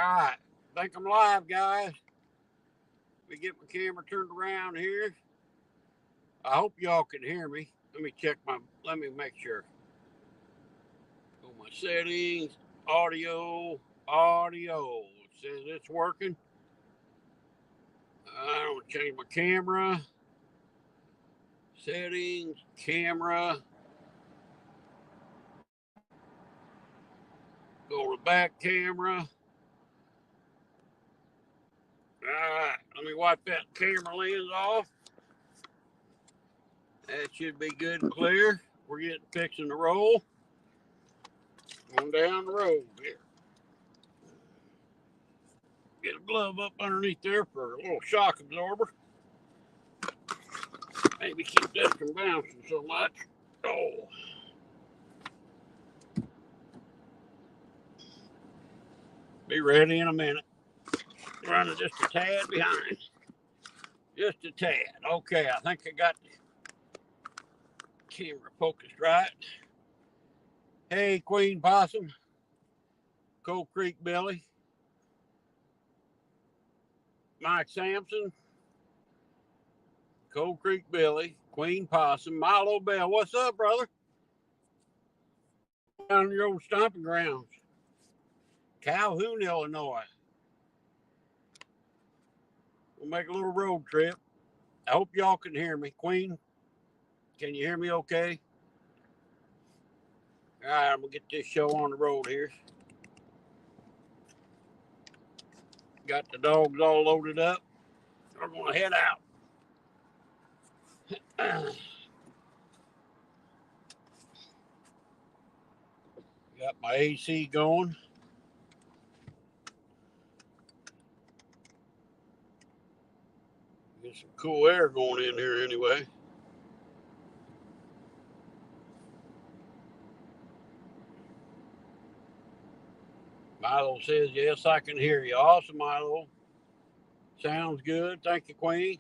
right. I think I'm live, guys. Let me get my camera turned around here. I hope y'all can hear me. Let me make sure. Go my settings, audio. It says it's working. I don't change my camera. Settings, camera. Go to back camera. Alright, let me wipe that camera lens off. That should be good and clear. We're getting fixing to roll. On down the road here. Get a glove up underneath there for a little shock absorber. Maybe keep that from bouncing so much. Oh. Be ready in a minute. Running just a tad behind. Just a tad. Okay, I think I got the camera focused right. Hey, Queen Possum. Cold Creek Billy. Mike Sampson. Cold Creek Billy. Queen Possum. Milo Bell. What's up, brother? Down your old stomping grounds. Calhoun, Illinois. We'll make a little road trip. I hope y'all can hear me. Queen, can you hear me okay? All right, I'm going to get this show on the road here. Got the dogs all loaded up. We're going to head out. Got my AC going. Get some cool air going in here anyway. Milo says, yes, I can hear you. Awesome, Milo. Sounds good. Thank you, Queen.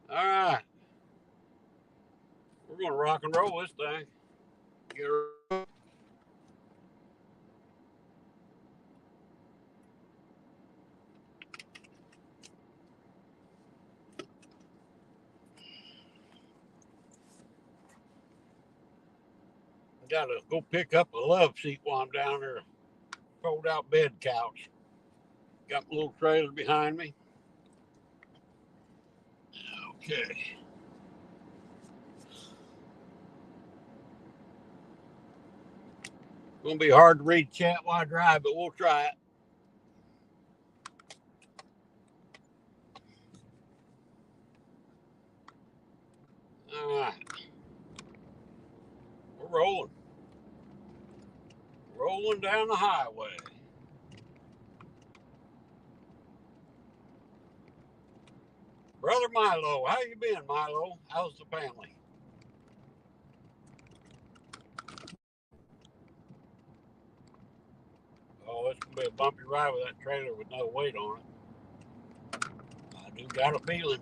All right. We're going to rock and roll this thing. Get her. Got to go pick up a love seat while I'm down there. Fold out bed couch. Got my little trailer behind me. Okay. It's going to be hard to read chat while I drive, but we'll try it. All right. We're rolling. Rolling down the highway. Brother Milo, how you been, Milo? How's the family? Oh, it's going to be a bumpy ride with that trailer with no weight on it. I do got a feeling.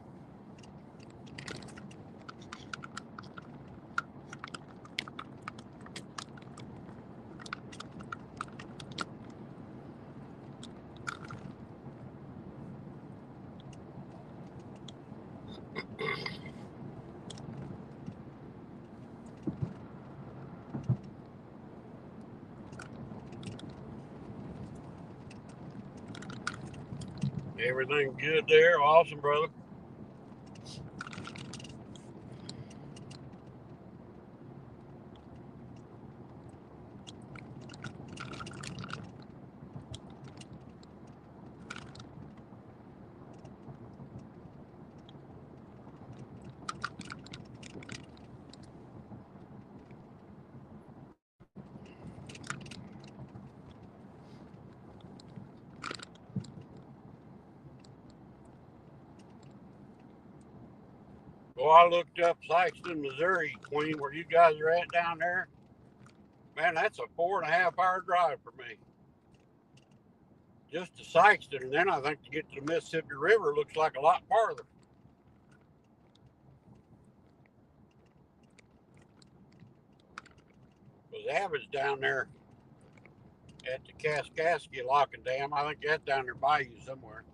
Everything good there? Awesome, brother. Well, I looked up Sikeston, Missouri, Queen, where you guys are at down there. Man, that's a 4.5 hour drive for me. Just to Sikeston, and then I think to get to the Mississippi River looks like a lot farther. Because Abbott's down there at the Kaskaskia Locking Dam. I think that's down there by you somewhere.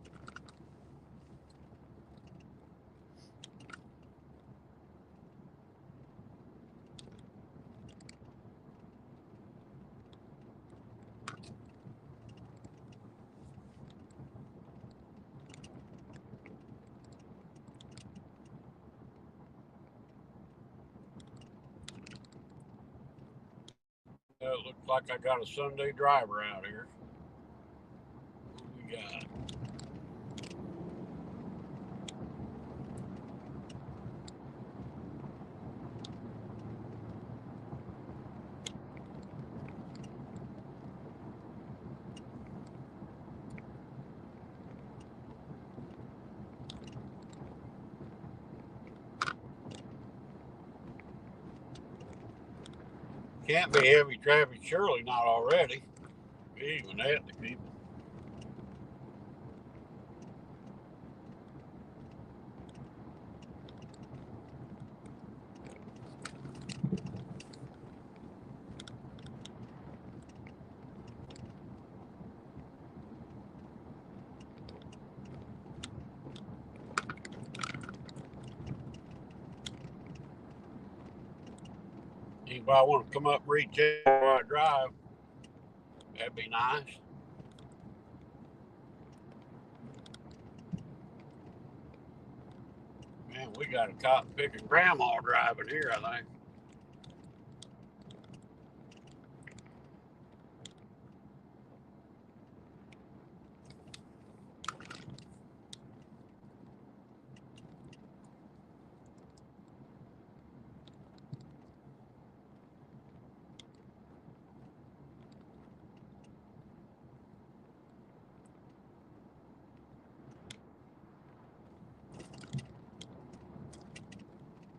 It looks like I got a Sunday driver out here. What we got? Can't be heavy traffic, surely not already. Even that, the people. Anybody want to come up and read check while I drive? That'd be nice. Man, we got a cotton picking grandma driving here, I think.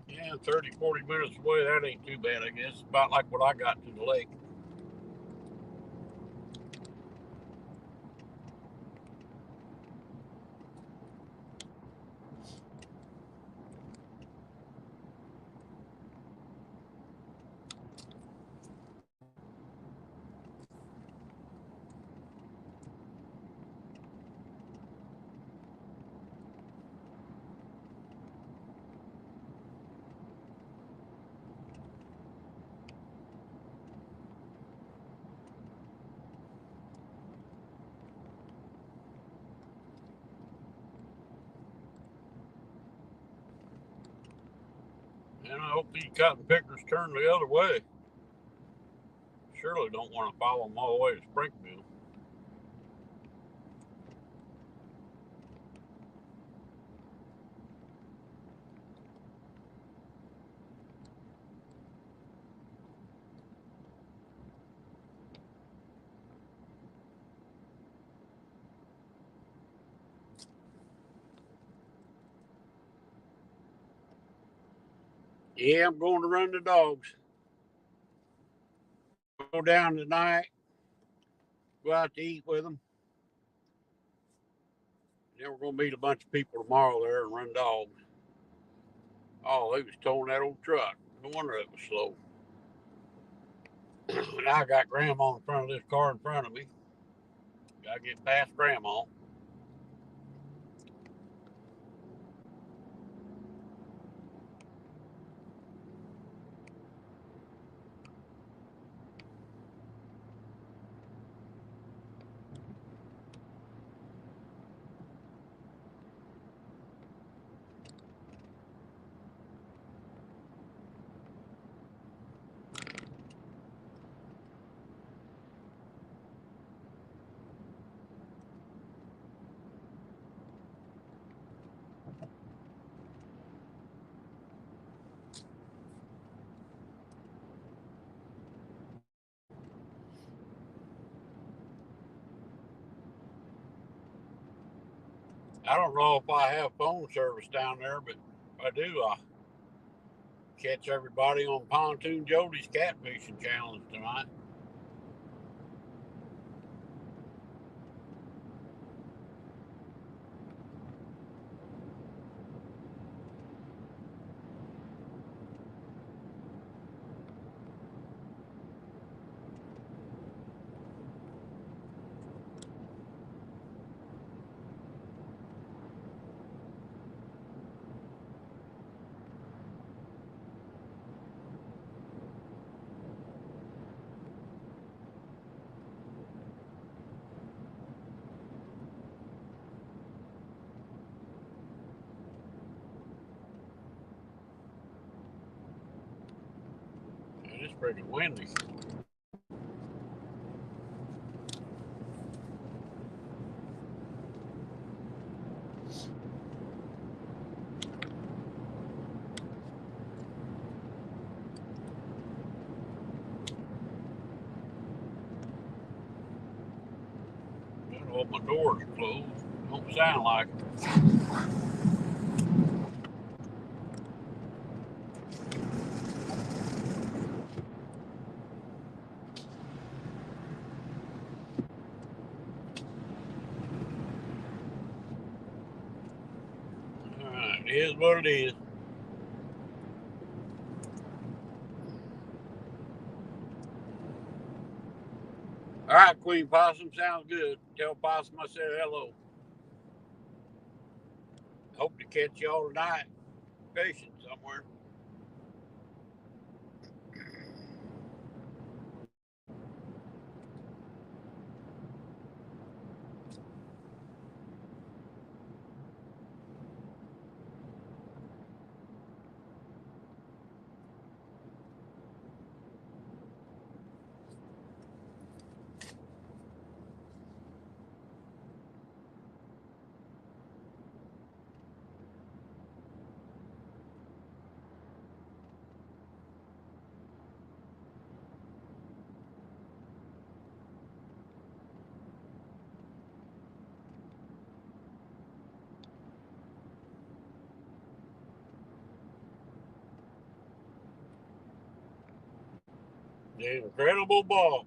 Yeah, 30, 40 minutes away, that ain't too bad, I guess. About like what I got to the lake. And I hope these cotton pickers turn the other way. Surely don't want to follow them all the way to Springfield. Yeah, I'm going to run the dogs. Go down tonight, go out to eat with them. Then we're going to meet a bunch of people tomorrow there and run dogs. Oh, they was towing that old truck. No wonder it was slow. Now I got Grandma in front of this car in front of me. Gotta get past Grandma. I don't know if I have phone service down there, but if I do, I catch everybody on Pontoon Jody's catfishing challenge tonight. pretty windy. I don't know if my door's closed. Don't sound like it. Alright, it is what it is. Alright, Queen Possum, sounds good. Tell Possum I said hello. Hope to catch y'all tonight. Fishing somewhere. The Incredible Bob.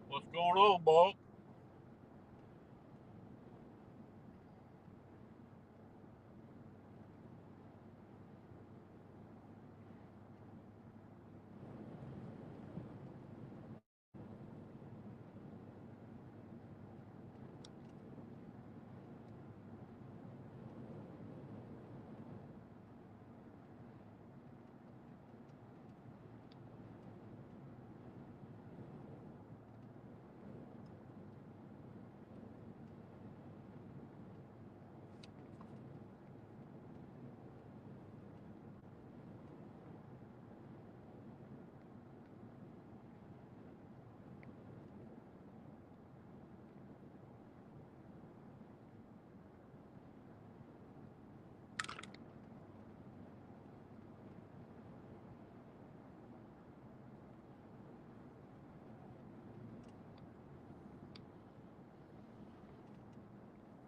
What's going on, Bob?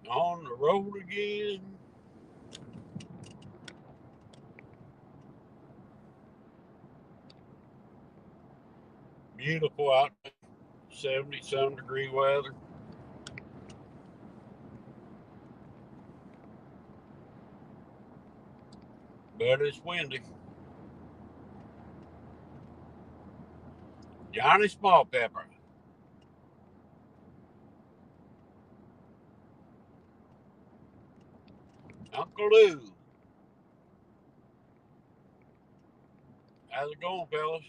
On the road again. Beautiful out there. 70-some degree weather. But it's windy. Johnny Small Pepper. Uncle Lou. How's it going, fellas?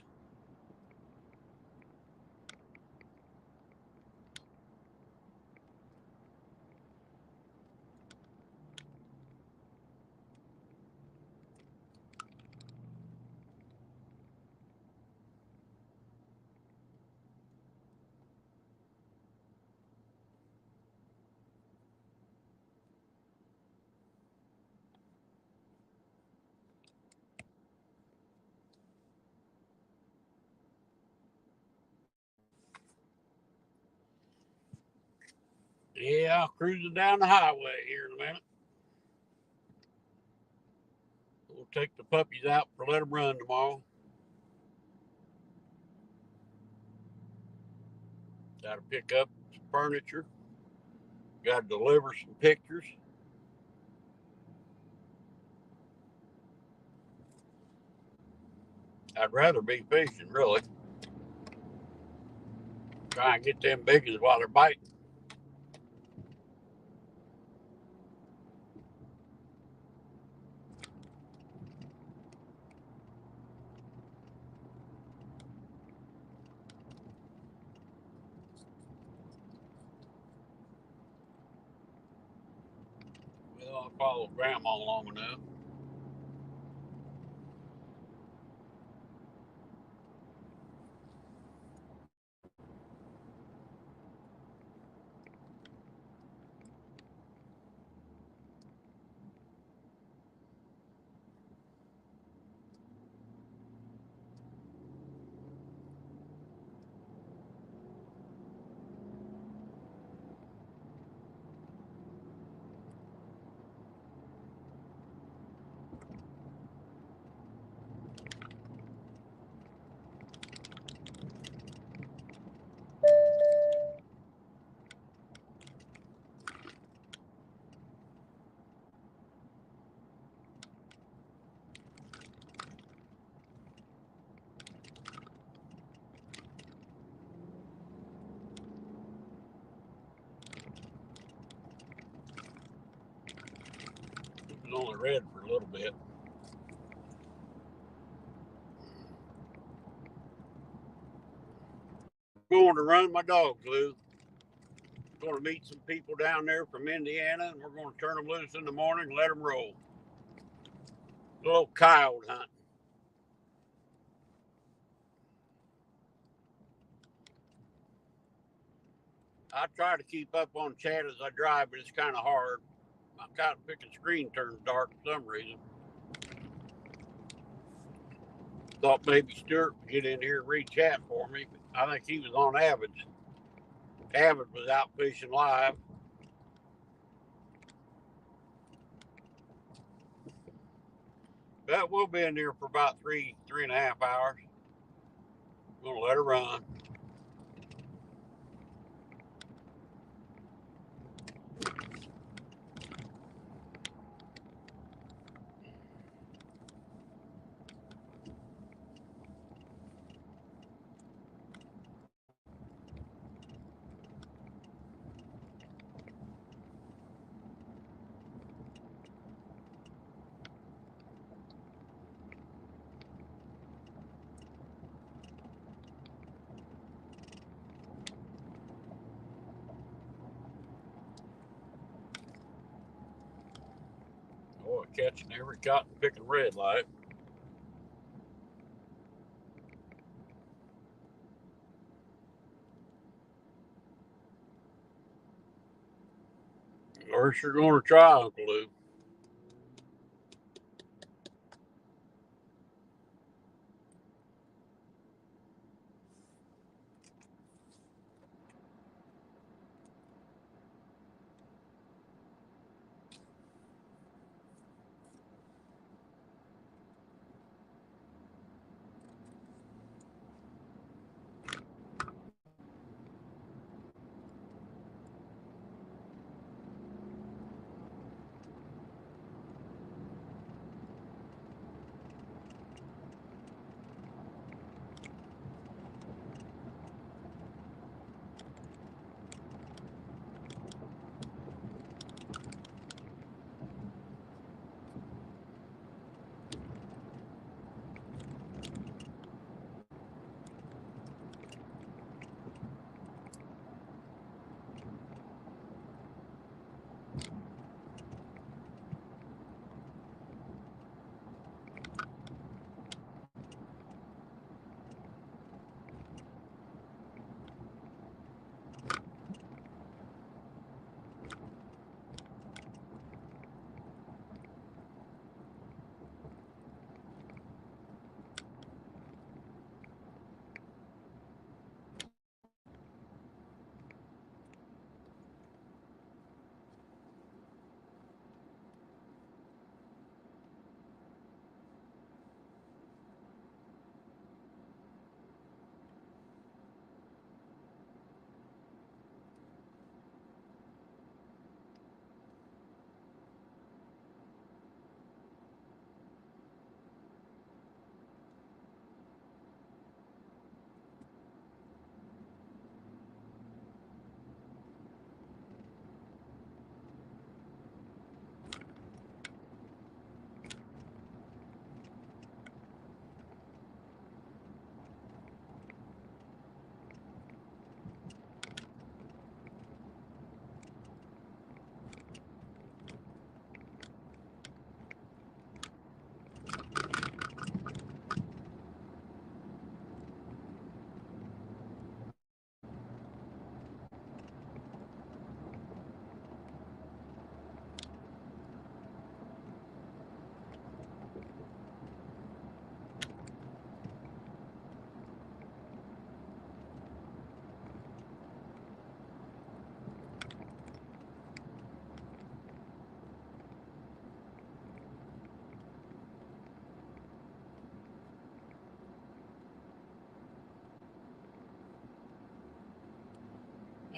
Yeah, cruising down the highway here in a minute. We'll take the puppies out for let them run tomorrow. Got to pick up some furniture. Got to deliver some pictures. I'd rather be fishing, really. Try and get them biggies while they're biting. Well, I followed Grandma long enough. only red for a little bit. Going to run my dogs loose. Going to meet some people down there from Indiana, and we're going to turn them loose in the morning and let them roll. A little coyote hunt. I try to keep up on chat as I drive, but it's kind of hard. I'm kind of picking screen turns dark for some reason. Thought maybe Stuart would get in here and read chat for me. I think he was on Avid's. Avid was out fishing live. But we'll be in there for about 3.5 hours. We'll let her run. Boy, catching every cotton picking red light. Or you're going to try, Uncle Lou.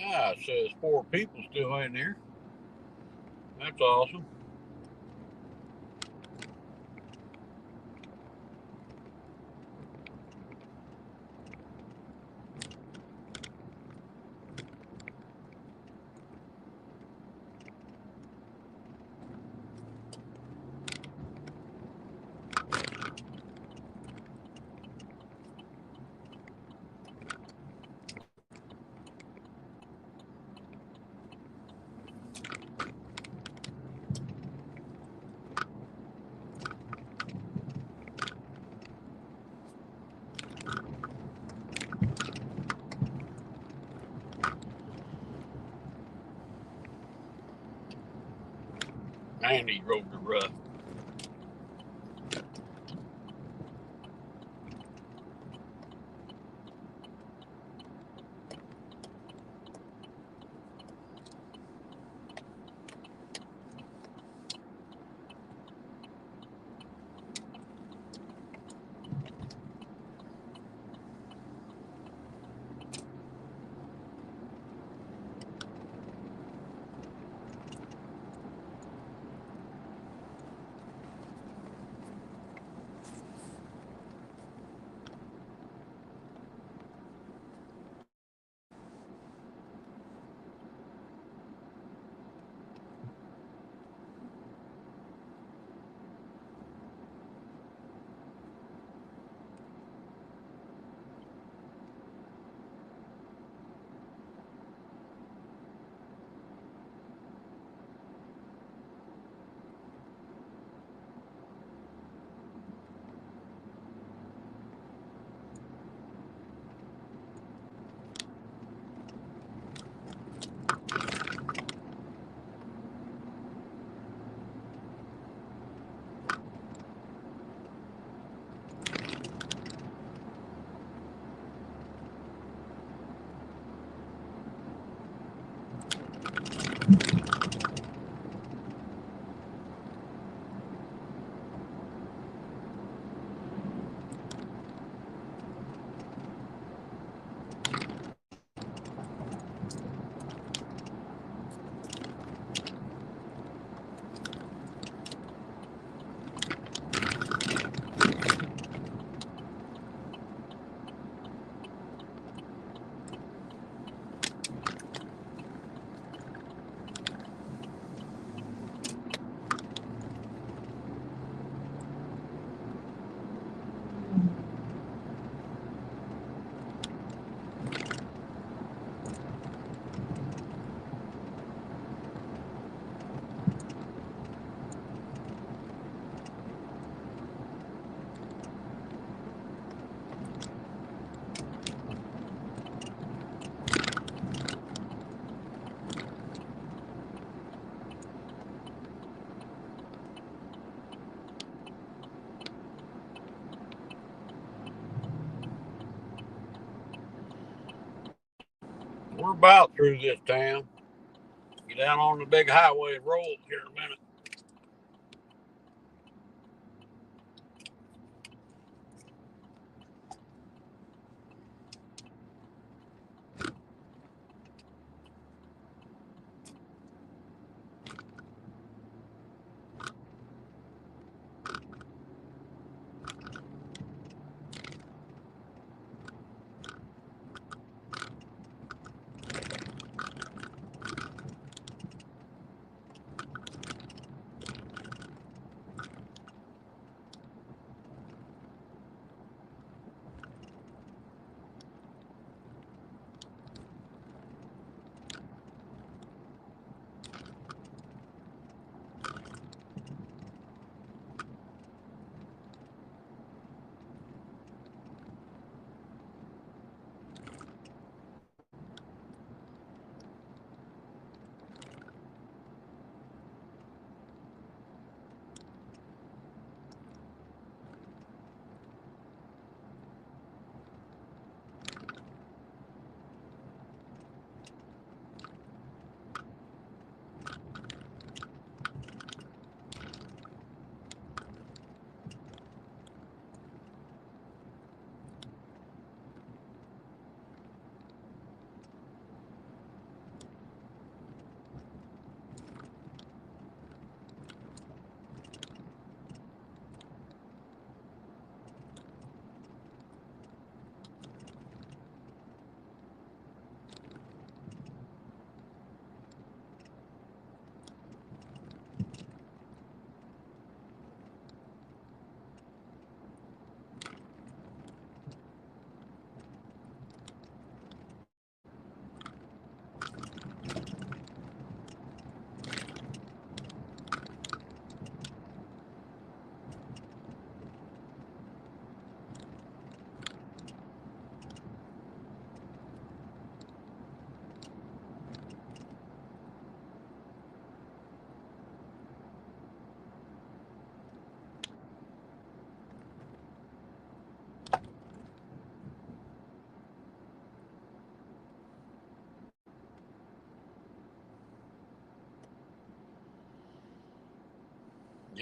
Ah, it says 4 people still in there. That's awesome. and he drove the rough. We're about through this town. Get down on the big highway and roll here in a minute.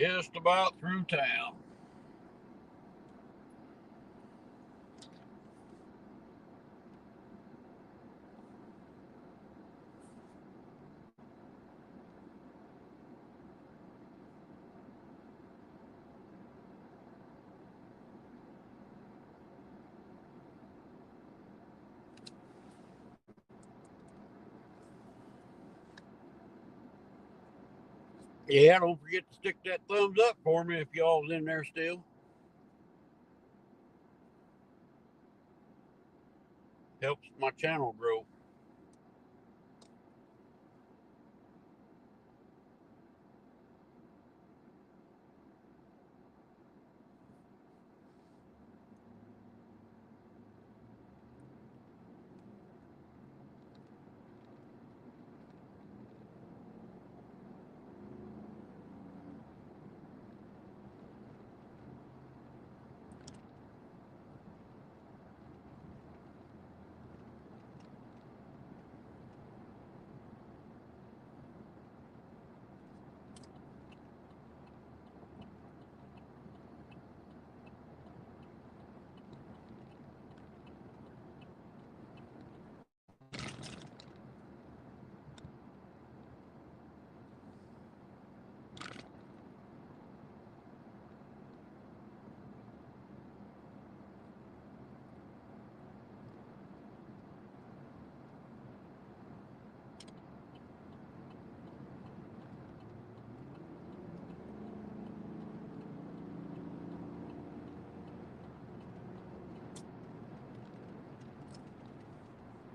Just about through town. Yeah, don't forget to stick that thumbs up for me if y'all's in there still. Helps my channel grow.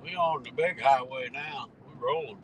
We on the big highway now. We're rolling.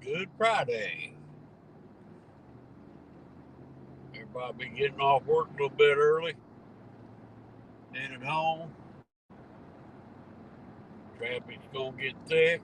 Good Friday. Everybody be getting off work a little bit early. Headed home. Traffic's gonna get thick.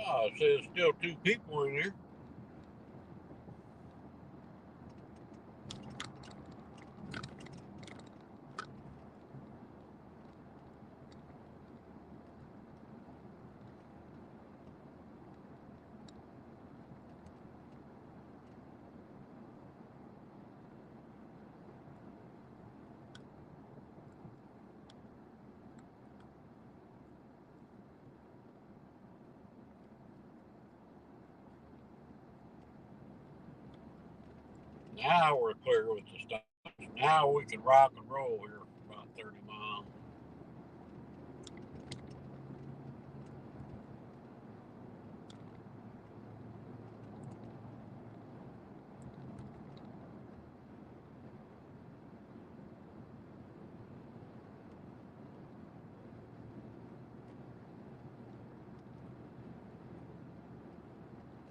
Oh, it says still 2 people in here. Now we're clear with the station. Now we can rock and roll here for about 30 miles.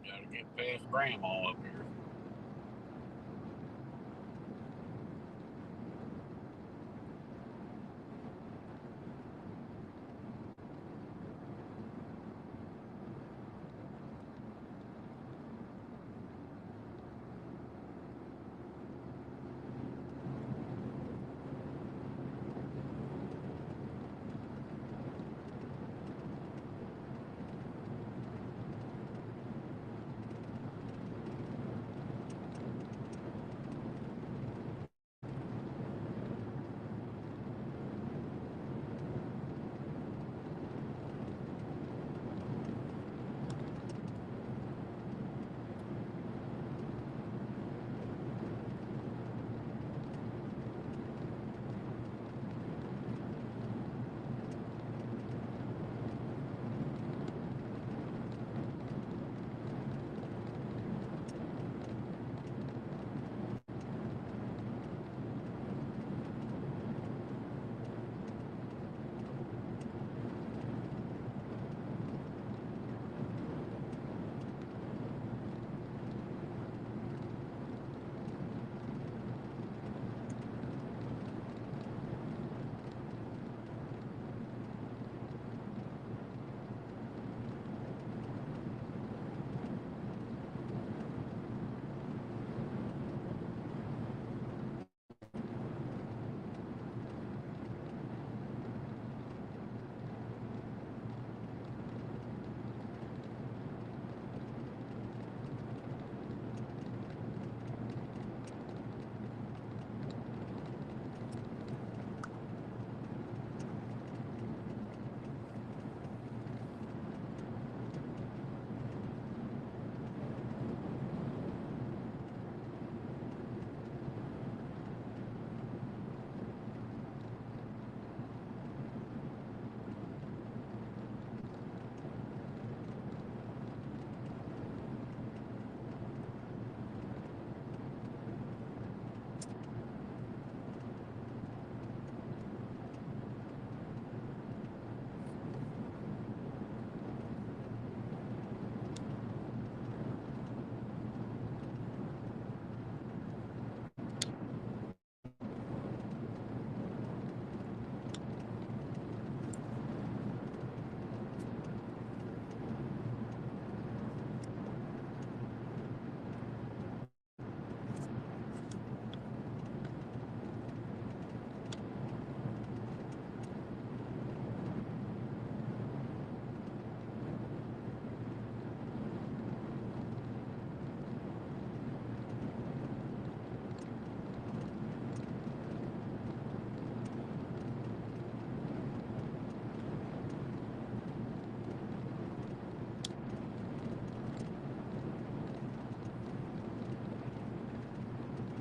Gotta get past Grandma up here.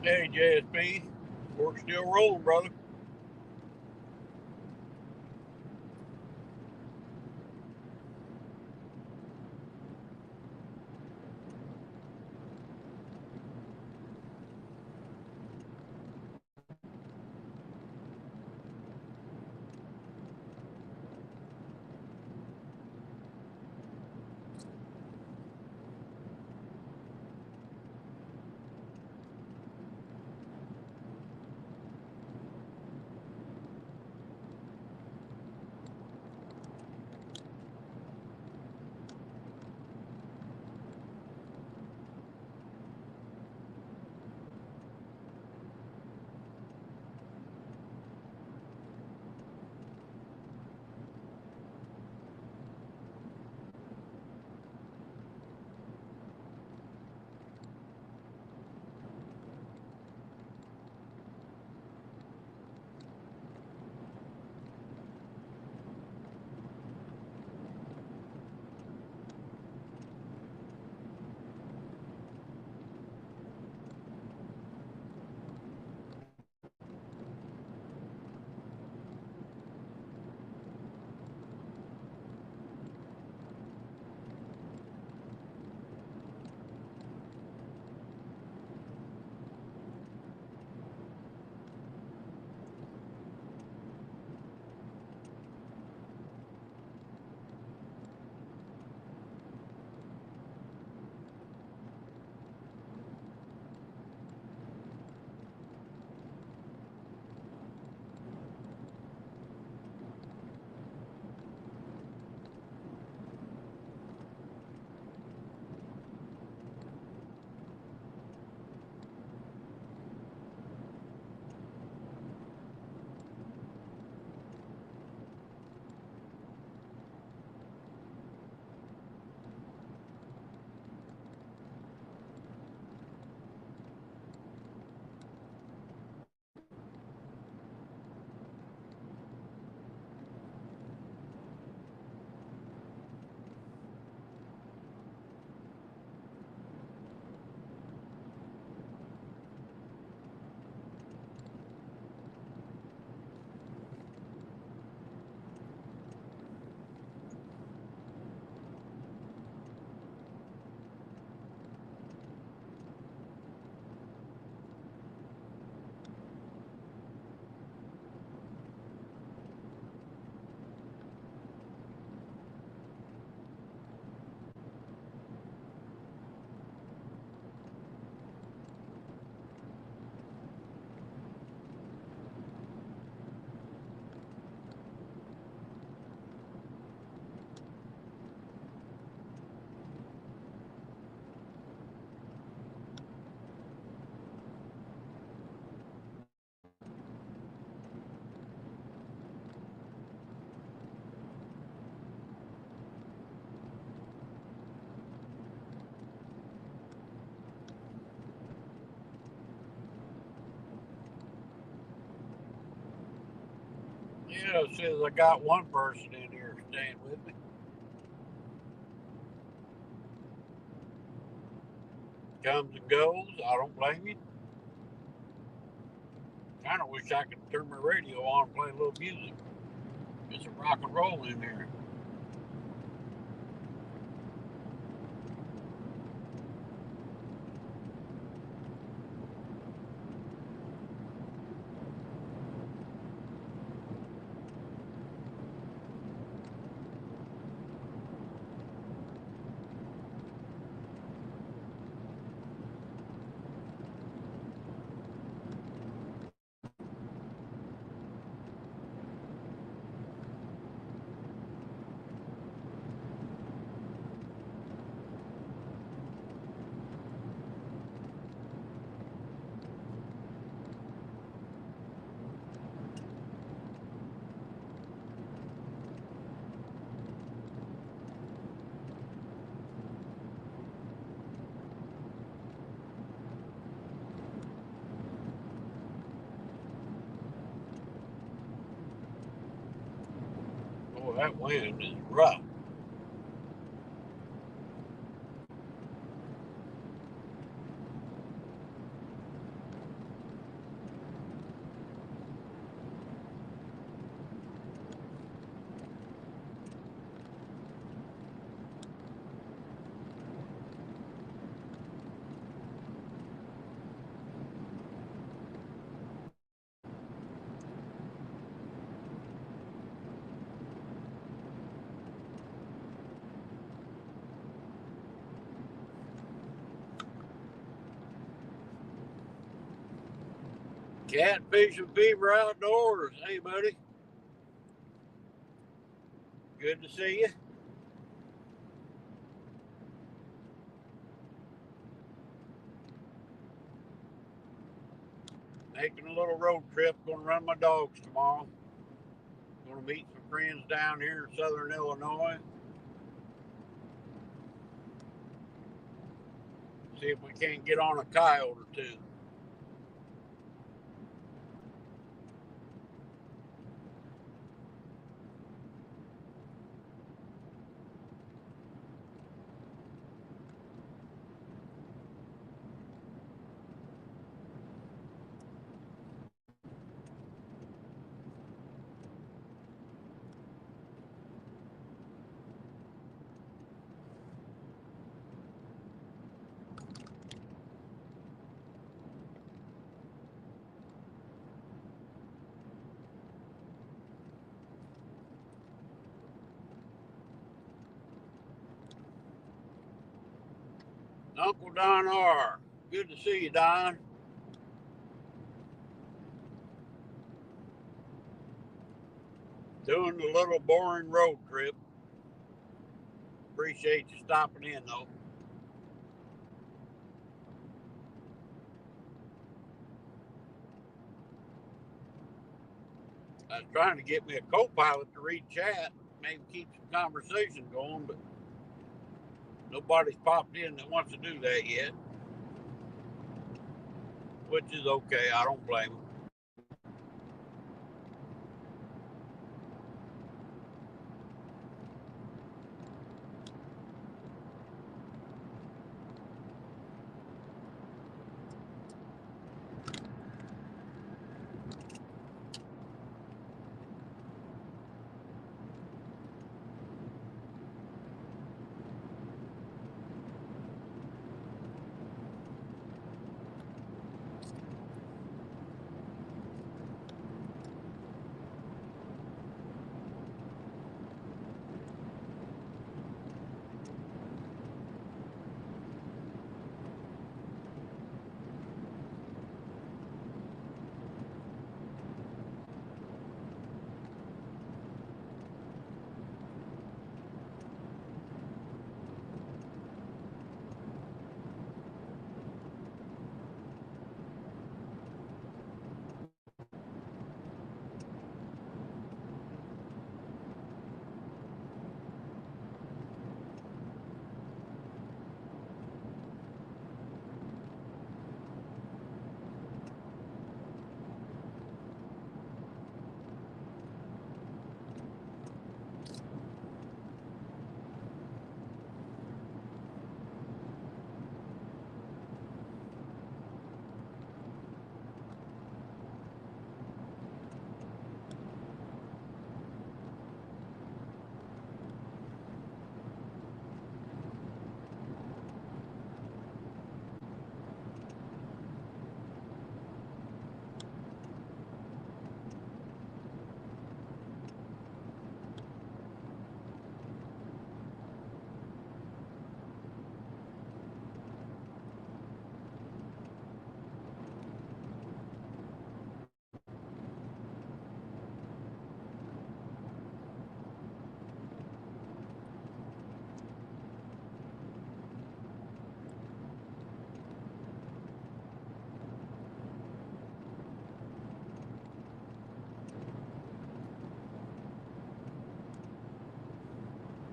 Hey, JSP, we're still rolling, brother. Yeah, it says I got one person in here staying with me. Comes and goes. I don't blame you. Kind of wish I could turn my radio on and play a little music. Get some rock and roll in there. Oh, that wind is rough. Catfish and Fever Outdoors. Hey, buddy. Good to see you. Making a little road trip. Going to run my dogs tomorrow. Going to meet some friends down here in southern Illinois. See if we can't get on a coyote or two. Uncle Don R. Good to see you, Don. Doing a little boring road trip. Appreciate you stopping in, though. I was trying to get me a co-pilot to read chat, maybe keep some conversation going, but nobody's popped in that wants to do that yet, which is okay. I don't blame them.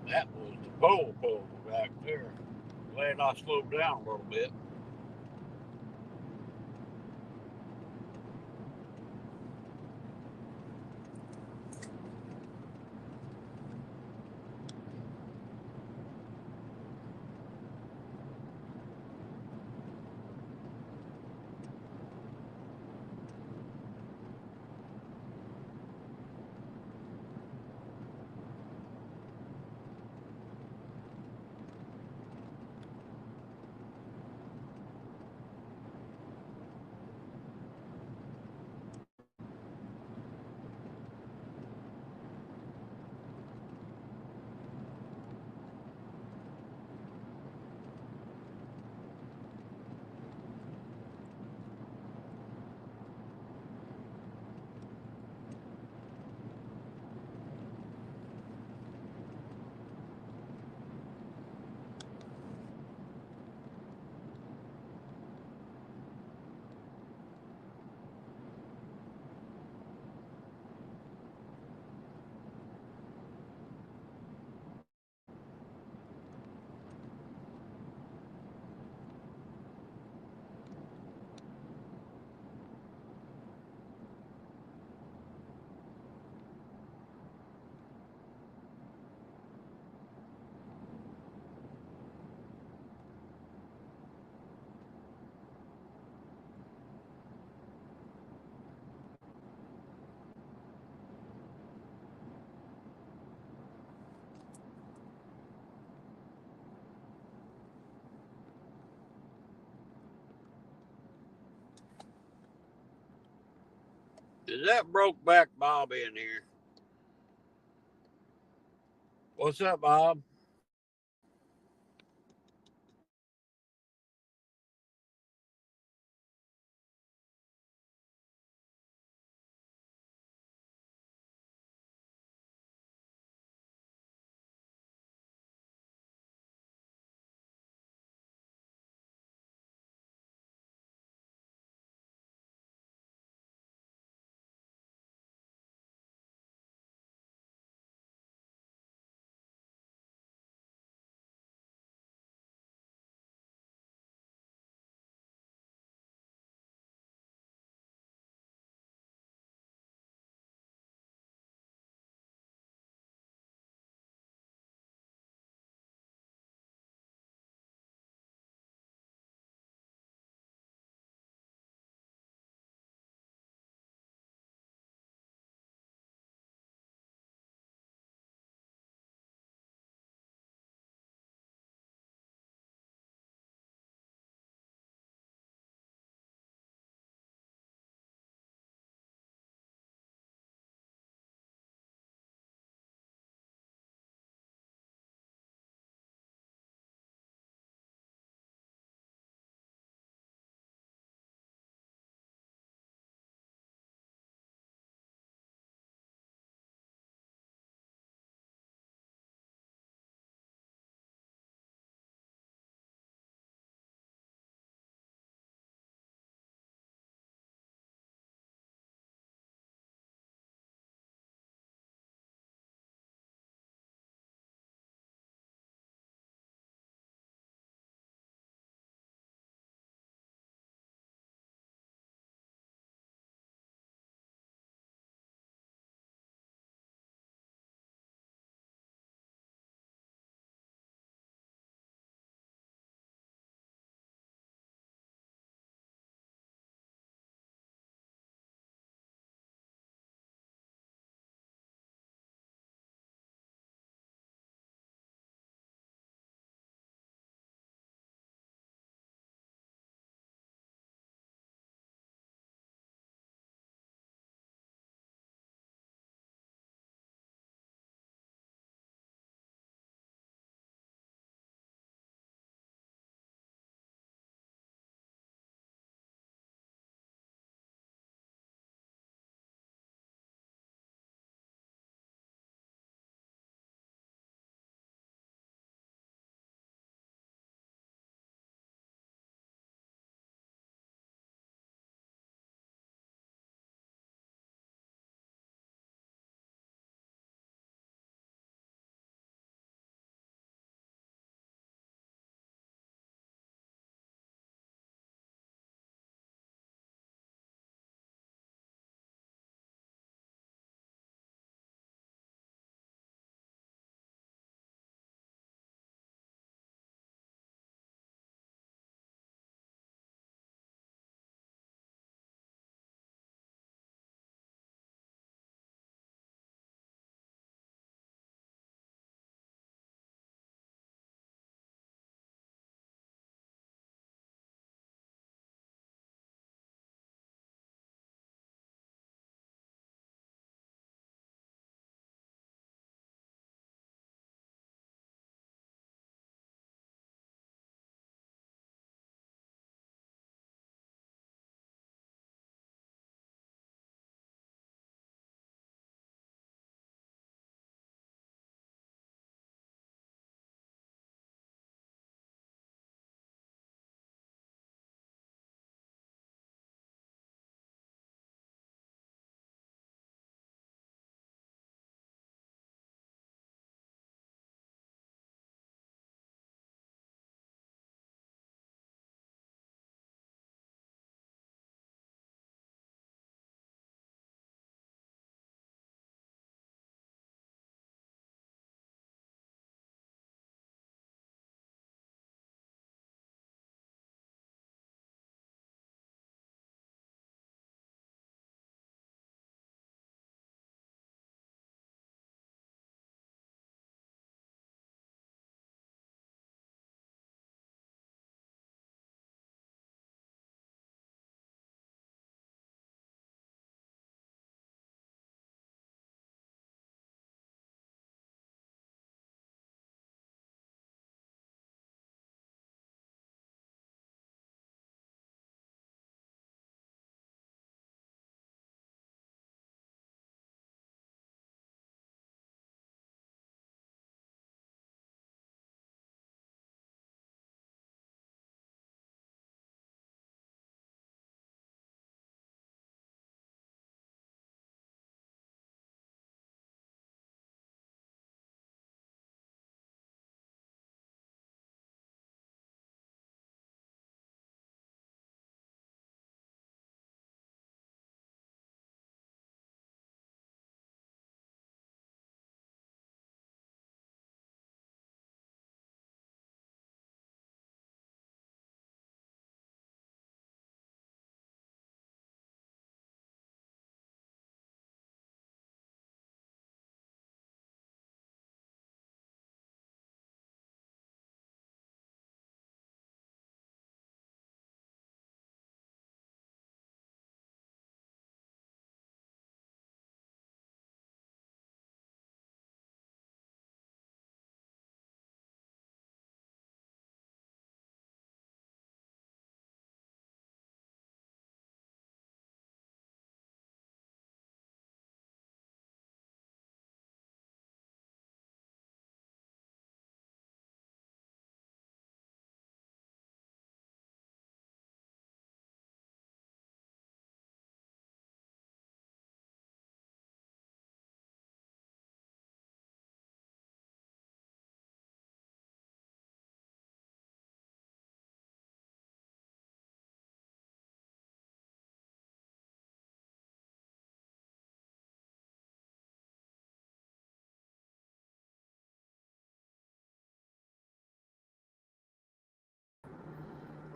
That was the pole back there. Glad I slowed down a little bit. Is that Brokeback Bob in here? What's up, Bob?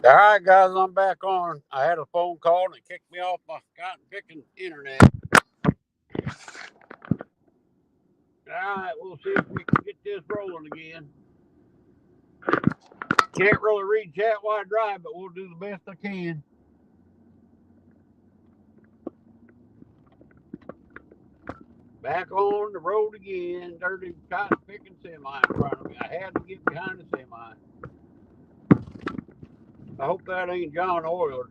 All right, guys, I'm back on. I had a phone call and it kicked me off my cotton picking internet. All right, we'll see if we can get this rolling again. Can't really read chat while I drive, but we'll do the best I can. Back on the road again. Dirty cotton picking semi in front of me. I had to get behind the semi. I hope that ain't John Oiled.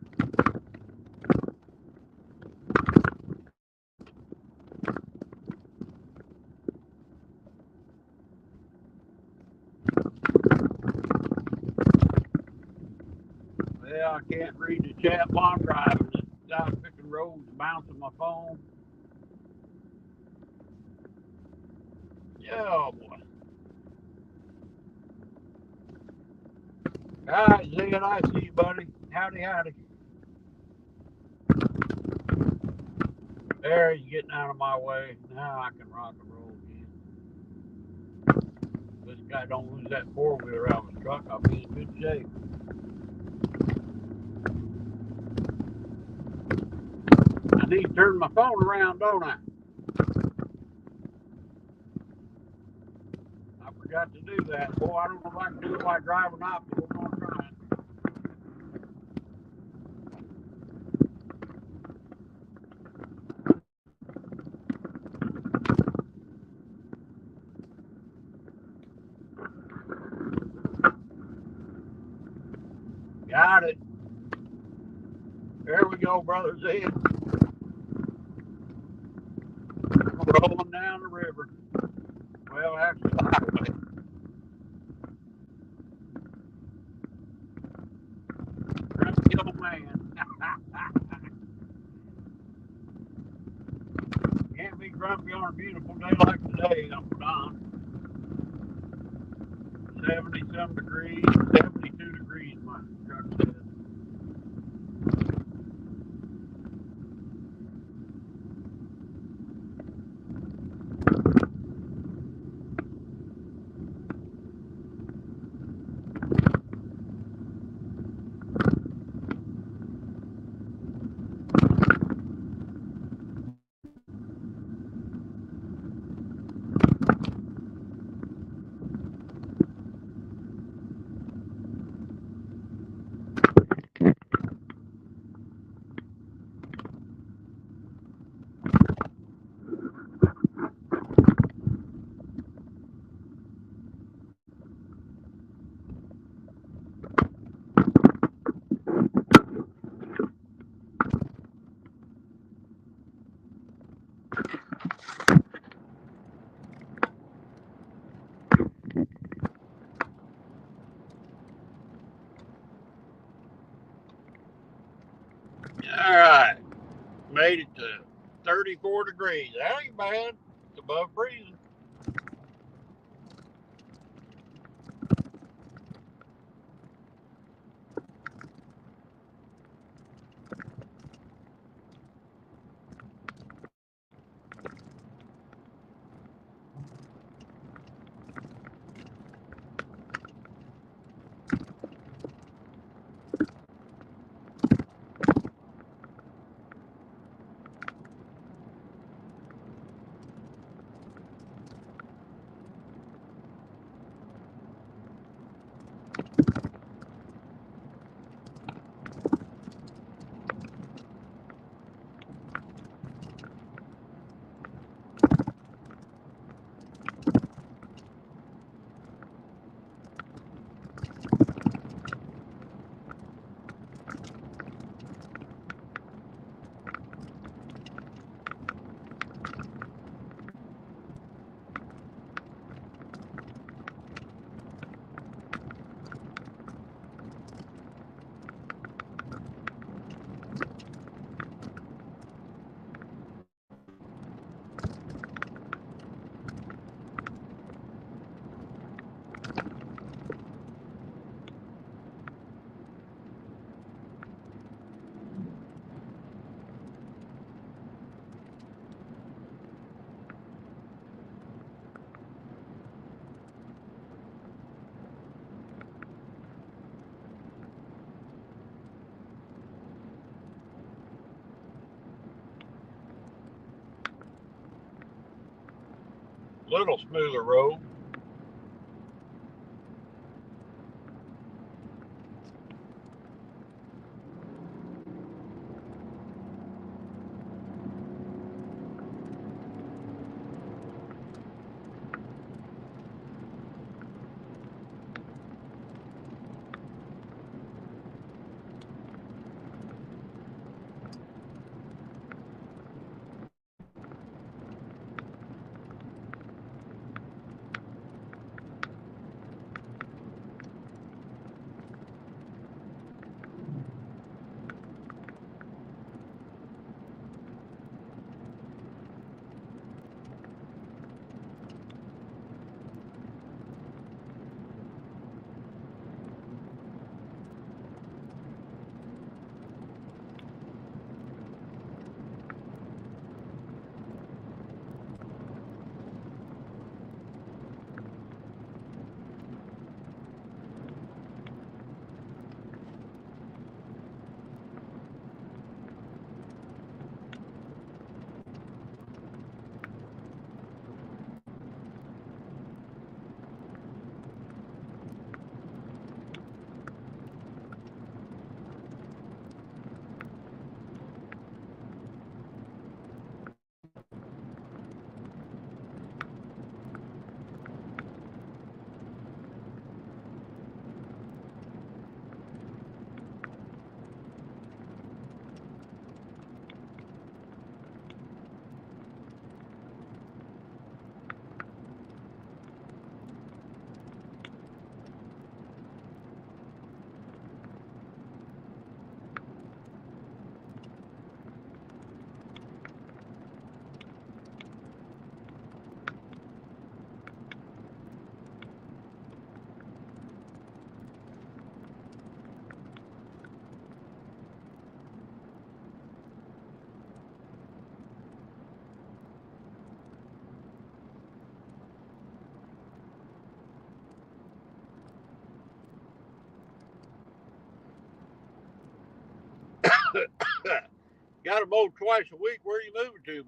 Well, I can't read the chat while I'm driving. Just out picking roads, bouncing my phone. Oh boy. All right, Zed, I see you, buddy. Howdy, howdy. There, you getting out of my way. Now I can rock and roll again. This guy don't lose that four-wheeler out of his truck, I'll be in good shape. I need to turn my phone around, don't I? I forgot to do that. Boy, I don't know if I can do it while driving or not, but we're going to try it. Got it. There we go, brother Zed. Rolling down the river. Well, actually, the highway. Grumpy old man. Can't be grumpy on a beautiful day like today, Uncle Don. 70-some degrees, 72 degrees, my truck says. All right. Made it to 34 degrees. That ain't bad. It's above freezing. little smoother road. Got to mow twice a week. Where are you moving to?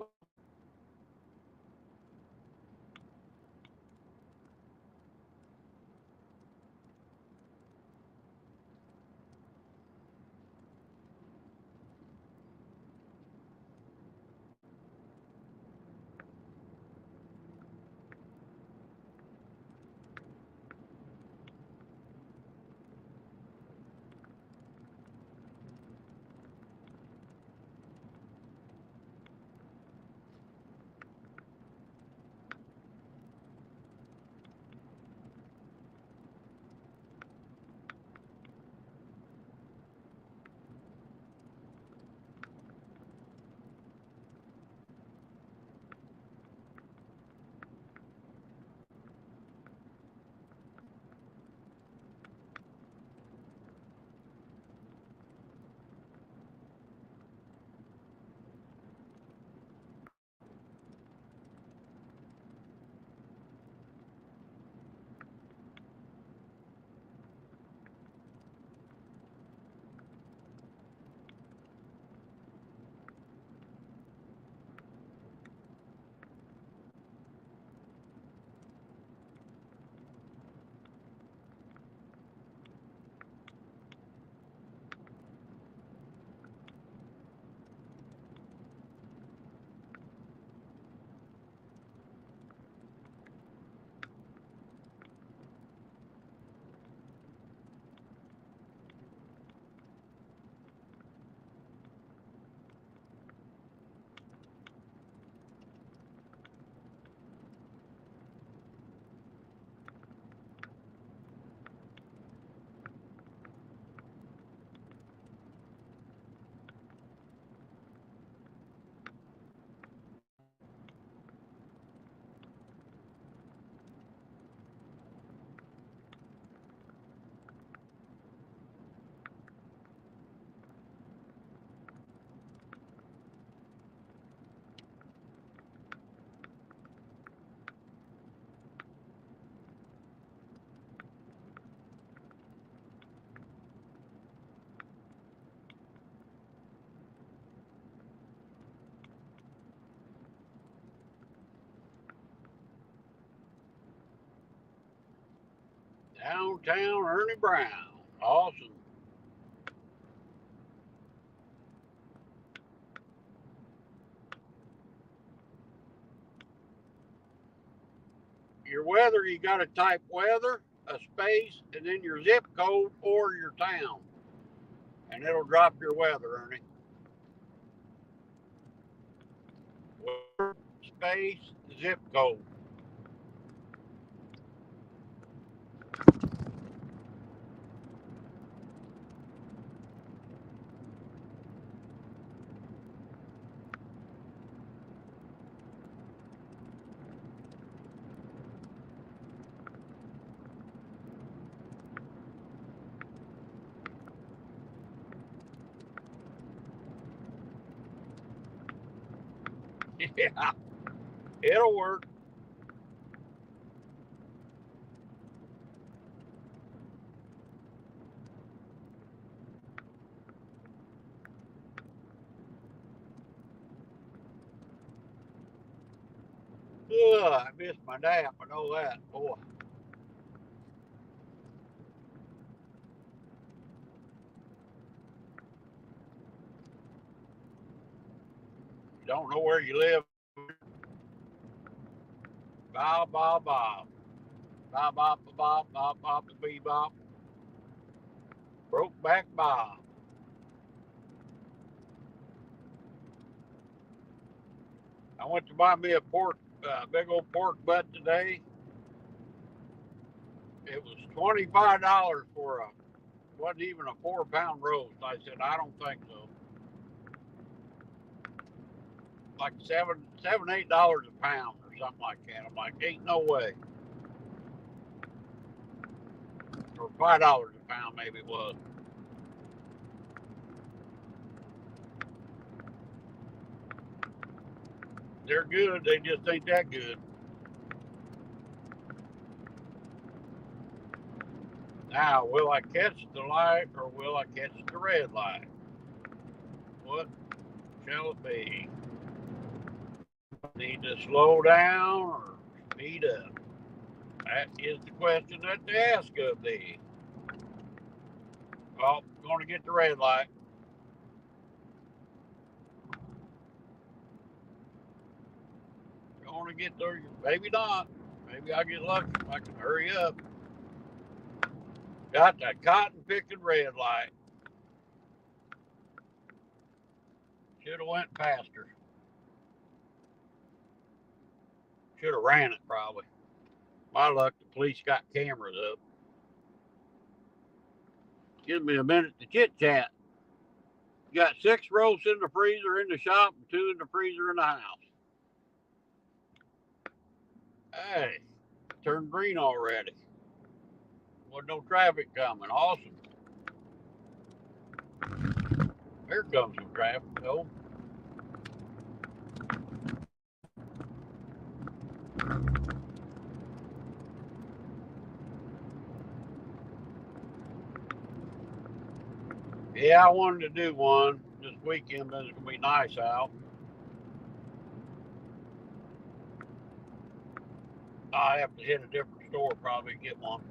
Hometown Ernie Brown. Awesome. Your weather, you got to type weather, a space, and then your zip code or your town. And it'll drop your weather, Ernie. Weather, space, zip code. Yeah, it'll work. Ugh, I missed my nap. I know that. Boy. You don't know where you live. Bob, bob, bob. Bob, bob, bob, bob, bob, bebop. Broke back Bob. I went to buy me a big old pork butt today. It was $25 for wasn't even a 4-pound roast. I said, I don't think so. Like $8 a pound or something like that. I'm like, ain't no way. Or $5 a pound, maybe it was. They're good. They just ain't that good. Now, will I catch the light or will I catch the red light? What shall it be? Need to slow down or speed up? That is the question that they ask of thee. Well, going to get the red light. Going to get there. Maybe not. Maybe I'll get lucky if I can hurry up. Got that cotton picking red light. Should have went faster. Should have ran it probably. My luck, the police got cameras up. Give me a minute to chit chat. You got 6 roasts in the freezer in the shop and 2 in the freezer in the house. Hey, turned green already. Wasn't no traffic coming. Awesome. Here comes some traffic though. Yeah, I wanted to do one this weekend, but it's gonna be nice out. I have to hit a different store probably to get one.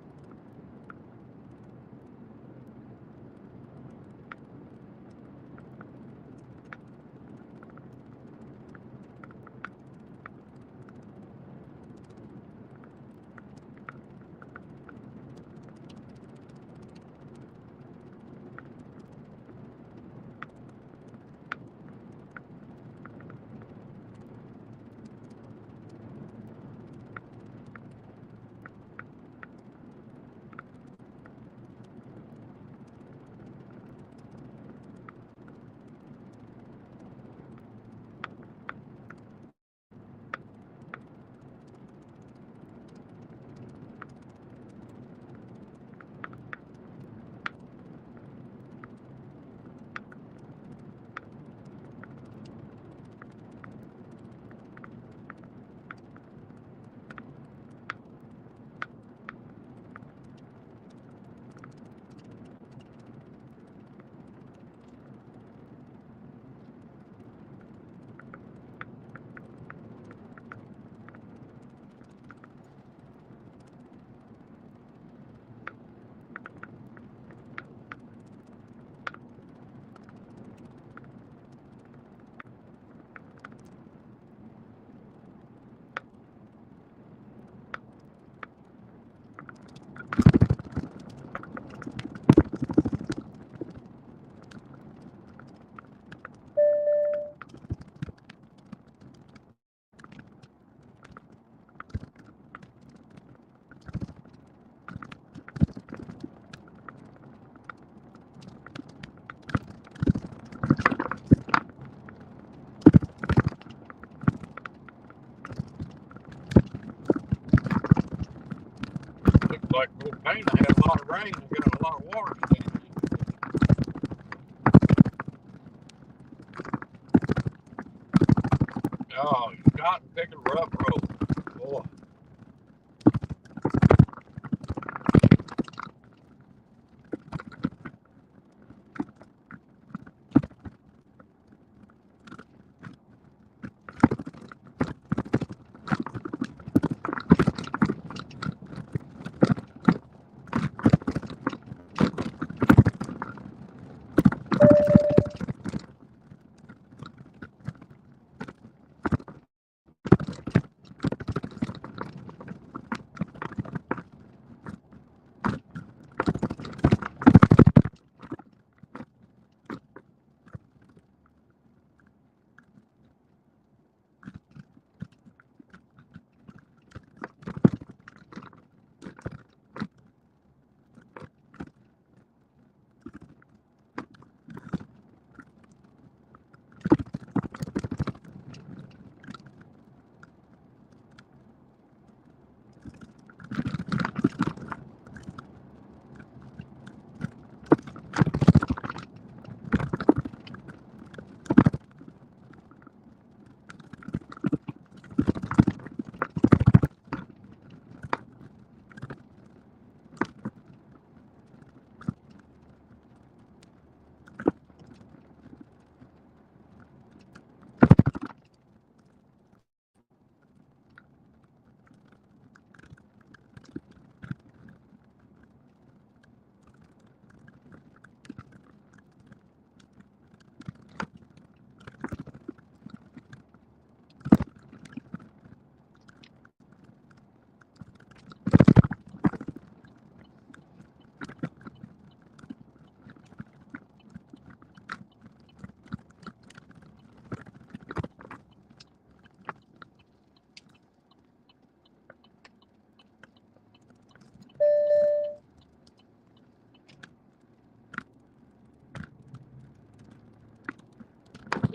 Paina had a lot of rain and got a lot of water standing. Oh, cotton picking rough road. Boy.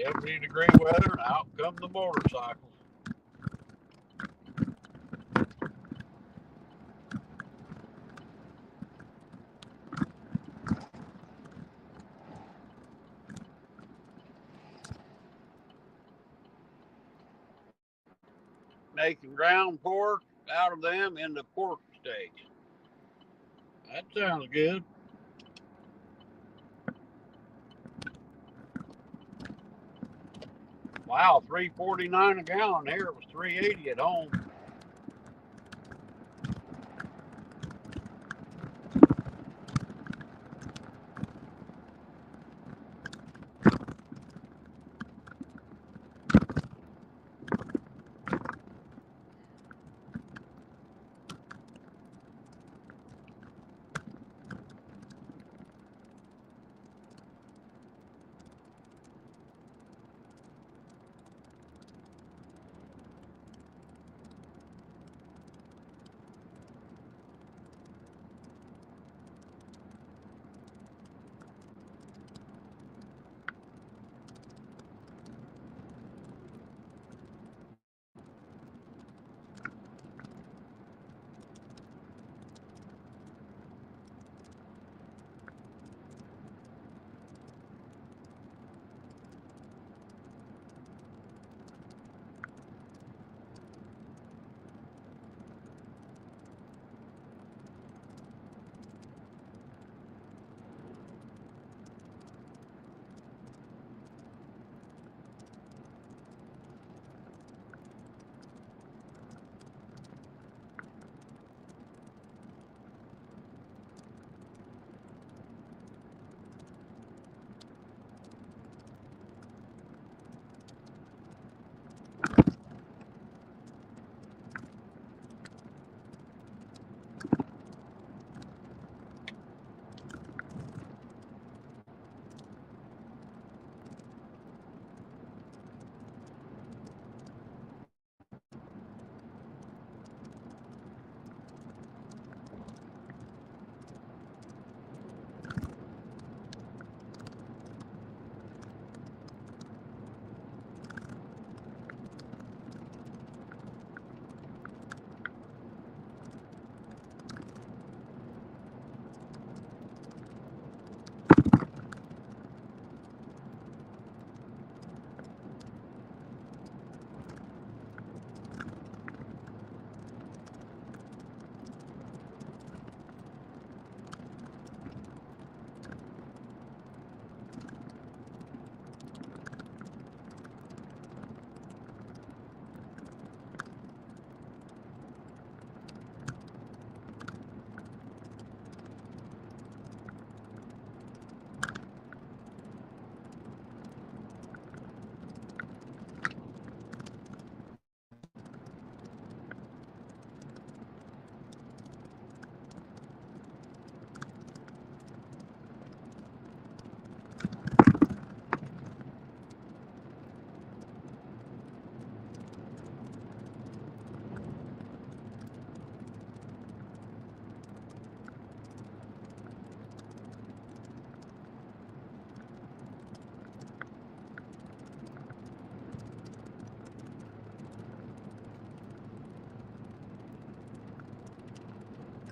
Every degree weather, and out come the motorcycles. Making ground pork out of them into pork steaks. That sounds good. Wow, $3.49 a gallon here. It was $3.80 at home.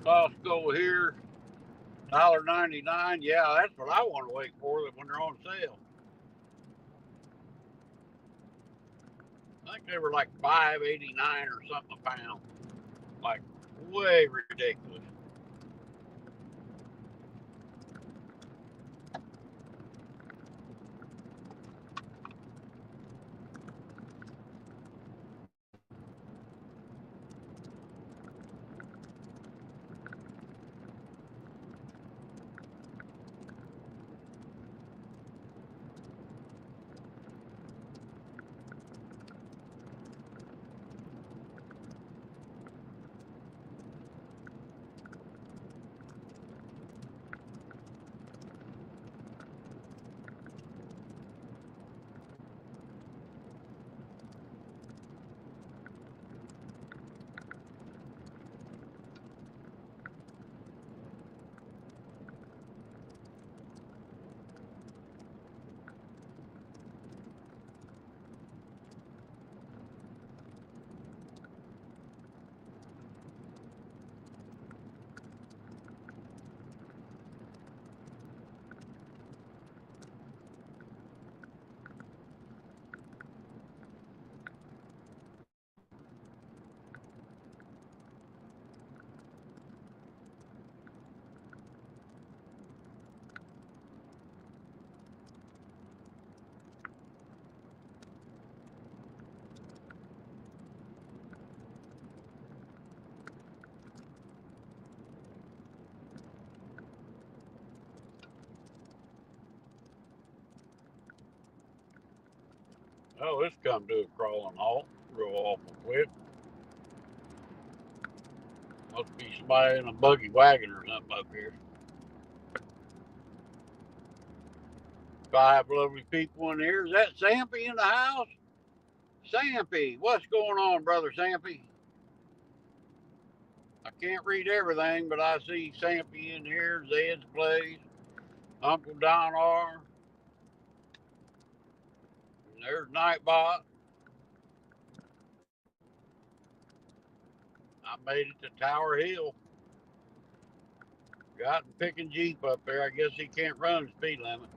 Costco here, $1.99. Yeah, that's what I want to wait for when they're on sale. I think they were like $5.89 or something a pound. Like way ridiculous. Oh, it's come to a crawling halt real awful quick. Must be somebody in a buggy wagon or something up here. 5 lovely people in here. Is that Sampy in the house? Sampy, what's going on, brother Sampy? I can't read everything, but I see Sampy in here, Zed's Place, Uncle Don R. And there's Nightbot. I made it to Tower Hill. Got and picking Jeep up there. I guess he can't run the speed limit.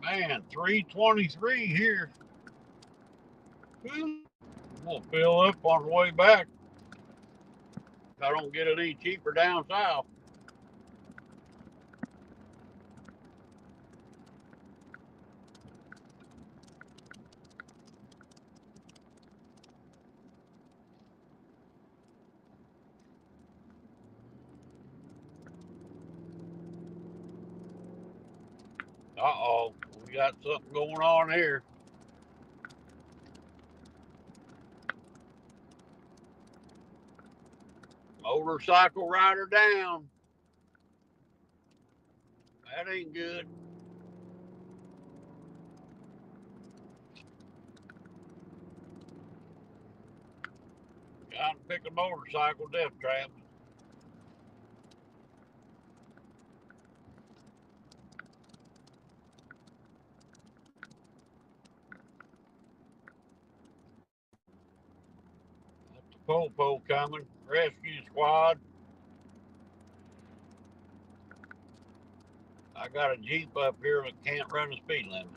Man, 323 here. We'll fill up on the way back. If I don't get it any cheaper down south. Uh-oh, we got something going on here. Motorcycle rider down. That ain't good. Got to pick a motorcycle death trap. That's the Popo coming. Rescue squad. I got a Jeep up here that can't run the speed limit.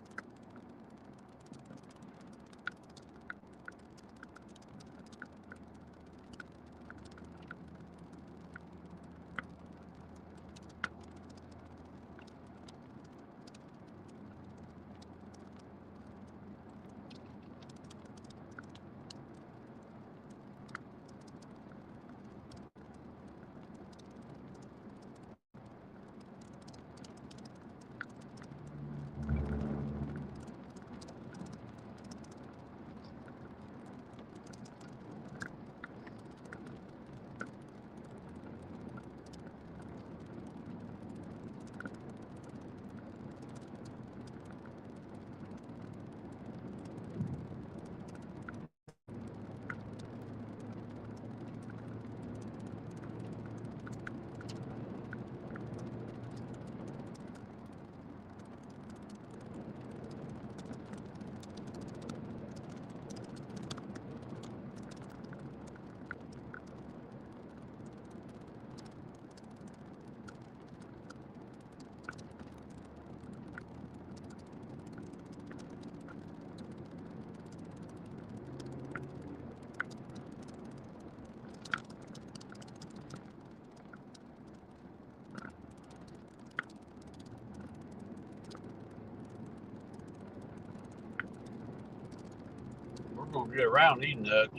gonna get around these nuts.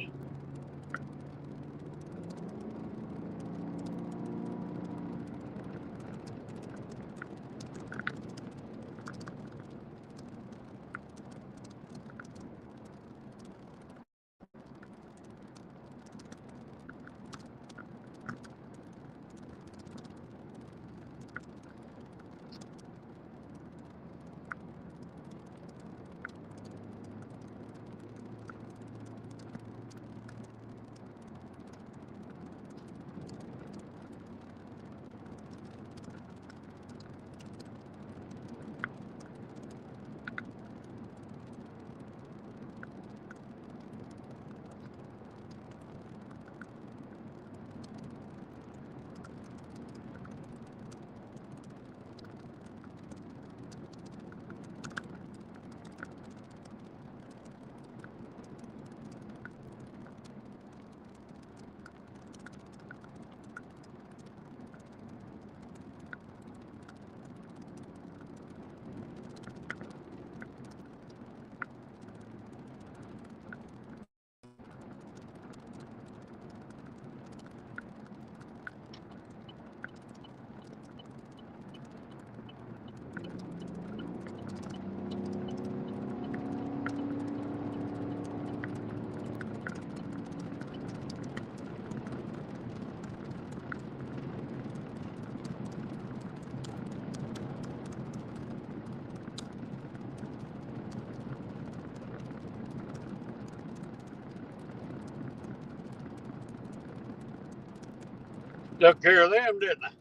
Took care of them, didn't I?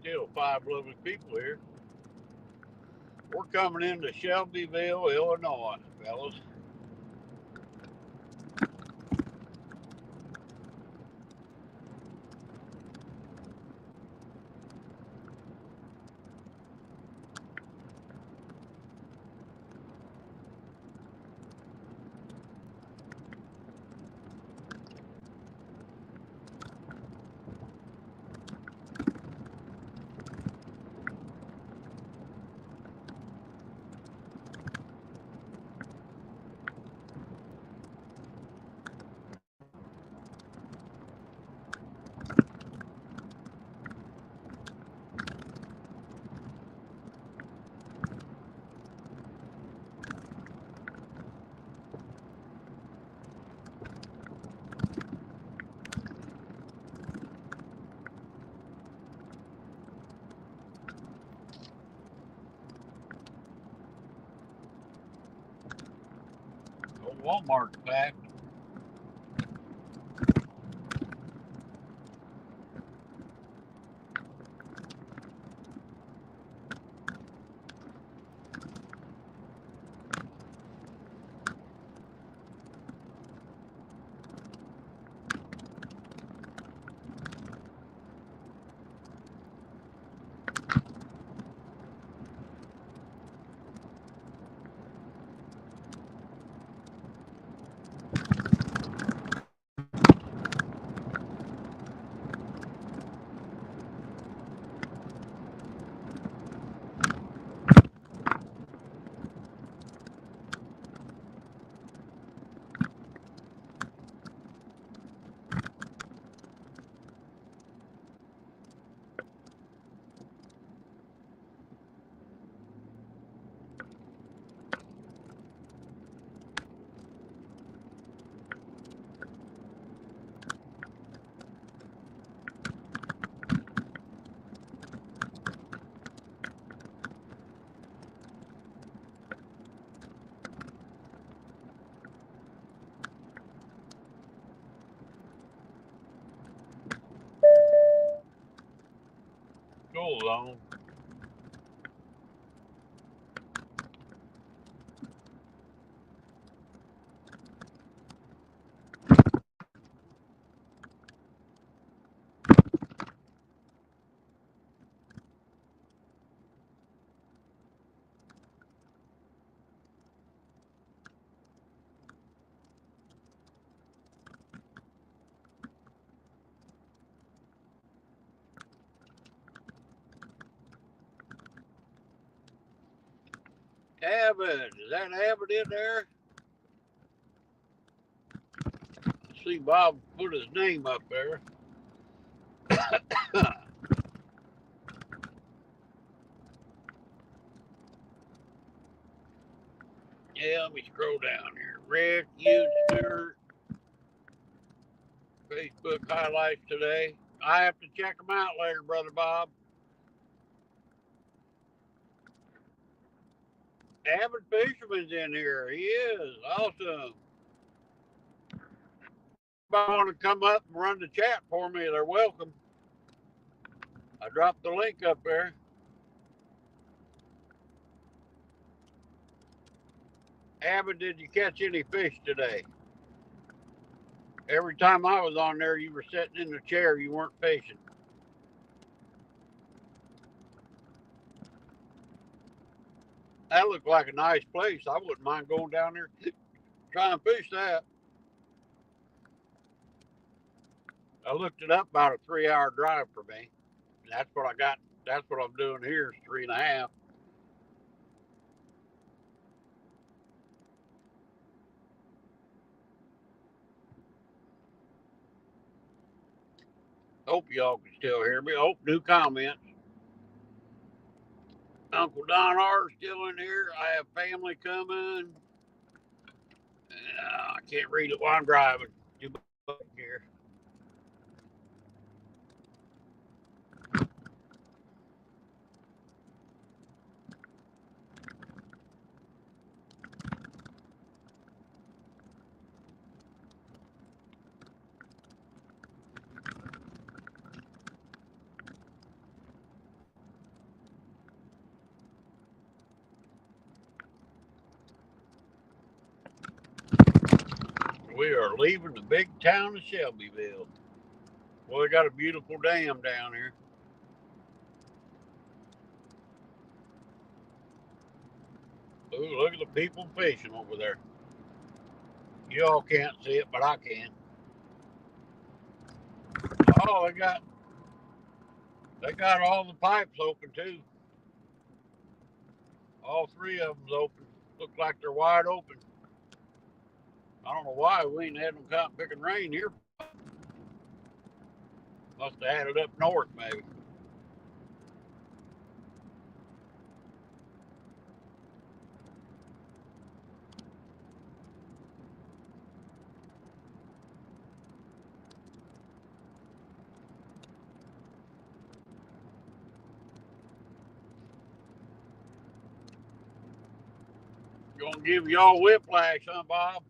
Still 5 lovely people here. We're coming into Shelbyville, Illinois, fellas. Walmart's packed. Go along. Abbott, is that Abbott in there? See, Bob put his name up there. Yeah, let me scroll down here. Rick, you, Stewart, Facebook highlights today. I have to check them out later, Brother Bob. Avid Fisherman's in here. He is. Awesome. If I want to come up and run the chat for me, they're welcome. I dropped the link up there. Avid, did you catch any fish today? Every time I was on there, you were sitting in the chair. You weren't fishing. That looked like a nice place. I wouldn't mind going down there trying to fish that. I looked it up, about a 3-hour drive for me. That's what I got. That's what I'm doing here is 3.5. Hope y'all can still hear me. Hope new comments. Uncle Don R still in here. I have family coming. I can't read it while I'm driving. Too much here. We are leaving the big town of Shelbyville. Well, we got a beautiful dam down here. Ooh, look at the people fishing over there. You all can't see it, but I can. Oh, they got all the pipes open too. All 3 of them's open. Look like they're wide open. I don't know why we ain't had no cotton picking rain here. Must have had it up north, maybe. Gonna give y'all whiplash, huh, Bob?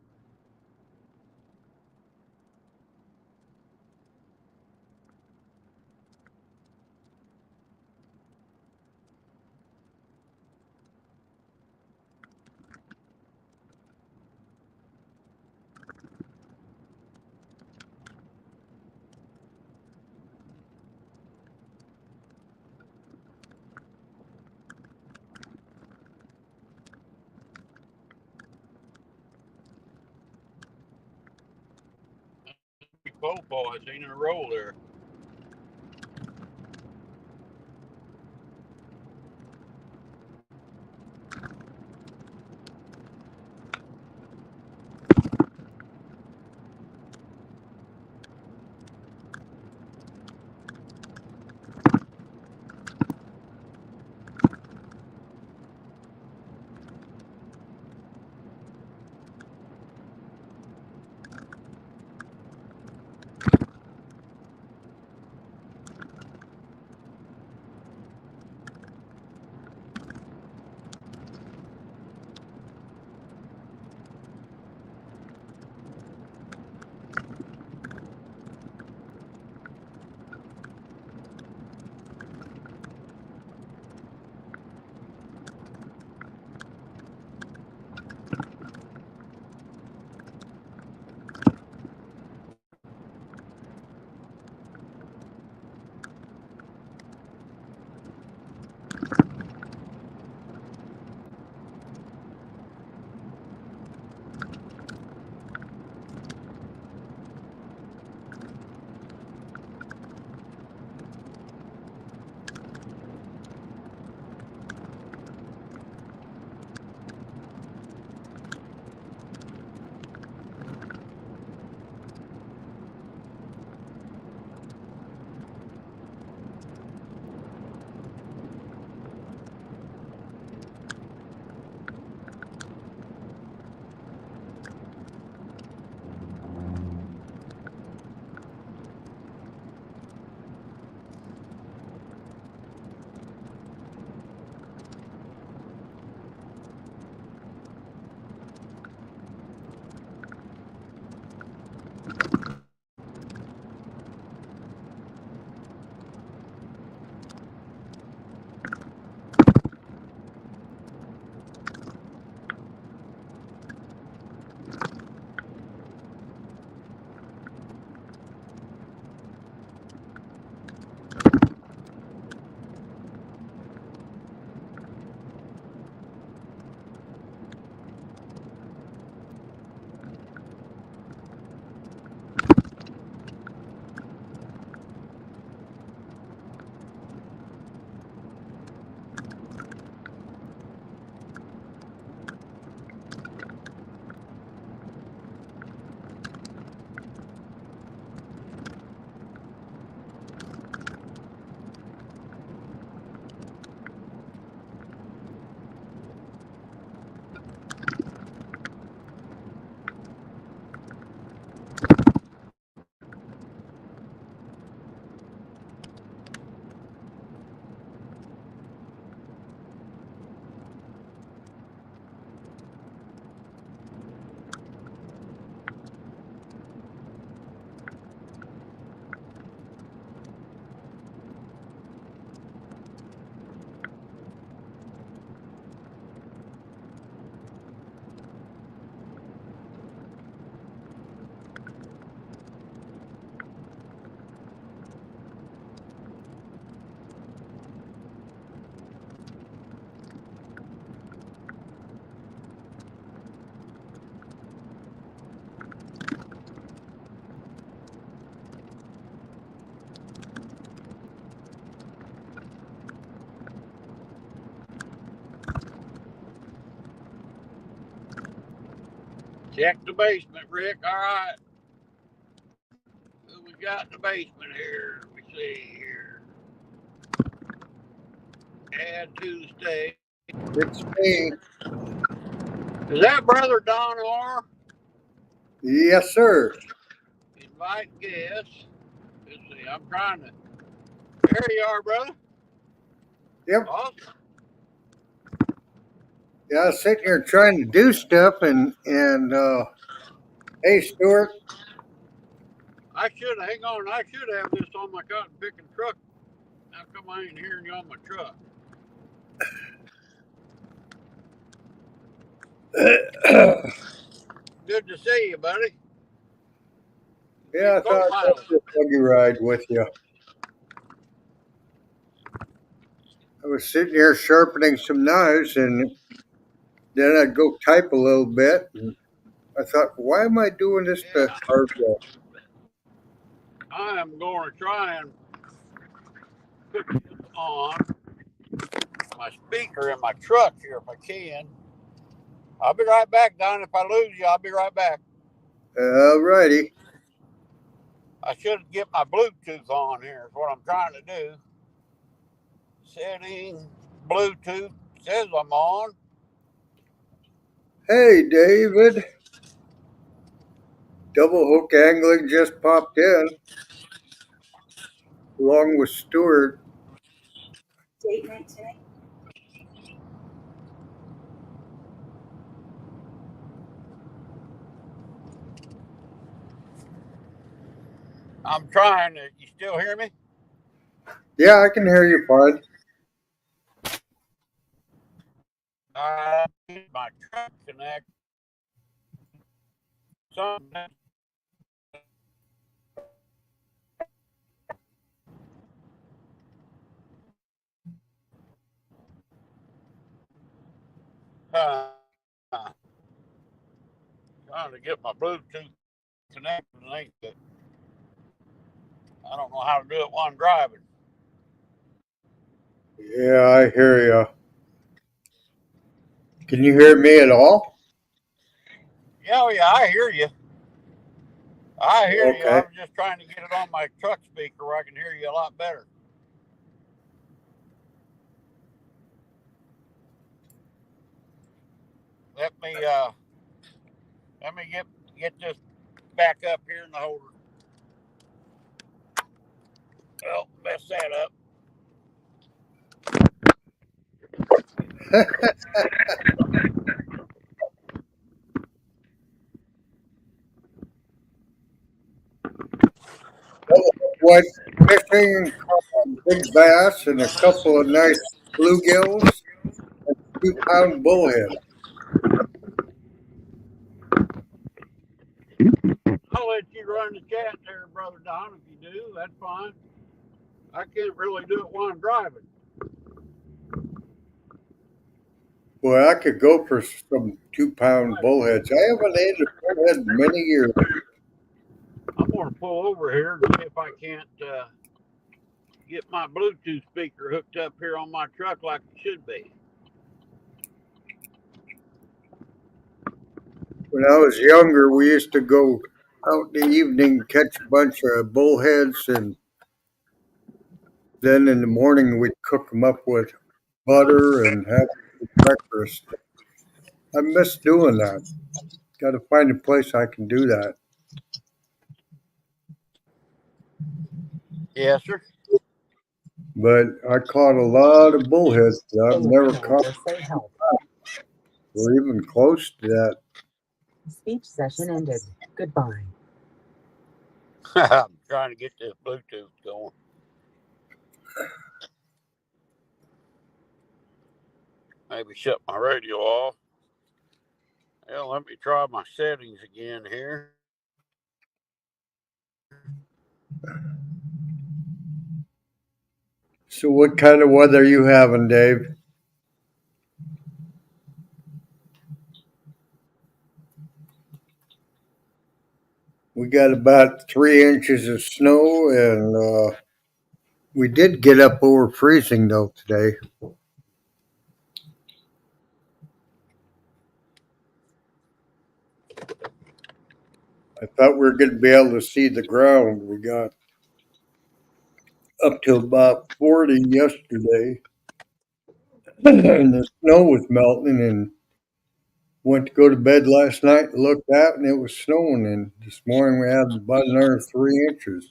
couple I seen in a row there. Check the basement, Rick. All right. Who we got in the basement here? Let me see here. Add Tuesday. It's me. Is that Brother Don R? Yes, sir. Invite guests. Let's see. I'm trying to. There you are, brother. Yep. Awesome. Yeah, I was sitting here trying to do stuff, and hey, Stuart. I should hang on. I should have this on my cotton picking truck. How come I ain't hearing you on my truck? Good to see you, buddy. Yeah, I thought I'd take a buggy ride with you. I was sitting here sharpening some knives, and then I'd go type a little bit. And I thought, why am I doing this the hard way? I am going to try and put this on my speaker in my truck here if I can. I'll be right back, Don. If I lose you, I'll be right back. All righty. I should get my Bluetooth on here, is what I'm trying to do. Setting Bluetooth. Says I'm on. Hey, David. Double Hook Angling just popped in, along with Stuart. Date night tonight. I'm trying to. You still hear me? Yeah, I can hear you fine. My truck connect. Something. Trying to get my Bluetooth connected, and ain't good. I don't know how to do it while I'm driving. Yeah, I hear you. Can you hear me at all? Yeah, I hear you. I hear you. Okay. I'm just trying to get it on my truck speaker where I can hear you a lot better. Let me get this back up here in the holder. Oh, mess that up. What fishing, big bass, and a couple of nice bluegills, and 2-pound bullhead. I'll let you run the chat there, Brother Don, if you do. That's fine. I can't really do it while I'm driving. Boy, I could go for some 2-pound bullheads. I haven't ate a bullhead in many years. I'm going to pull over here and see if I can't get my Bluetooth speaker hooked up here on my truck like it should be. When I was younger, we used to go out in the evening, catch a bunch of bullheads, and then in the morning we'd cook them up with butter and have breakfast. I miss doing that. Got to find a place I can do that. Yes, sir. But I caught a lot of bullheads that I've never caught or even close to that. Speech session ended. Goodbye. I'm trying to get this Bluetooth going. Maybe shut my radio off. Well, let me try my settings again here. So what kind of weather are you having, Dave? We got about 3 inches of snow, and we did get up over freezing though today. I thought we were going to be able to see the ground. We got up to about 40 yesterday, and the snow was melting. And went to go to bed last night and looked out, and it was snowing. And this morning we had about another 3 inches.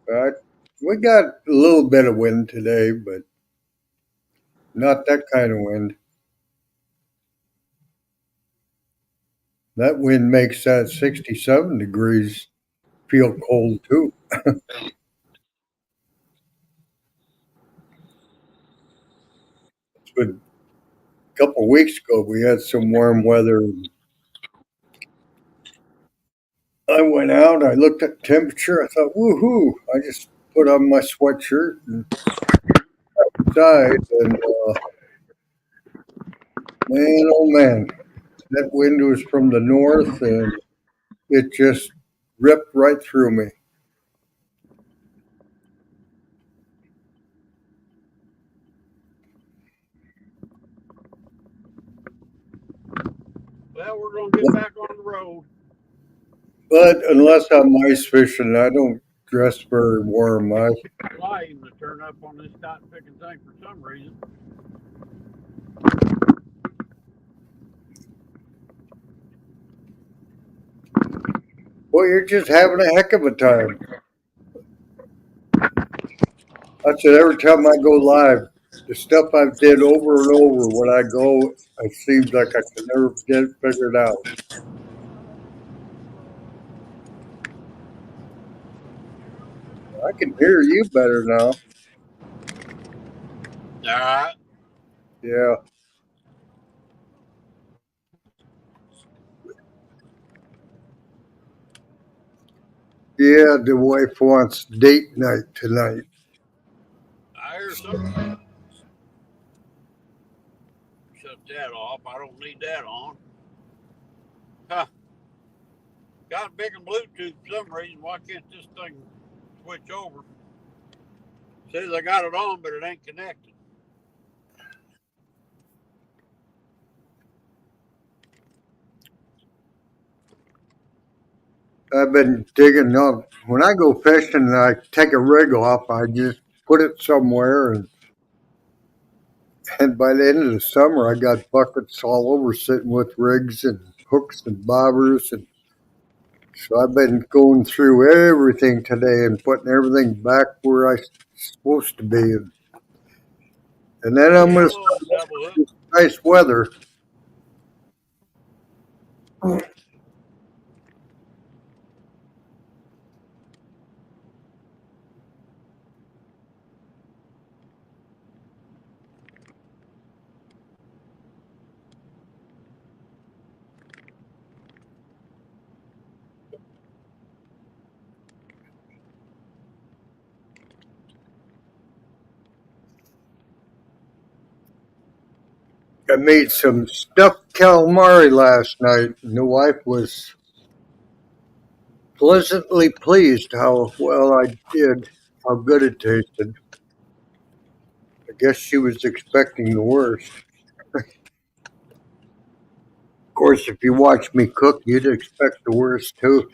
But we got a little bit of wind today, but not that kind of wind. That wind makes that 67 degrees feel cold too. But a couple of weeks ago, we had some warm weather. I went out, I looked at the temperature, I thought, woohoo! I just put on my sweatshirt and outside, and man, oh man, That wind was from the north and it just ripped right through me. Well, we're going to get back on the road. But unless I'm ice fishing, I don't dress very warm. Fly even to turn up on this cotton picking thing for some reason. Well, you're just having a heck of a time. I said every time I go live, the stuff I've did over and over when I go, it seems like I can never get it figured out. I can hear you better now. All right. Yeah. Yeah, the wife wants date night tonight. I hear something. Shut that off. I don't need that on. Huh. Got a big Bluetooth for some reason. Why can't this thing switch over? Says I got it on, but it ain't connected. I've been digging up. When I go fishing and I take a rig off, I just put it somewhere. And by the end of the summer, I got buckets all over sitting with rigs and hooks and bobbers. And so I've been going through everything today and putting everything back where I'm supposed to be. And then I'm going to Hello, double hook. this nice weather. I made some stuffed calamari last night, and the wife was pleasantly pleased how well I did, how good it tasted. I guess she was expecting the worst. Of course, if you watch me cook, you'd expect the worst too.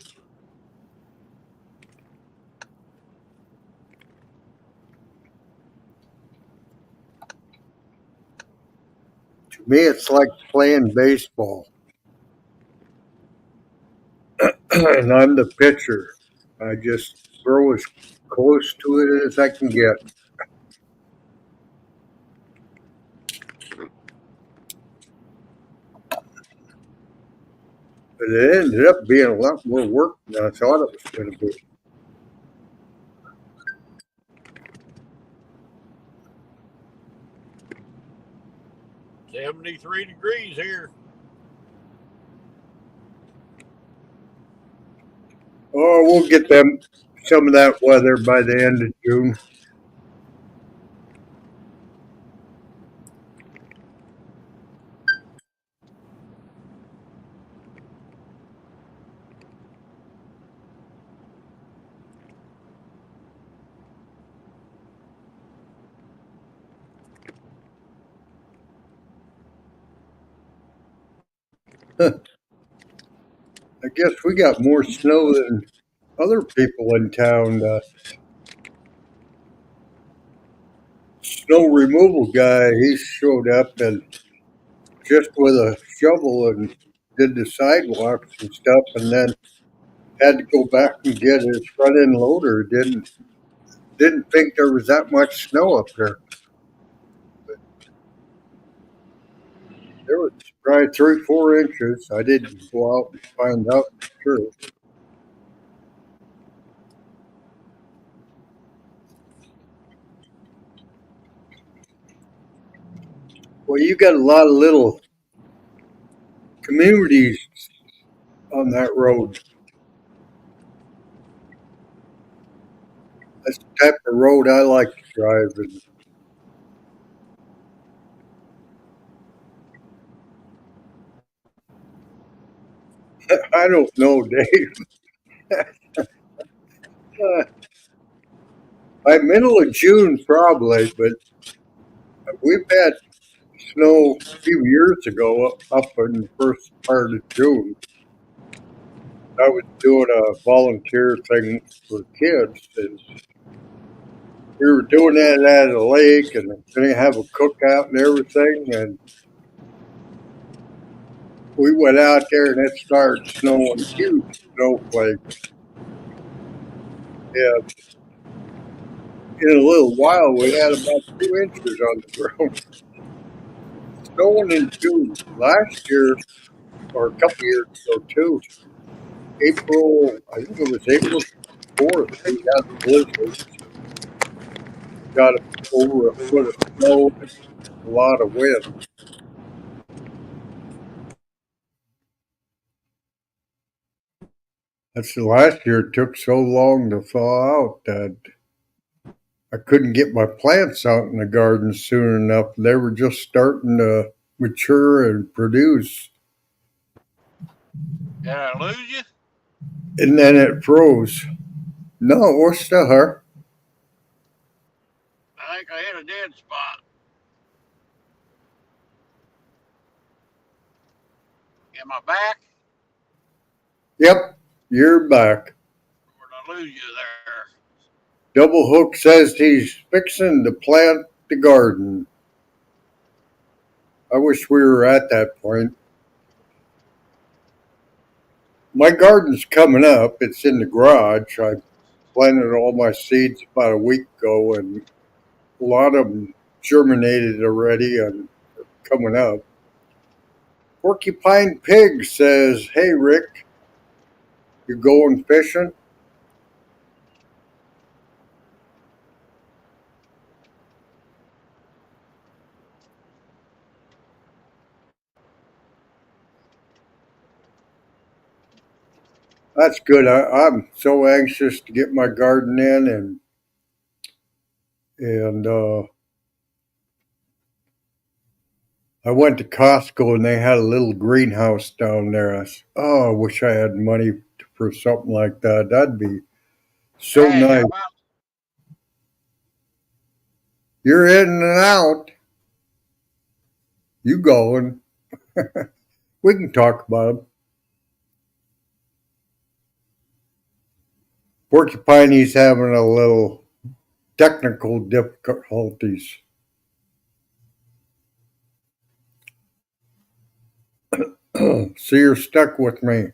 To me, it's like playing baseball, and I'm the pitcher. I just throw as close to it as I can get. But it ended up being a lot more work than I thought it was going to be. 73 degrees here. Oh, we'll get them some of that weather by the end of June. I guess we got more snow than other people in town. Snow removal guy, he showed up and just with a shovel and did the sidewalks and stuff, and then had to go back and get his front end loader. Didn't think there was that much snow up there. There was probably 3-4 inches. I didn't go out and find out for sure. Well, you got a lot of little communities on that road. That's the type of road I like to drive. And I don't know, Dave. By middle of June, probably, but we've had snow a few years ago up in the first part of June. I was doing a volunteer thing for kids, and we were doing that at a lake, and they have a cookout and everything, and we went out there and it started snowing, huge snowflakes. Yeah, in a little while we had about 2 inches on the ground. Snowing in June last year, or a couple years ago too. April, I think it was April 4th, we had a blizzard, got over a foot of snow and a lot of wind. That's the last year it took so long to thaw out that I couldn't get my plants out in the garden soon enough. They were just starting to mature and produce. Did I lose you? And then it froze. No, we're still here. I think I hit a dead spot. Am I back? Yep, you're back. Or did I lose you there? Double Hook says he's fixing to plant the garden. I wish we were at that point. My garden's coming up. It's in the garage. I planted all my seeds about a week ago, and a lot of them germinated already and are coming up. Porcupine Pig says, "Hey Rick, you going fishing?" That's good. I'm so anxious to get my garden in, and I went to Costco and they had a little greenhouse down there. I wish I had money for something like that. That'd be so Hey, nice. how about You're in and out. You going? We can talk about them. Porcupine's having a little technical difficulties. So you're stuck with me.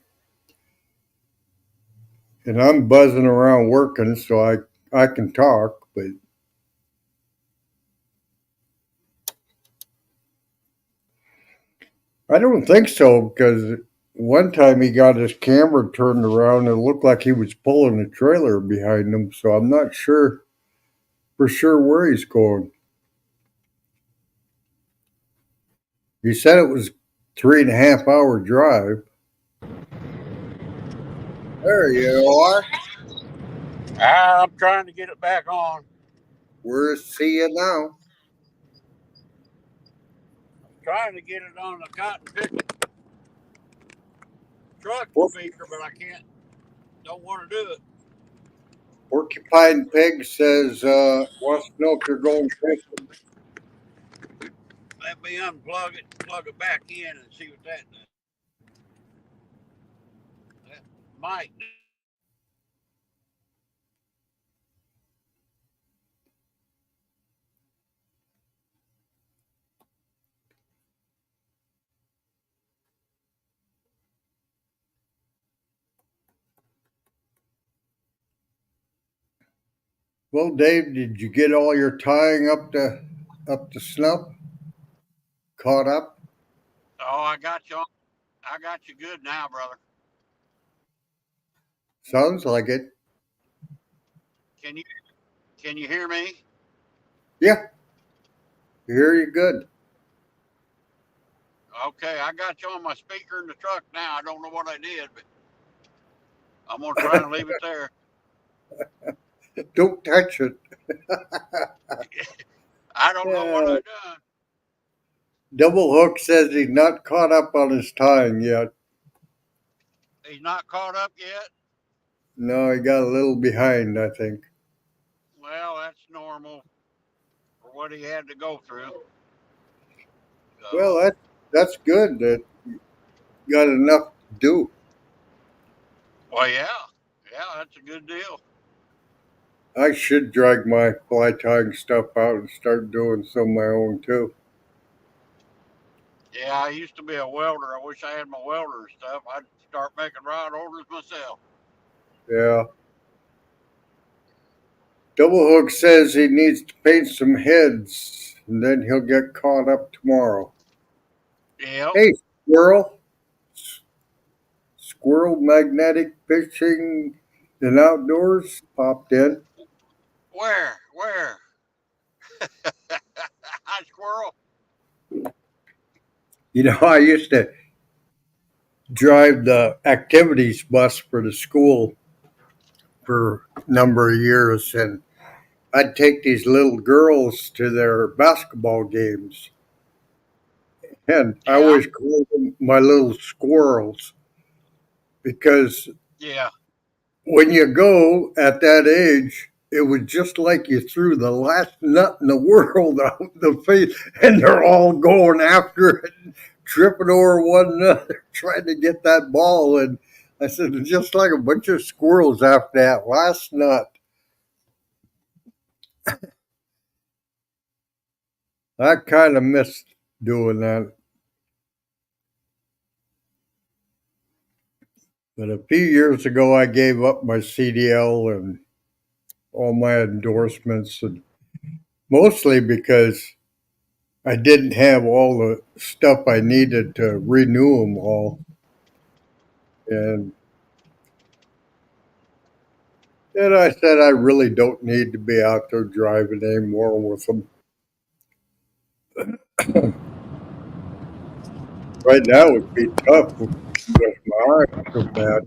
And I'm buzzing around working, so I can talk, but I don't think so, because one time he got his camera turned around and it looked like he was pulling a trailer behind him, so I'm not sure for sure where he's going. He said it was 3.5 hour drive. There you are. I'm trying to get it back on. We're seeing now. Trying to get it on the cotton picking truck speaker, but I can't. Don't want to do it. Porcupine Pig says, wants to know if you're going fishing. Let me unplug it, plug it back in, and see what that does. That might. Well, Dave, did you get all your tying up to snuff? Caught up? Oh, I got you. I got you good now, brother. Sounds like it. Can you hear me? Yeah, hear you good. Okay, I got you on my speaker in the truck now. I don't know what I did, but I'm gonna try and leave it there. Don't touch it. I don't know what I done. Double Hook says he's not caught up on his tying yet. He's not caught up yet? No, he got a little behind, I think. Well, that's normal for what he had to go through. So, Well, that's good that you got enough to do. well, yeah. Yeah, that's a good deal. I should drag my fly tying stuff out and start doing some of my own too. Yeah, I used to be a welder. I wish I had my welder and stuff. I'd start making rod orders myself. Yeah. Double Hook says he needs to paint some heads and then he'll get caught up tomorrow. Yep. Hey, Squirrel. Squirrel Magnetic Fishing and Outdoors popped in. Where? Hi, squirrel. You know, I used to drive the activities bus for the school for a number of years, and I'd take these little girls to their basketball games. And I Yeah. always called them my little squirrels because Yeah. when you go at that age, it was just like you threw the last nut in the world out the face, and they're all going after it, tripping over one another, trying to get that ball. And I said, it's just like a bunch of squirrels after that last nut. I kind of missed doing that. But a few years ago, I gave up my CDL and all my endorsements, and mostly because I didn't have all the stuff I needed to renew them all. And I said I really don't need to be out there driving anymore with them. Right now it would be tough with my eyes so bad.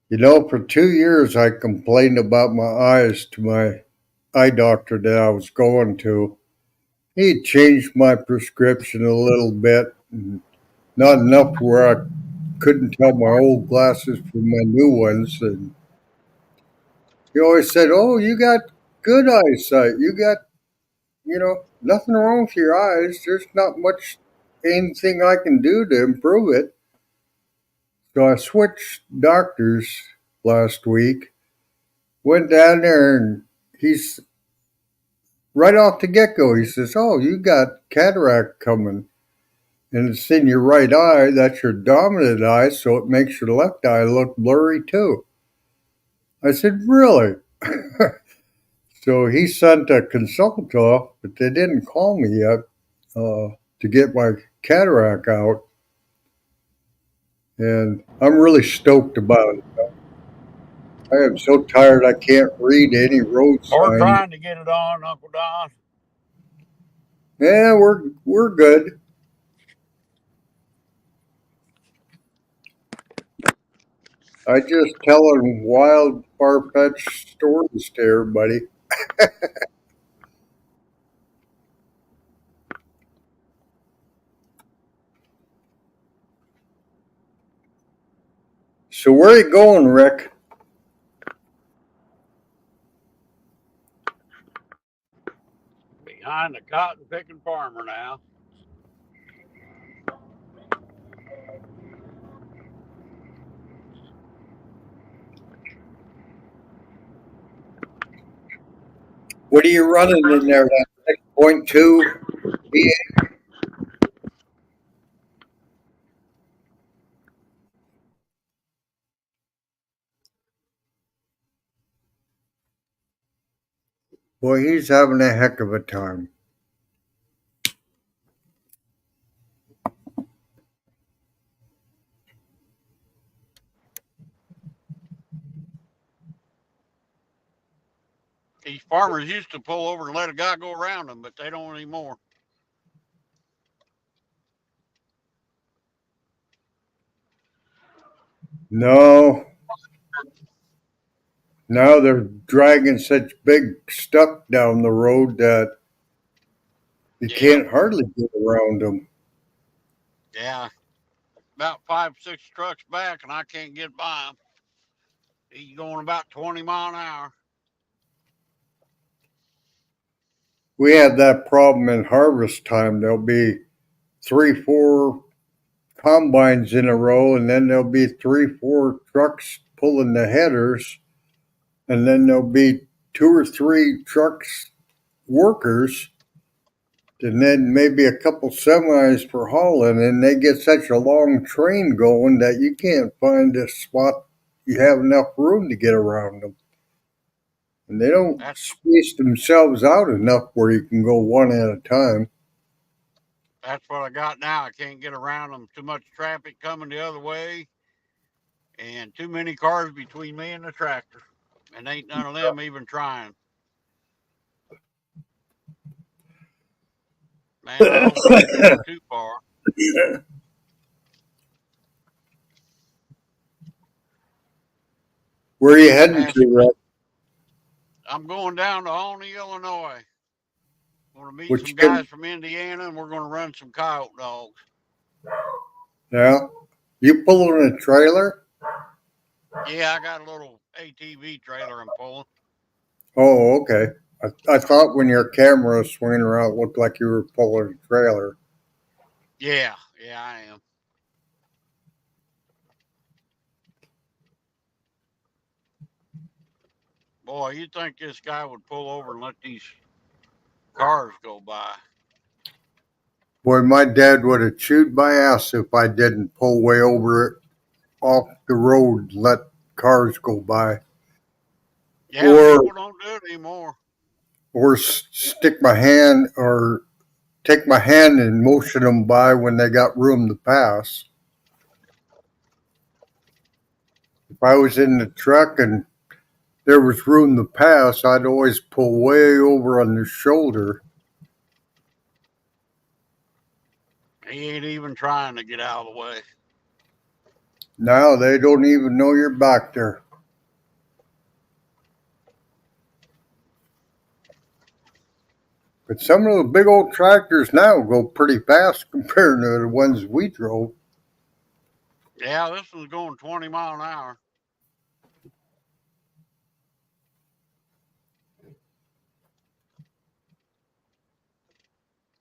You know, for 2 years I complained about my eyes to my eye doctor that I was going to. He changed my prescription a little bit, not enough where I couldn't tell my old glasses from my new ones. And he always said, "Oh, you got good eyesight. You got, nothing wrong with your eyes. There's not much anything I can do to improve it." So I switched doctors last week. Went down there, and he's right off the get go. He says, "Oh, you got cataract coming, and it's in your right eye. That's your dominant eye, so it makes your left eye look blurry too." I said, "Really?" So he sent a consultant off, but they didn't call me yet to get my cataract out. And I'm really stoked about it. I am so tired I can't read any road We're signs. trying to get it on, Uncle Don. Yeah, we're good. I just telling wild, far-fetched stories to everybody. So where are you going, Rick? Behind the cotton picking farmer now. What are you running in there? That 6.2? Boy, he's having a heck of a time. These farmers used to pull over and let a guy go around them, but they don't anymore. No. Now they're dragging such big stuff down the road that You Yeah. can't hardly get around them. Yeah. About 5, 6 trucks back, and I can't get by him. He's going about 20 mile an hour. We have that problem in harvest time. There'll be 3, 4 combines in a row, and then there'll be 3, 4 trucks pulling the headers, and then there'll be 2 or 3 trucks workers, and then maybe a couple semis for hauling, and they get such a long train going that you can't find a spot you have enough room to get around them. And they don't That's space themselves out enough where you can go one at a time. that's what I got now. I can't get around them. Too much traffic coming the other way, and too many cars between me and the tractor. And ain't none of them even trying. Man, I hope I ain't going too far. Where are you heading Pass. to, Rep? I'm going down to Olney, Illinois. I'm going to meet Which some can, guys from Indiana, and we're going to run some coyote dogs. yeah, you pulling a trailer? Yeah, I got a little ATV trailer I'm pulling. Oh, okay. I thought when your camera was swinging around, it looked like you were pulling a trailer. Yeah, I am. Boy, you'd think this guy would pull over and let these cars go by. Boy, my dad would have chewed my ass if I didn't pull way over it off the road and let cars go by. Yeah, Or people don't do it anymore. stick my hand or take my hand and motion them by when they got room to pass. If I was in the truck and there was room to pass, I'd always pull way over on the shoulder. He ain't even trying to get out of the way. Now they don't even know you're back there. But some of the big old tractors now go pretty fast compared to the ones we drove. Yeah, this one's going 20 mile an hour.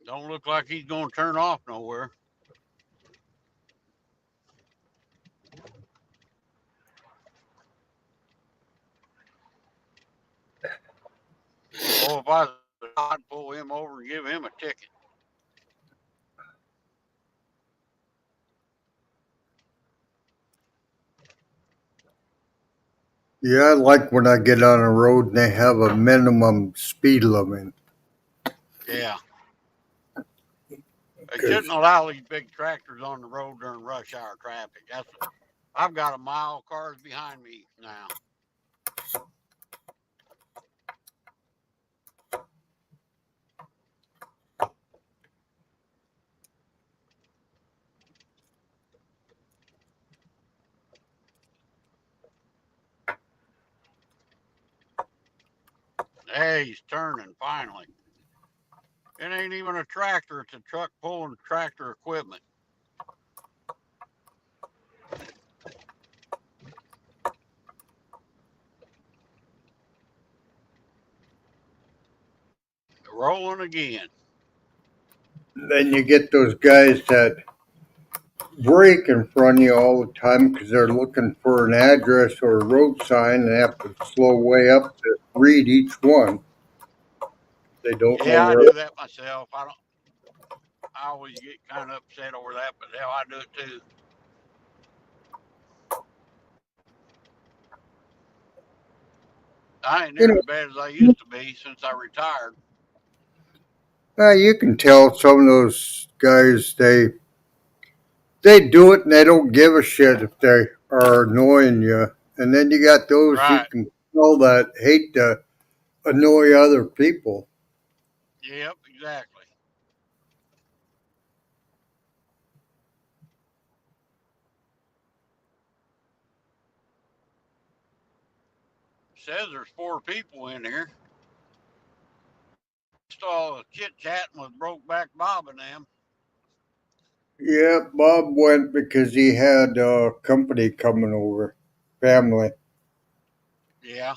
Don't look like he's going to turn off nowhere. Oh, if I was, I'd pull him over and give him a ticket. Yeah, I like when I get on a road and they have a minimum speed limit. Yeah. They 'Cause shouldn't allow these big tractors on the road during rush hour traffic. I've got a mile of cars behind me now. Hey, he's turning finally. It ain't even a tractor, it's a truck pulling tractor equipment. Rolling again. then you get those guys that brake in front of you all the time because they're looking for an address or a road sign and have to slow way up to read each one. They don't know Yeah, I where. do that myself. I always get kind of upset over that, but hell, I do it too. I ain't You near know, as bad as I used to be since I retired. you can tell some of those guys they do it and they don't give a shit if they are annoying you. And then you got those you Right. can tell that hate to annoy other people. Yep, exactly. Says there's 4 people in here. missed all the chit chatting with Brokeback Bob and them. Yeah, Bob went because he had company coming over, family. Yeah.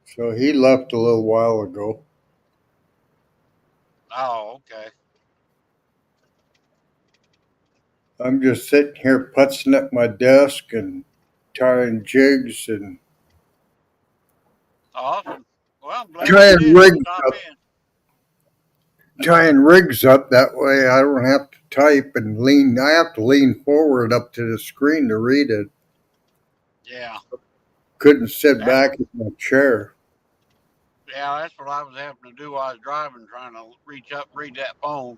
So he left a little while ago. Oh, okay. I'm just sitting here putzing at my desk and tying jigs and Awesome. Well, I'm glad tying you did rigs stop up. in. Tying rigs up that way I don't have to type and lean. I have to lean forward up to the screen to read it. Yeah. Couldn't sit That's back in my chair. that's what I was having to do while I was driving, trying to reach up, read that phone.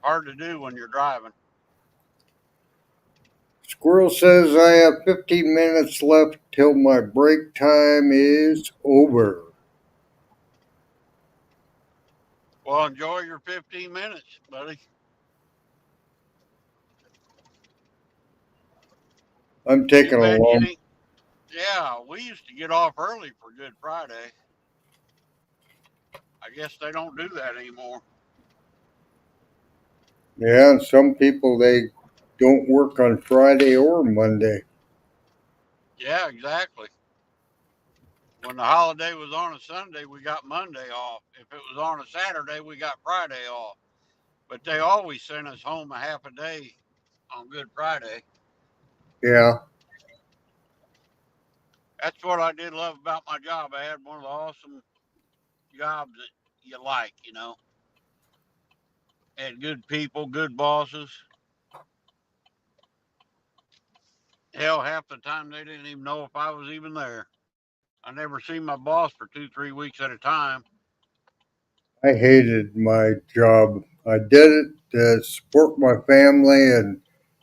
Hard to do when you're driving. Squirrel says I have 15 minutes left till my break time is over. Well, enjoy your 15 minutes, buddy. I'm Too taking a bad you long. ain't. Yeah, we used to get off early for Good Friday. I guess they don't do that anymore. Yeah, and some people they don't work on Friday or Monday. Yeah, exactly. When the holiday was on a Sunday, we got Monday off. If it was on a Saturday, we got Friday off. But they always sent us home a half a day on Good Friday. Yeah, That's what I did love about my job. I had one of the awesome jobs that you like, you know. Had good people, good bosses. Hell, half the time they didn't even know if I was even there. I never seen my boss for 2, 3 weeks at a time. I hated my job. I did it to support my family, and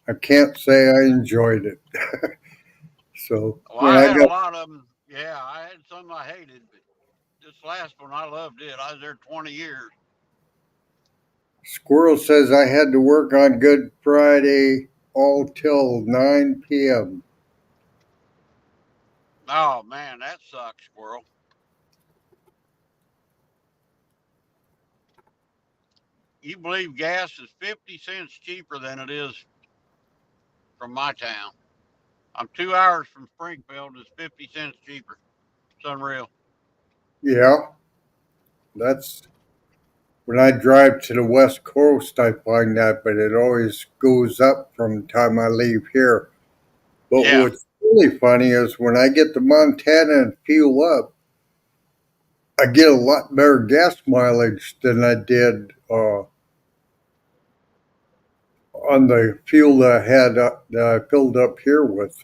I can't say I enjoyed it. So Well, when I I had a got lot of them. Yeah, I had some I hated, but this last one I loved it. I was there 20 years. Squirrel says I had to work on Good Friday all till 9 p.m. Oh man, that sucks, squirrel. You believe gas is 50 cents cheaper than it is from my town. I'm 2 hours from Springfield. It's 50 cents cheaper. It's unreal. Yeah, that's when I drive to the West Coast, I find that, but it always goes up from the time I leave here. But Yeah. what's really funny is when I get to Montana and fuel up, I get a lot better gas mileage than I did on the fuel that I had that I filled up here with.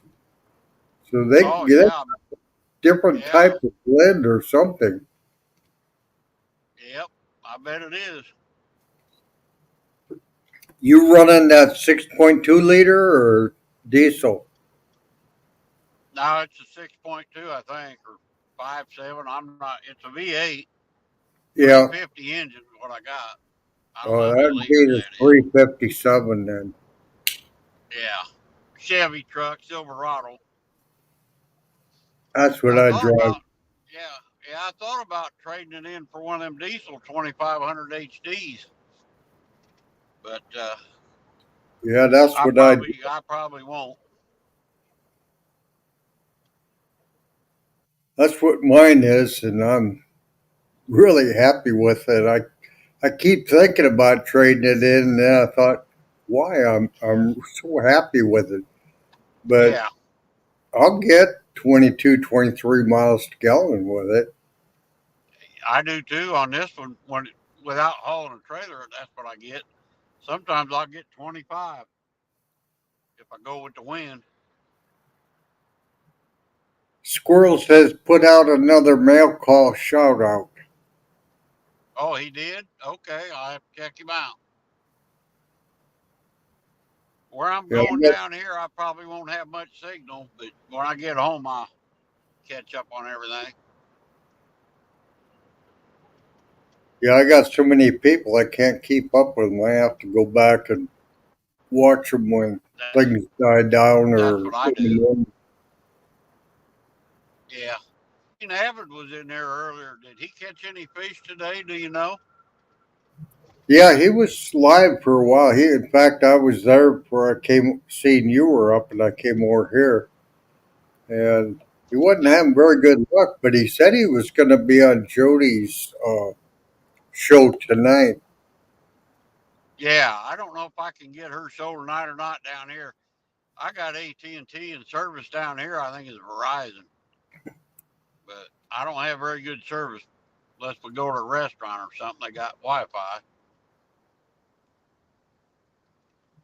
So they Oh get a yeah. different Yeah. type of blend or something. Yep. I bet it is. You running that 6.2 liter or diesel? Now it's a 6.2, I think, or 5.7. I'm not. It's a V8, Yeah. 350 engine. Is what I got. I don't Oh, know how many that'd be liters the that is. 357 then. Yeah. Chevy truck, Silverado. That's what I I thought drive. about. Yeah. I thought about trading it in for one of them diesel 2500 HDs, but Yeah, that's I what I do. probably I probably won't. That's what mine is, and I'm really happy with it. I keep thinking about trading it in, and then I thought, why? I'm so happy with it. But Yeah. I'll get 22, 23 miles to gallon with it. I do too on this one. Without hauling a trailer, that's what I get. Sometimes I'll get 25 if I go with the wind. Squirrel says put out another mail call shout out. Oh, he did? Okay, I'll have to check him out. Where I'm Yeah, going down here, I probably won't have much signal, but when I get home, I'll catch up on everything. yeah, I got so many people I can't keep up with them. I have to go back and watch them when That's things die down that's or what I in the do. morning. Yeah. Avid was in there earlier. Did he catch any fish today? Do you know? Yeah, he was live for a while. In fact, I was there before I seen you were up, and I came over here, and he wasn't having very good luck. But he said he was going to be on Jody's show tonight. Yeah, I don't know if I can get her show tonight or not down here. I got AT&T and service down here. I think it's Verizon, but I don't have very good service unless we go to a restaurant or something. They got Wi-Fi.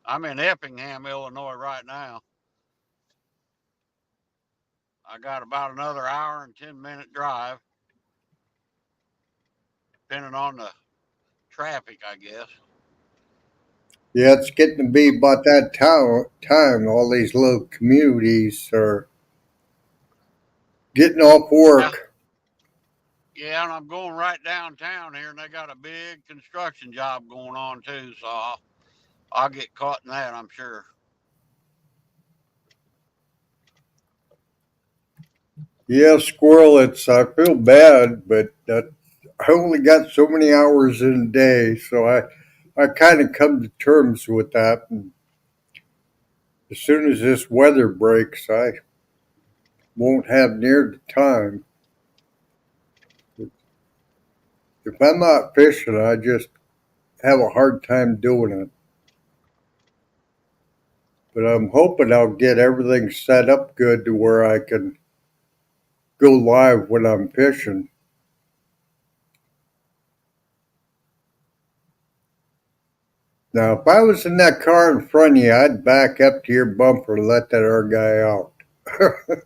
I'm in Effingham, Illinois right now. I got about another hour and 10-minute drive, depending on the traffic, I guess. Yeah, it's getting to be about that time. All these little communities are getting off work. Yeah, and I'm going right downtown here, and they got a big construction job going on too. So I'll get caught in that, I'm sure. Yeah, squirrel. I feel bad, but I only got so many hours in a day, so I kind of come to terms with that. And as soon as this weather breaks, I won't have near the time. If I'm not fishing, I just have a hard time doing it. But I'm hoping I'll get everything set up good to where I can go live when I'm fishing. Now, if I was in that car in front of you, I'd back up to your bumper and let that other guy out.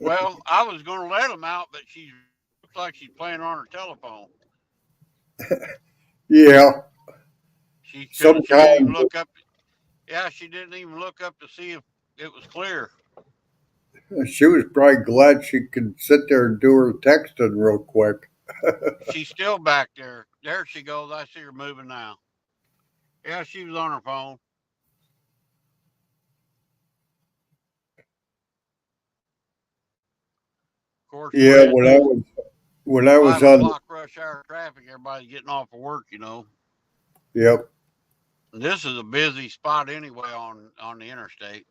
Well, I was going to let him out, but she looks like she's playing on her telephone. Yeah, She didn't even sometimes look up. Yeah, she didn't even look up to see if it was clear. she was probably glad she could sit there and do her texting real quick. She's still back there. There she goes. I see her moving now. Yeah, she was on her phone. Of course, Yeah, with the when I was 5 o'clock rush hour traffic, everybody's getting off of work, yep. And this is a busy spot anyway on the interstate.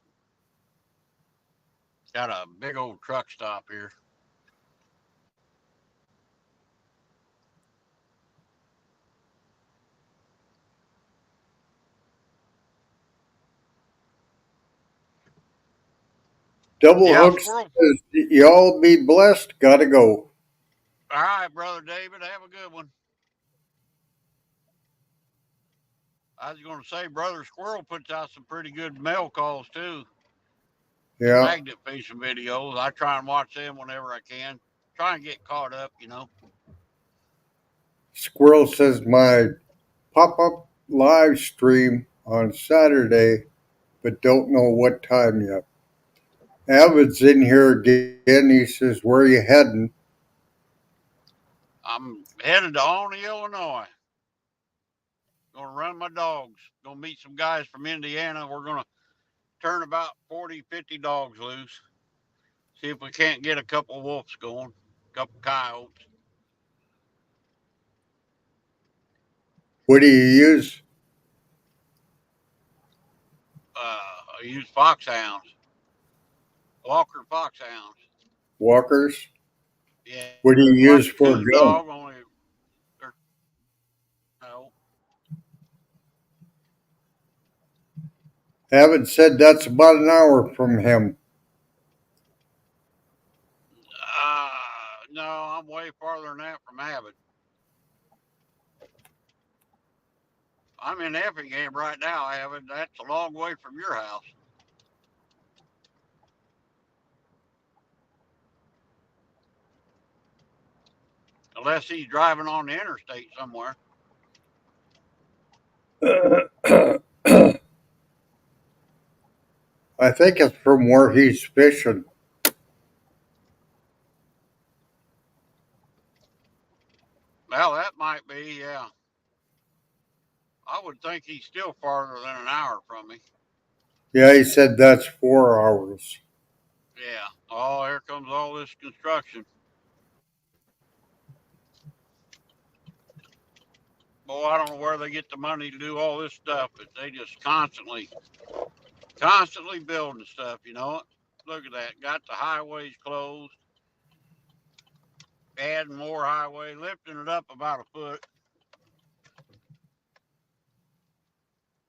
Got a big old truck stop here. Double Yeah, Hook squirrel. says, y'all be blessed. Gotta go. All right, brother David, have a good one. I was going to say, brother Squirrel puts out some pretty good mail calls too. Yeah. Magnet fishing videos. I try and watch them whenever I can. Try and get caught up. Squirrel says my pop-up live stream on Saturday, but don't know what time yet. Avid's in here again. He says, where are you heading? I'm headed to Olney, Illinois. Gonna run my dogs. Gonna meet some guys from Indiana. We're gonna turn about 40, 50 dogs loose. See if we can't get a couple wolves going, a couple coyotes. What do you use? I use foxhounds, Walker foxhounds. Walkers? Yeah, What do you like use a for a coon gun? dog, only no. Avid said that's about an hour from him. No, I'm way farther than that from Abbott. I'm in Effingham right now, Abbott. That's a long way from your house. Unless he's driving on the interstate somewhere. I think it's from where he's fishing. Well, that might be, yeah. I would think he's still farther than an hour from me. Yeah, he said that's 4 hours. Yeah. Oh, here comes all this construction. Boy, I don't know where they get the money to do all this stuff, but they just constantly building stuff, you know. Look at that. Got the highways closed, adding more highway, lifting it up about a foot.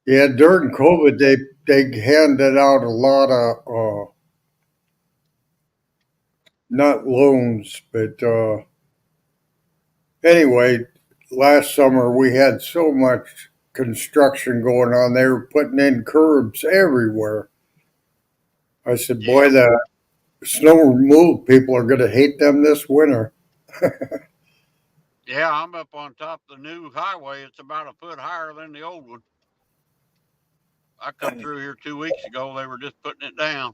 Yeah, during COVID, they handed out a lot of not loans, but anyway, last summer we had so much construction going on. They were putting in curbs everywhere. I said, boy, Yeah. the snow removal people are going to hate them this winter. Yeah, I'm up on top of the new highway. It's about a foot higher than the old one. I come through here 2 weeks ago. They were just putting it down.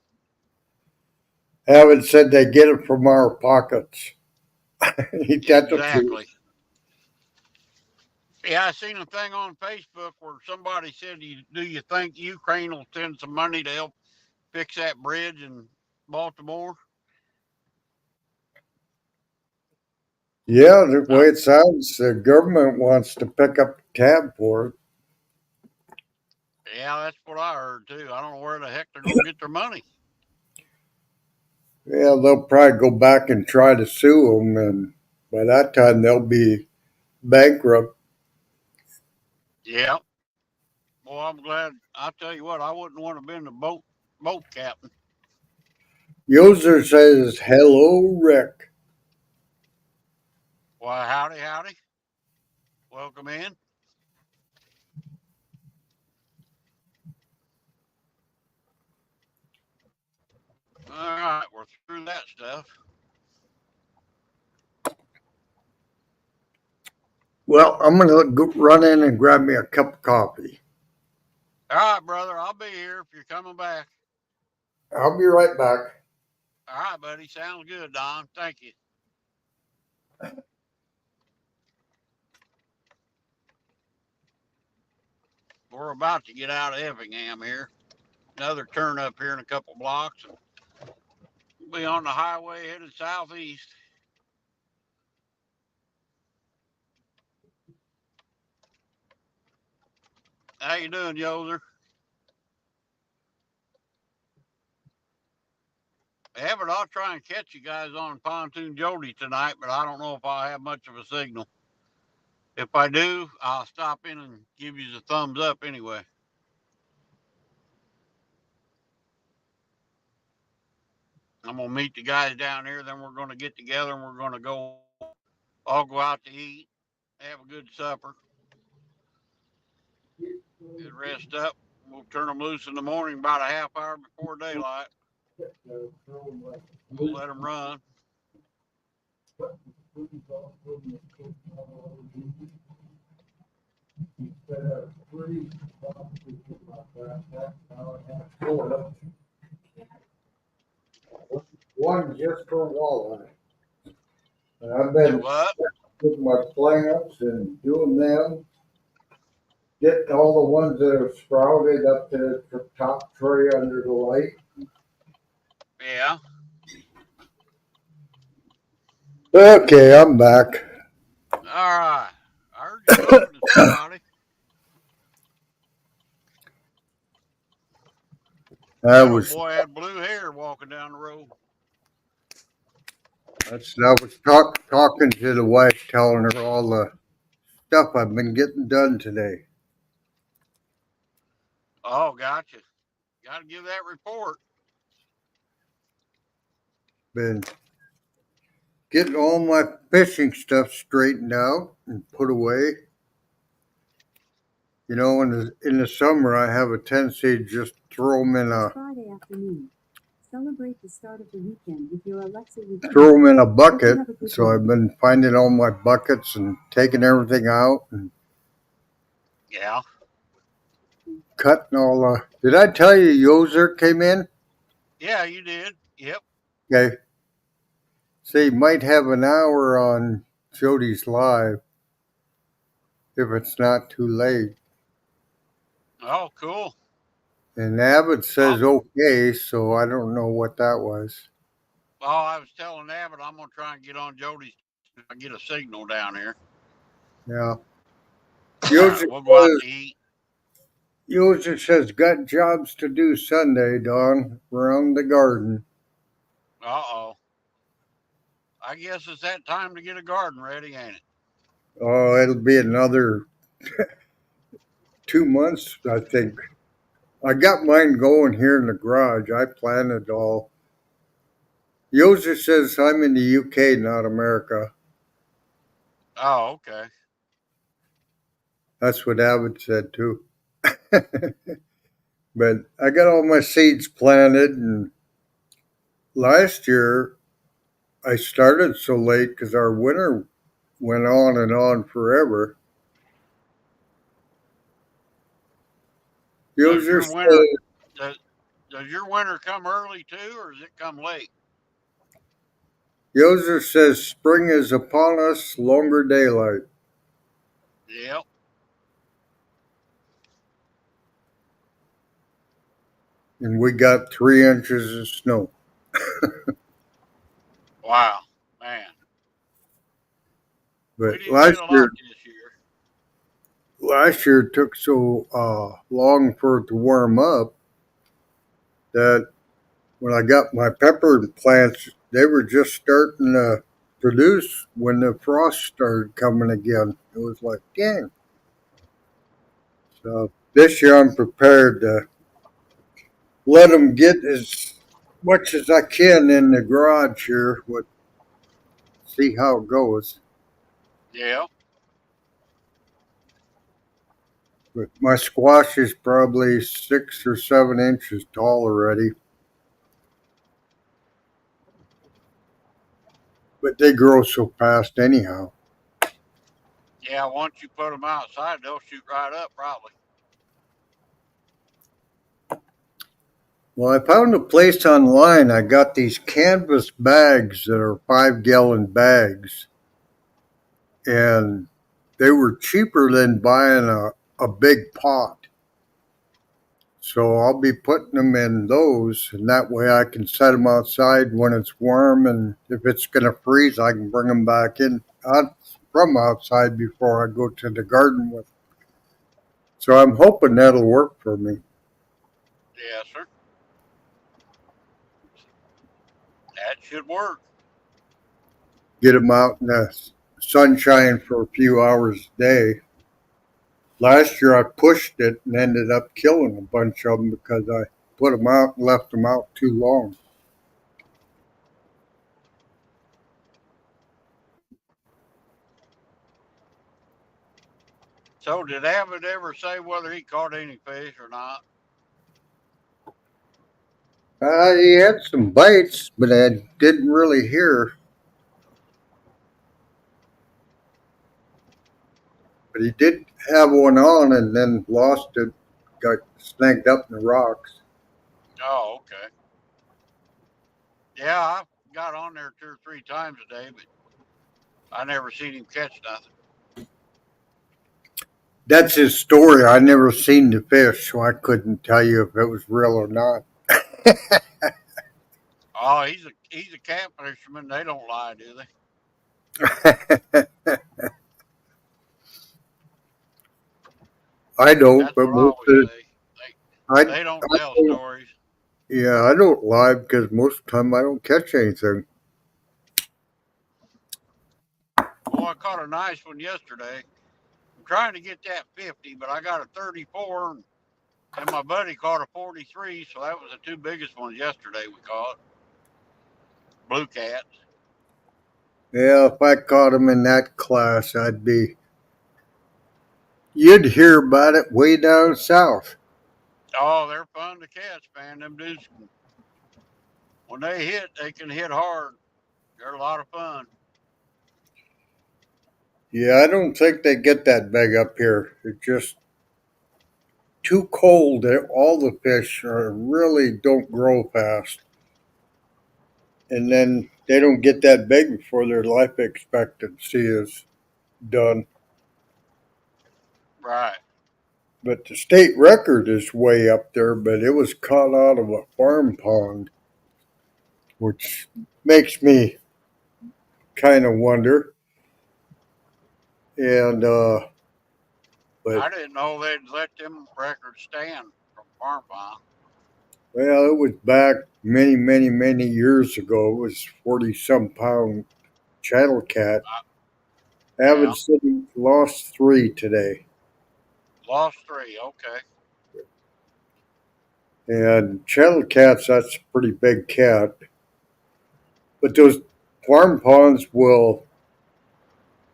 Abbott said they get it from our pockets. Ain't that the truth? Exactly. Yeah, I seen a thing on Facebook where somebody said, "Do you think Ukraine will send some money to help fix that bridge in Baltimore?" Yeah, the way it sounds, the government wants to pick up the tab for it. Yeah, that's what I heard too. I don't know where the heck they're going to get their money. Yeah, they'll probably go back and try to sue them, and by that time they'll be bankrupt. Yeah. Well, I'm glad. I tell you what, I wouldn't want to have been the boat captain. Yoser says, hello, Rick. Why, howdy, howdy. Welcome in. All right, we're through that stuff. Well, I'm going to run in and grab me a cup of coffee. All right, brother, I'll be here if you're coming back. I'll be right back. All right, buddy. Sounds good, Don. Thank you. We're about to get out of Effingham here. Another turn up here in a couple blocks. And we'll be on the highway headed southeast. How you doing, Yoser? Abbott, I'll try and catch you guys on Pontoon Jody tonight, but I don't know if I'll have much of a signal. If I do, I'll stop in and give you the thumbs up anyway. I'm going to meet the guys down here, then we're going to get together and we're going to go, all go out to eat, have a good supper, get rest up. We'll turn them loose in the morning about a half hour before daylight. We'll let them run. One just for walleye. And I've been with my plants and doing them. Getting all the ones that have sprouted up to the top tray under the light. Yeah. Okay, I'm back. All right. I heard you talking to somebody. That boy had blue hair walking down the road. I was talking to the wife, telling her all the stuff I've been getting done today. Oh, gotcha. Got to give that report. Been getting all my fishing stuff straightened out and put away. You know, in the summer, I have a tendency to just throw them in a Friday afternoon. Celebrate the start of the weekend with your Alexa routine. throw them in a bucket. So I've been finding all my buckets and taking everything out and yeah, cutting all the. Did I tell you Yoser came in? Yeah, you did. Yep. Okay. So you might have an hour on Jody's Live if it's not too late. Oh, cool. And Abbott says okay, so I don't know what that was. Oh, I was telling Abbott I'm going to try and get on Jody's. I get a signal down here. Yeah. Joseph We'll go out says, to eat. Joseph says, got jobs to do Sunday, Don, around the garden. Uh-oh. I guess it's that time to get a garden ready, ain't it? Oh, it'll be another 2 months, I think. I got mine going here in the garage. I planted all. Joseph says I'm in the UK, not America. Oh, okay. That's what Abbott said too. But I got all my seeds planted, and last year I started so late because our winter went on and on forever. Does Joseph your winter says, does your winter come early too, or does it come late? Joseph says spring is upon us, longer daylight. Yep. And we got 3 inches of snow. Wow, man. We But didn't get a lot this year. last year it took so long for it to warm up that when I got my pepper plants, they were just starting to produce when the frost started coming again. It was like, dang. So this year I'm prepared to let them get as much as I can in the garage here. See how it goes. Yeah. But my squash is probably 6 or 7 inches tall already. But they grow so fast anyhow. Yeah, once you put them outside, they'll shoot right up probably. Well, I found a place online. I got these canvas bags that are 5-gallon bags, and they were cheaper than buying a big pot. So I'll be putting them in those, and that way I can set them outside when it's warm, and if it's going to freeze, I can bring them back in from outside before I go to the garden with them. So I'm hoping that'll work for me. Yes, sir. That should work. Get them out in the sunshine for a few hours a day. Last year I pushed it and ended up killing a bunch of them because I put them out and left them out too long. So did Abbott ever say whether he caught any fish or not? He had some bites, but I didn't really hear. But he did have one on and then lost it, got snagged up in the rocks. Oh, okay. Yeah, I got on there 2 or 3 times a day, but I never seen him catch nothing. That's his story. I never seen the fish, so I couldn't tell you if it was real or not. Oh, he's a cat fisherman. They don't lie, do they? I don't, That's but what I always say. They don't tell don't. stories. Yeah, I don't lie because most of the time I don't catch anything. Oh, I caught a nice one yesterday. I'm trying to get that 50, but I got a 34, and my buddy caught a 43, so that was the 2 biggest ones yesterday we caught. Blue cats. Yeah, if I caught them in that class, you'd hear about it way down south. Oh, they're fun to catch, man. Them dudes, when they hit, they can hit hard. They're a lot of fun. Yeah, I don't think they get that big up here. It's just too cold. All the fish really don't grow fast. And then they don't get that big before their life expectancy is done. Right. But the state record is way up there, but it was caught out of a farm pond, which makes me kind of wonder. And But I didn't know they'd let them records stand from Farm Farm. well, it was back many, many, many years ago. It was 40-some pound channel cat. Yeah, Avid City lost 3 today. lost 3. Okay. And channel cats, that's a pretty big cat. But those farm ponds will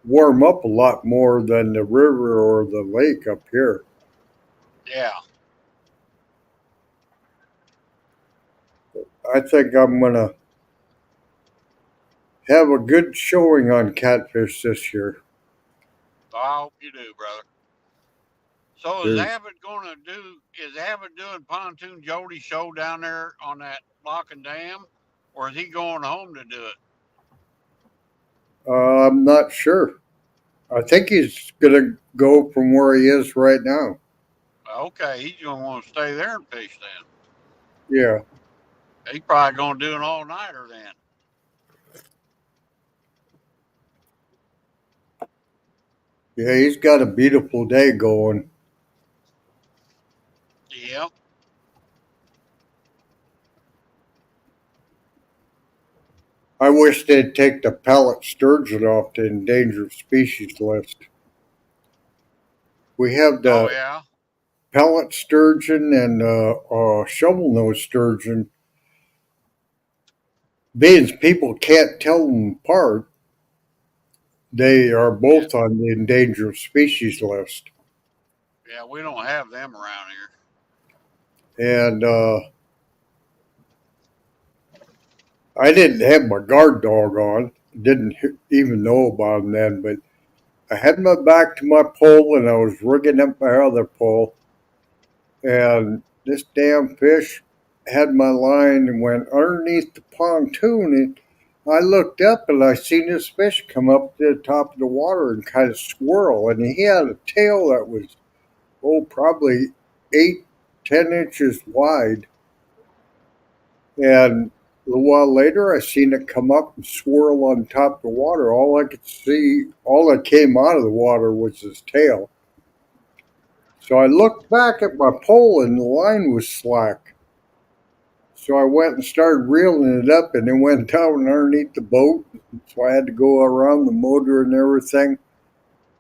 warm up a lot more than the river or the lake up here. Yeah. I think I'm going to have a good showing on catfish this year. I hope you do, brother. So is There's, Abbott doing Pontoon Jody show down there on that lock and dam, or is he going home to do it? I'm not sure. I think he's going to go from where he is right now. Okay, he's gonna want to stay there and fish then. Yeah. He's probably gonna do an all nighter then. Yeah, he's got a beautiful day going. Yeah. I wish they'd take the pellet sturgeon off the endangered species list. We have Oh the yeah. pellet sturgeon and shovel nose sturgeon. Being people can't tell them apart, they are both on the endangered species list. Yeah, we don't have them around here. And I didn't have my guard dog on, didn't even know about them then, but I had my back to my pole and I was rigging up my other pole. And this damn fish had my line and went underneath the pontoon. And I looked up and I seen this fish come up to the top of the water and kind of swirl. And he had a tail that was, probably 8-10 inches wide. And a little while later, I seen it come up and swirl on top of the water. All I could see, all that came out of the water was his tail. So I looked back at my pole and the line was slack. So I went and started reeling it up and it went down underneath the boat. So I had to go around the motor and everything.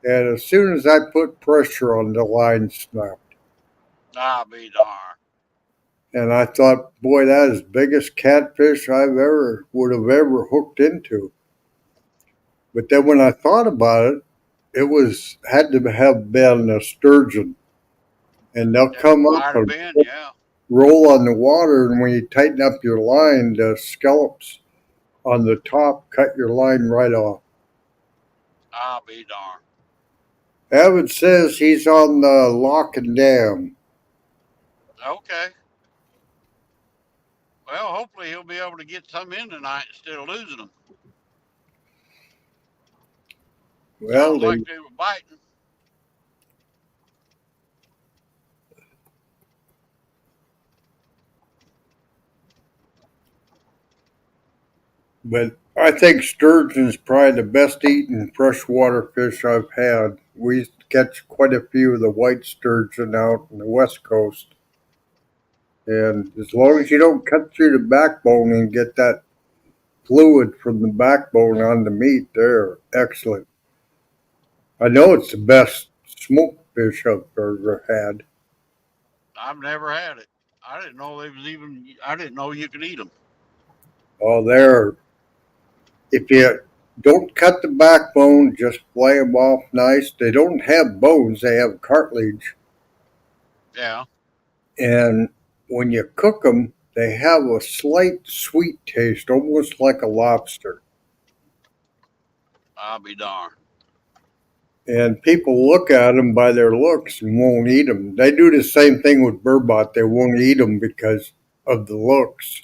And as soon as I put pressure on, the line snapped. I'll be darned. And I thought, boy, that is the biggest catfish would have ever hooked into. But then when I thought about it, it had to have been a sturgeon. And they'll come up and roll on the water, and when you tighten up your line, the scallops on the top cut your line right off. I'll be darned. Avid says he's on the lock and dam. Okay. Well, hopefully he'll be able to get some in tonight instead of losing them. Well, sounds like they were biting. But I think sturgeon is probably the best eating freshwater fish I've had. We used to catch quite a few of the white sturgeon out on the west coast. And as long as you don't cut through the backbone and get that fluid from the backbone on the meat, they're excellent. I know it's the best smoked fish I've ever had. I've never had it. I didn't know you could eat them. Oh, if you don't cut the backbone, just flay them off nice. They don't have bones, they have cartilage. Yeah. And when you cook them, they have a slight sweet taste, almost like a lobster. I'll be darned. And people look at them by their looks and won't eat them. They do the same thing with burbot. They won't eat them because of the looks.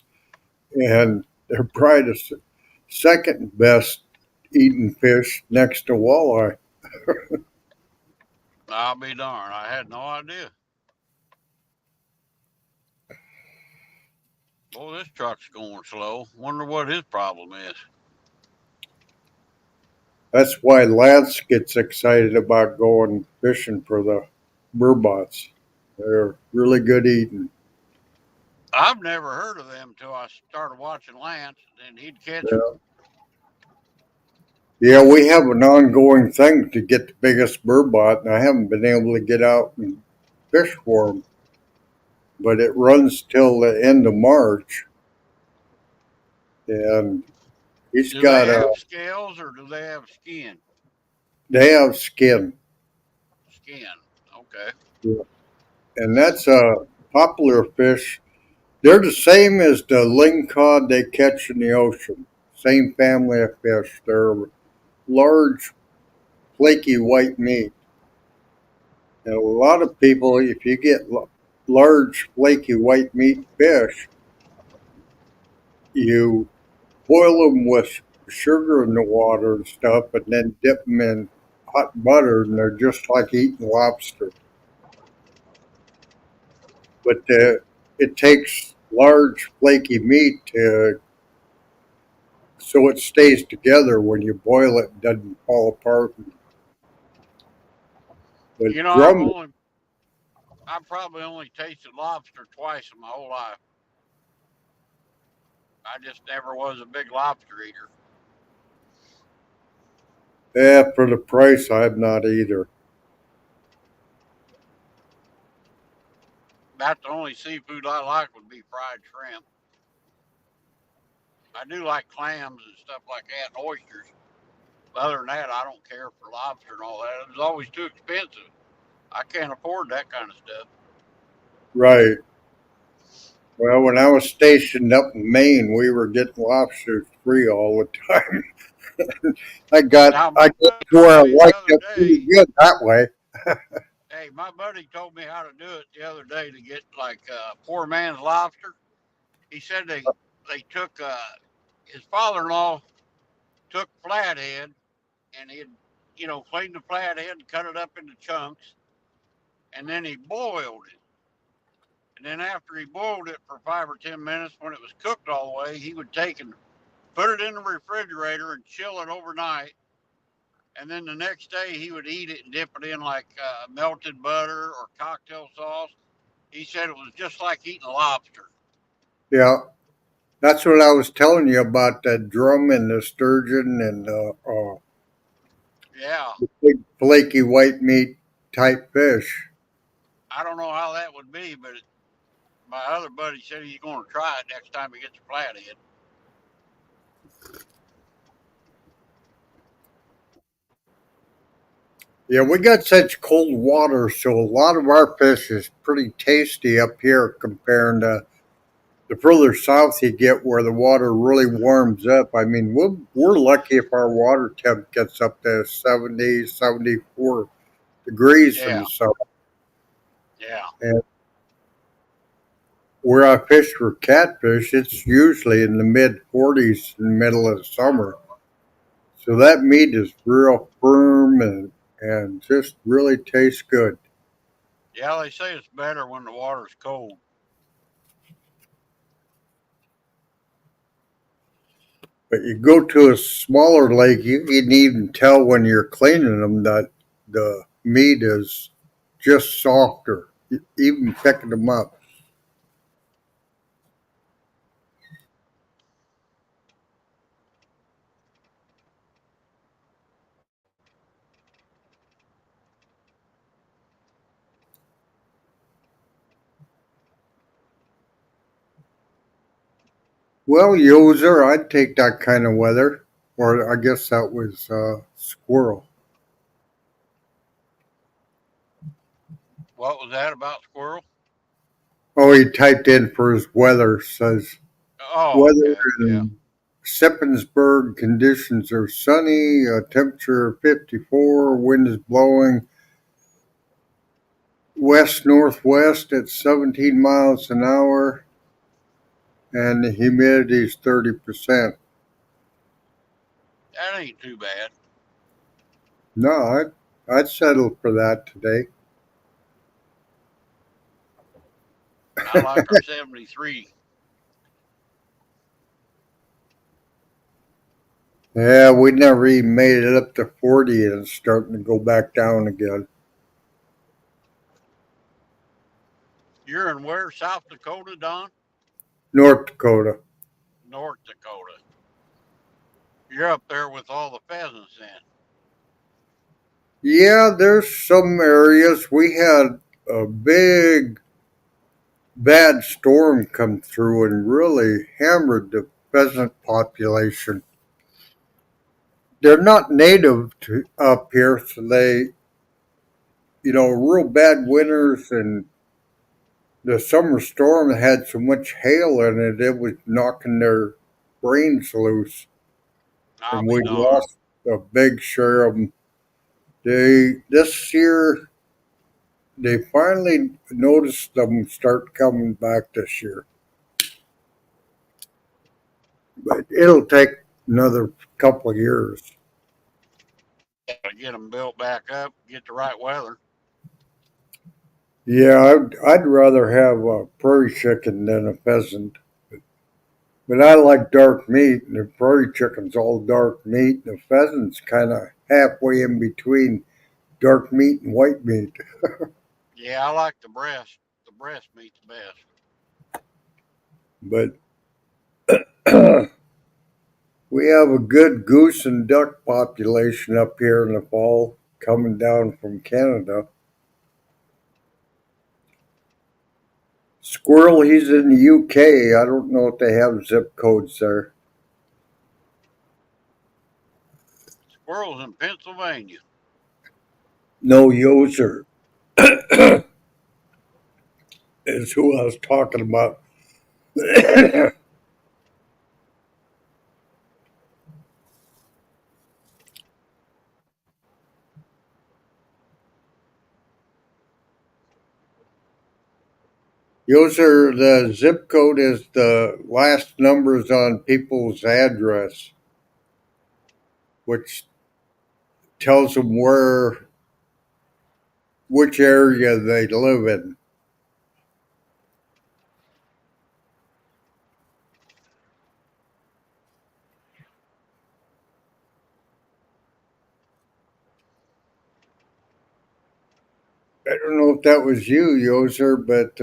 And they're probably the second best eating fish next to walleye. I'll be darned. I had no idea. Boy, this truck's going slow. Wonder what his problem is. That's why Lance gets excited about going fishing for the burbots. They're really good eating. I've never heard of them until I started watching Lance, and he'd catch them. Yeah, we have an ongoing thing to get the biggest burbot, and I haven't been able to get out and fish for them. But it runs till the end of March, and he's Do got they a. have scales or do they have skin? They have skin, Skin. Okay. and that's a popular fish. They're the same as the lingcod they catch in the ocean. Same family of fish. They're large, flaky white meat. And a lot of people, if you get large, flaky white meat fish, you boil them with sugar in the water and stuff, and then dip them in hot butter, and they're just like eating lobster. But it takes large, flaky meat so it stays together when you boil it, and doesn't fall apart. But You know, drum, I've probably only tasted lobster twice in my whole life. I just never was a big lobster eater. yeah, for the price, I'm not either. About the only seafood I like would be fried shrimp. I do like clams and stuff like that, and oysters. But other than that, I don't care for lobster and all that. It's always too expensive. I can't afford that kind of stuff. Right. Well, when I was stationed up in Maine, we were getting lobsters free all the time. I got Now, I my got buddy to where I told me the liked other it pretty day, good that way. hey, my buddy told me how to do it the other day to get like poor man's lobster. He said they took his father-in-law took flathead and he'd cleaned the flathead and cut it up into chunks, and then he boiled it. And then after he boiled it for 5 or 10 minutes, when it was cooked all the way, he would take and put it in the refrigerator and chill it overnight. And then the next day he would eat it and dip it in like melted butter or cocktail sauce. He said it was just like eating lobster. Yeah, that's what I was telling you about the drum and the sturgeon and Yeah, the big flaky white meat type fish. I don't know how that would be, but my other buddy said he's going to try it next time he gets a flathead. Yeah, we got such cold water, so a lot of our fish is pretty tasty up here compared to the further south you get where the water really warms up. I mean, we're lucky if our water temp gets up to 70, 74 degrees in Yeah, the summer. yeah. And where I fish for catfish, it's usually in the mid 40s in the middle of the summer. So that meat is real firm and just really tastes good. Yeah, they say it's better when the water's cold. But you go to a smaller lake, you can even tell when you're cleaning them that the meat is just softer, even picking them up. Well, Yoser, I'd take that kind of weather. Or I guess that was squirrel. What was that about squirrel? Oh, he typed in for his weather, says Oh, weather okay. Yeah. in Sippensburg conditions are sunny, temperature of 54, wind is blowing west northwest at 17 miles an hour, and the humidity is 30%. That ain't too bad. No, I'd settle for that today. I like our 73. Yeah, we never even made it up to 40 and it's starting to go back down again. You're in where? South Dakota, Don? North Dakota. North Dakota. You're up there with all the pheasants then. Yeah, there's some areas. We had a big bad storm come through and really hammered the pheasant population. They're not native to up here, so they, real bad winters, and the summer storm had so much hail in it, it was knocking their brains loose, I'll and be we darned. lost a big share of them. This year, they finally noticed them start coming back this year, but it'll take another couple of years. Gotta get them built back up, get the right weather. Yeah, I'd rather have a prairie chicken than a pheasant. But I like dark meat, and the prairie chicken's all dark meat. The pheasant's kind of halfway in between dark meat and white meat. Yeah, I like the breast. The breast meat's best. But we have a good goose and duck population up here in the fall coming down from Canada. Squirrel, he's in the UK. I don't know if they have zip codes there. Squirrels in Pennsylvania. No, Yoser is who I was talking about. Yoser, the zip code is the last numbers on people's address, which tells them which area they live in. I don't know if that was you, Yoser, but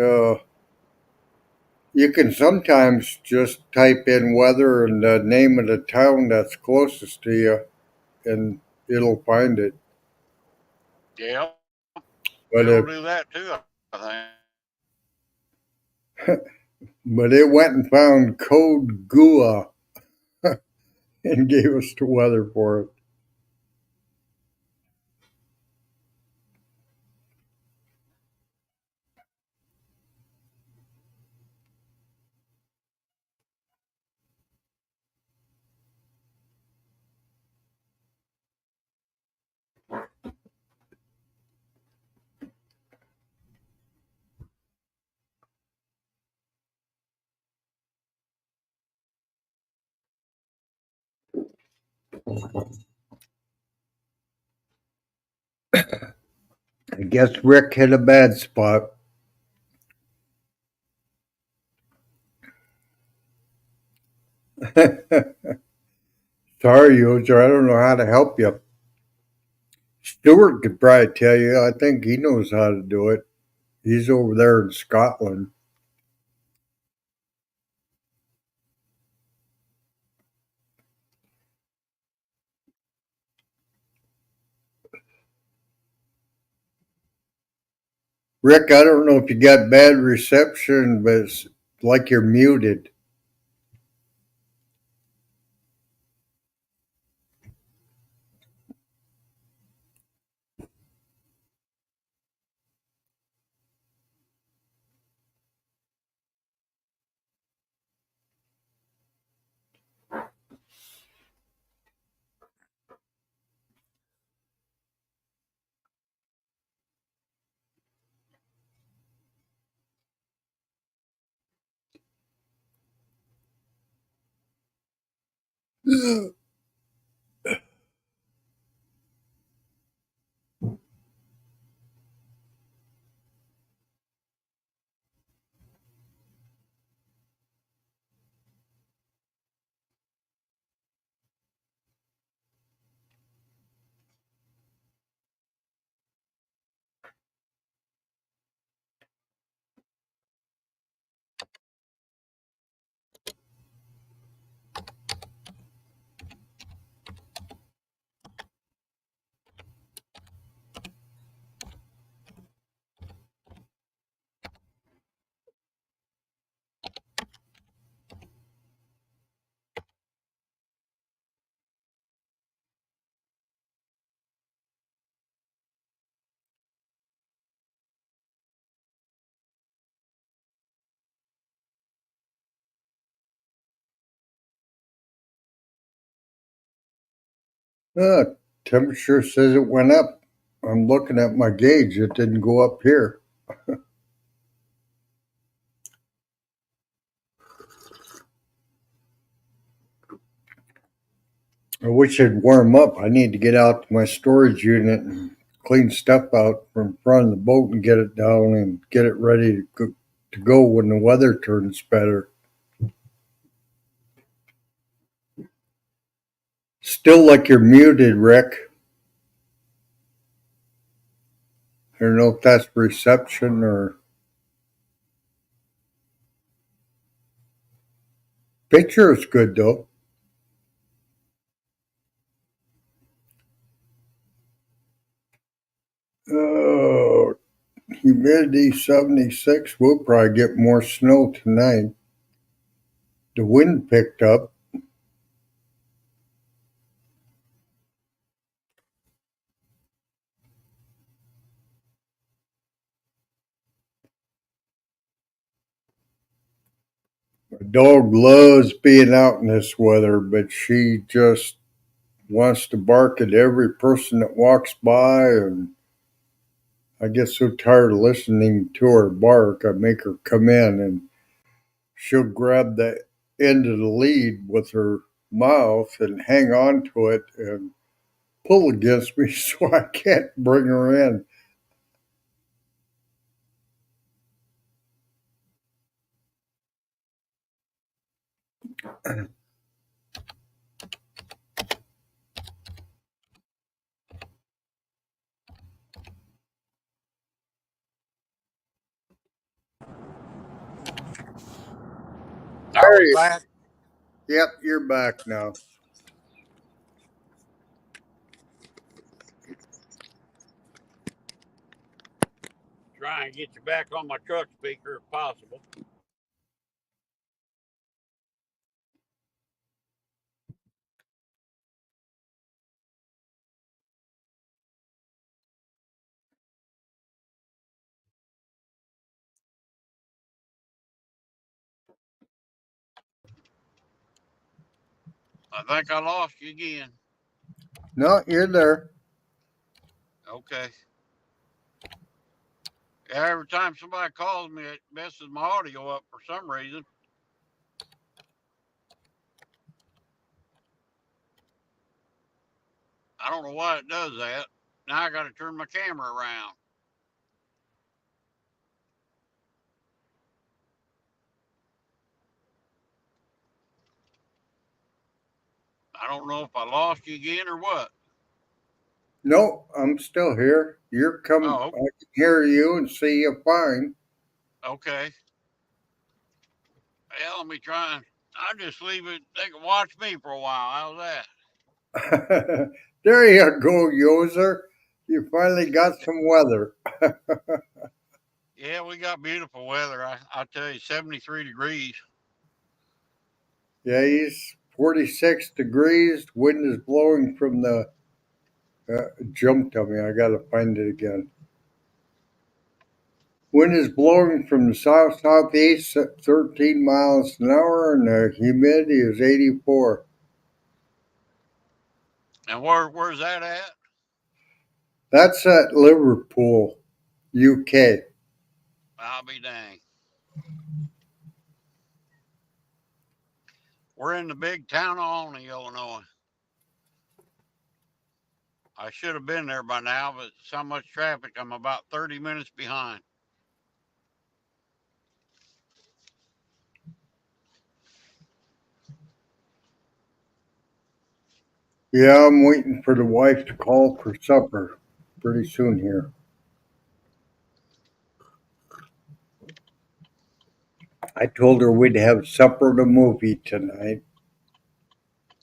you can sometimes just type in weather and the name of the town that's closest to you, and it'll find it. Yeah, But it'll do that too, I it went and found code GUA and gave us the weather for it. I guess Rick hit a bad spot. Sorry, Yoser, I don't know how to help you. Stuart could probably tell you. I think he knows how to do it. He's over there in Scotland. Rick, I don't know if you got bad reception, but it's like you're muted. Temperature says it went up. I'm looking at my gauge. It didn't go up here. I wish it'd warm up. I need to get out to my storage unit and clean stuff out from front of the boat and get it down and get it ready to go when the weather turns better. Still like you're muted, Rick. I don't know if that's reception or... Picture is good though. Oh, humidity 76. We'll probably get more snow tonight. The wind picked up. My dog loves being out in this weather, but she just wants to bark at every person that walks by, and I get so tired of listening to her bark, I make her come in and she'll grab the end of the lead with her mouth and hang on to it and pull against me so I can't bring her in. Are we back? Yep, you're back now. Try and get you back on my truck speaker if possible. I think I lost you again. No, you're there. Okay. Yeah, every time somebody calls me, it messes my audio up for some reason. I don't know why it does that. Now I got to turn my camera around. I don't know if I lost you again or what. No, I'm still here. You're coming. Oh, I can hear you and see you fine. okay. Well, let me try and I'll just leave it. They can watch me for a while. How's that? There you go, Yoser. You finally got some weather. Yeah, we got beautiful weather. I tell you, 73 degrees. Yeah, he's 46 degrees. Wind is blowing from the... jumped on me. I got to find it again. Wind is blowing from the south-southeast at 13 miles an hour, and the humidity is 84. And where's that at? That's at Liverpool, UK. I'll be dang. We're in the big town of Olney, Illinois. I should have been there by now, but so much traffic, I'm about 30 minutes behind. Yeah, I'm waiting for the wife to call for supper pretty soon here. I told her we'd have supper and a movie tonight.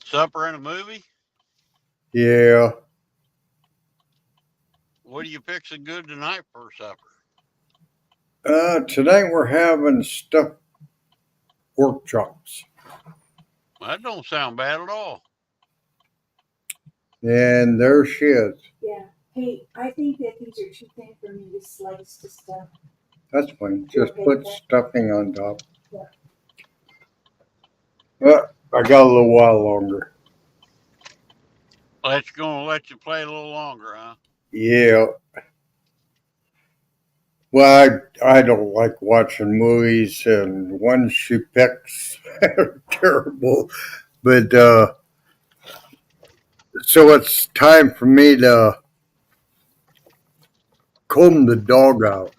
Supper and a movie? Yeah. What are you fixing good tonight for supper? Tonight we're having stuffed pork chops. Well, that don't sound bad at all. And there she is. Yeah. Hey, I think that these are too thin for me to slice to stuff. That's fine. Just put stuffing on top. Yeah. I got a little while longer. Let's gonna let you play a little longer, huh? Yeah. Well, I don't like watching movies, and ones she picks are terrible. But so it's time for me to comb the dog out.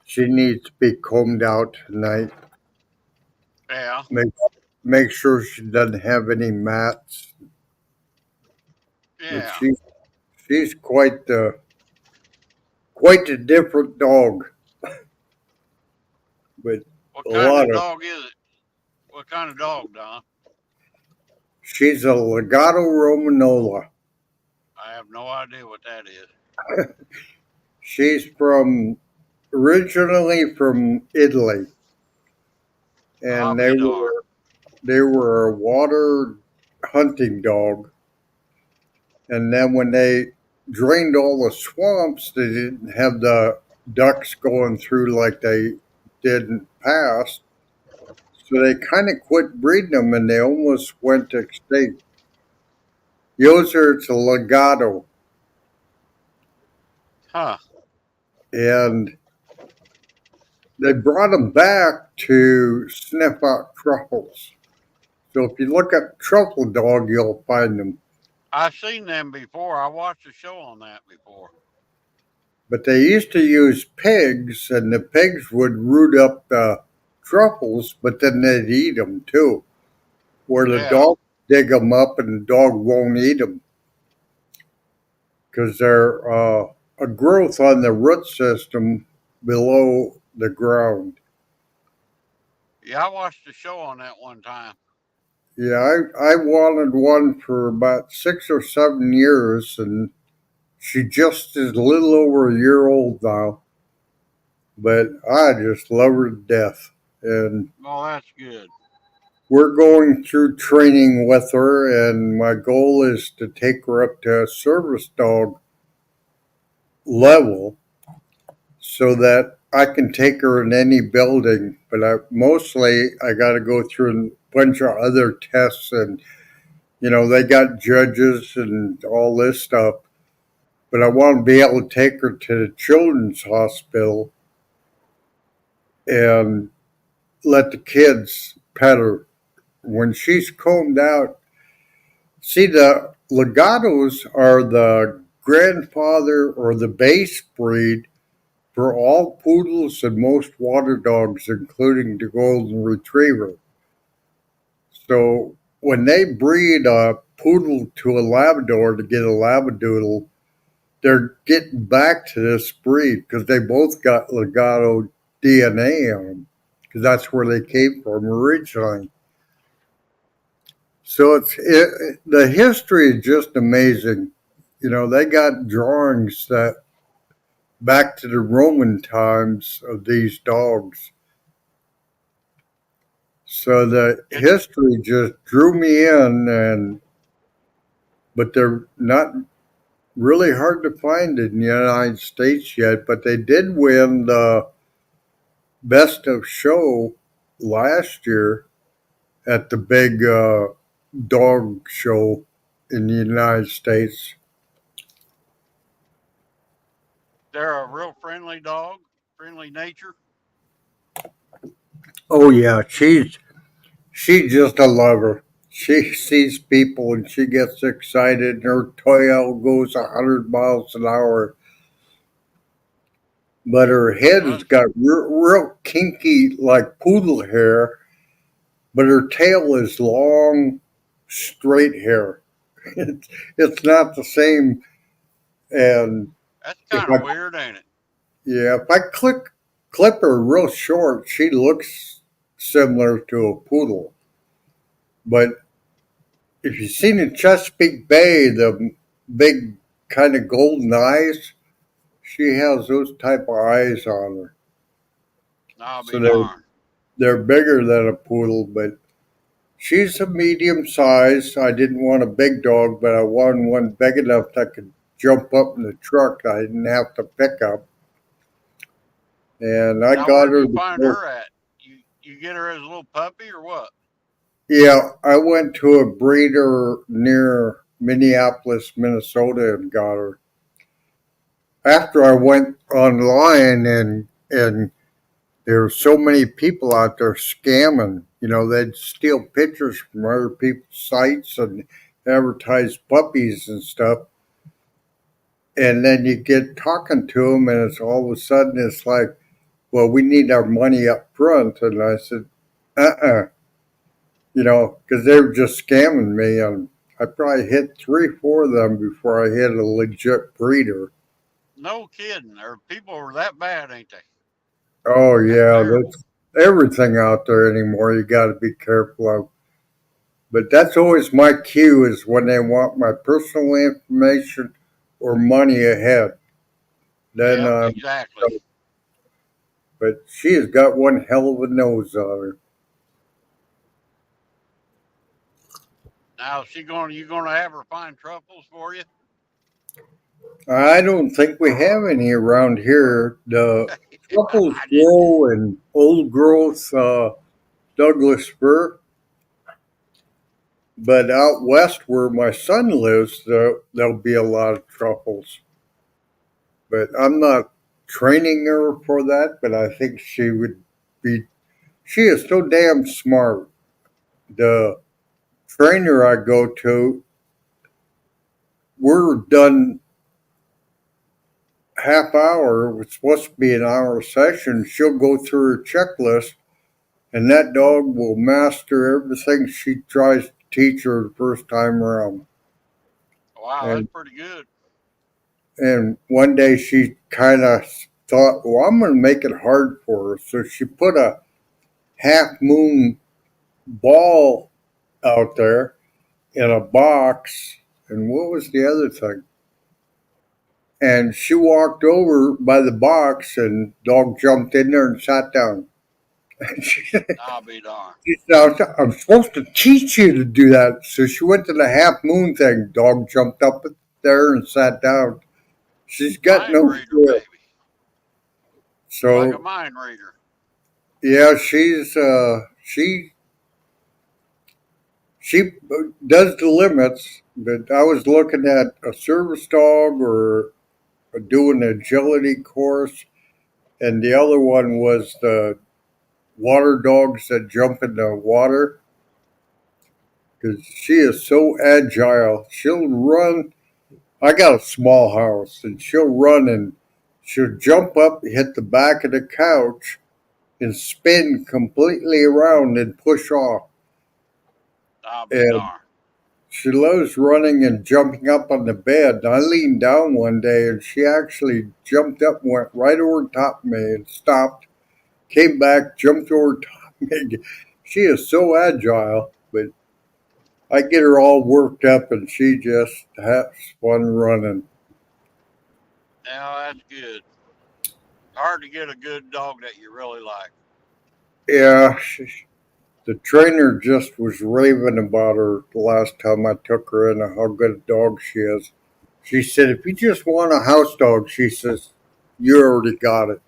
She needs to be combed out tonight. Yeah. Make make sure she doesn't have any mats. But Yeah. she's quite a different dog. But What a kind lot of of dog is it? What kind of dog, Don? she's a Legato Romanola. I have no idea what that is. She's originally from Italy, I'll and be darned. they were a water hunting dog. And then when they drained all the swamps, they didn't have the ducks going through like they did in the past. So they kind of quit breeding them, and they almost went extinct. Yours it's a Legato, Huh. and they brought them back to sniff out truffles. So if you look at truffle dog, you'll find them. I've seen them before. I watched a show on that before. But they used to use pigs, and the pigs would root up the truffles, but then they'd eat them too. Where the Yeah. dog dig them up, and the dog won't eat them because they're a growth on the root system below the ground. Yeah, I watched a show on that one time. Yeah, I wanted one for about 6 or 7 years, and she just is a little over a year old now. But I just love her to death. And Well, that's good. we're going through training with her, and my goal is to take her up to a service dog level so that I can take her in any building. But mostly I got to go through a bunch of other tests, and they got judges and all this stuff. But I want to be able to take her to the children's hospital and let the kids pet her when she's combed out. See, the Legatos are the grandfather or the base breed for all poodles and most water dogs, including the golden retriever. So when they breed a poodle to a Labrador to get a Labradoodle, they're getting back to this breed because they both got Legato DNA on them because that's where they came from originally. So the history is just amazing. They got drawings that back to the Roman times of these dogs. So the It, history just drew me in, but they're not really hard to find in the United States yet. But they did win the Best of Show last year at the big dog show in the United States. they're a real friendly dog, friendly nature. Oh yeah, she's just a lover. She sees people and she gets excited, and her tail goes 100 miles an hour. But her head Well, has got real kinky, like poodle hair, but her tail is long, straight hair. It's not the same. And that's if kind of weird, ain't it? if I clip her real short, she looks similar to a poodle. But if you've seen in Chesapeake Bay, the big kind of golden eyes, she has those type of eyes on her. I'll So be darned. they're bigger than a poodle, but she's a medium size. I didn't want a big dog, but I wanted one big enough that could jump up in the truck. I didn't have to pick up. And I Now, got where'd her you to find go. her at? You get her as a little puppy or what? Yeah, I went to a breeder near Minneapolis, Minnesota, and got her. After I went online and there were so many people out there scamming. You know, they'd steal pictures from other people's sites and advertise puppies and stuff. And then you get talking to them, and it's all of a sudden it's like, well, we need our money up front. And I said, you know, because they were just scamming me. And I probably hit 3, 4 of them before I hit a legit breeder. No kidding. Or people are that bad, ain't they? Oh, That's yeah, terrible. there's everything out there anymore you got to be careful of. But that's always my cue is when they want my personal information or money ahead. Then, Yep, exactly. but she has got one hell of a nose on her. Now, you gonna have her find truffles for you? I don't think we have any around here. The truffles I just, grow in old growth Douglas fir, but out west where my son lives, there'll be a lot of truffles. But I'm not training her for that, but I think she would be. She is so damn smart. The trainer I go to, we're done half hour. It's supposed to be an hour session. She'll go through her checklist, and that dog will master everything she tries to teach her the first time around. wow, that's And pretty good. and one day she kind of thought, well, I'm going to make it hard for her. So she put a half moon ball out there in a box. And what was the other thing? And she walked over by the box, and dog jumped in there and sat down. And I'll be darned. she said, I'm supposed to teach you to do that. So she went to the half moon thing. Dog jumped up there and sat down. She's got Mind no reader, fear. baby. Like a So mind reader. yeah, she does the limits. But I was looking at a service dog or doing an agility course, and the other one was the water dogs that jump in the water because she is so agile. She'll run. I got a small house, and she'll run and she'll jump up, hit the back of the couch, and spin completely around and push off. I'll be And darned. she loves running and jumping up on the bed. And I leaned down one day, and she actually jumped up and went right over top of me and stopped, came back, jumped over top of me. She is so agile, but I get her all worked up, and she just has fun running. Now that's good. Hard to get a good dog that you really like. Yeah, the trainer just was raving about her the last time I took her in and how good a dog she is. She said, if you just want a house dog, she says, you already got it.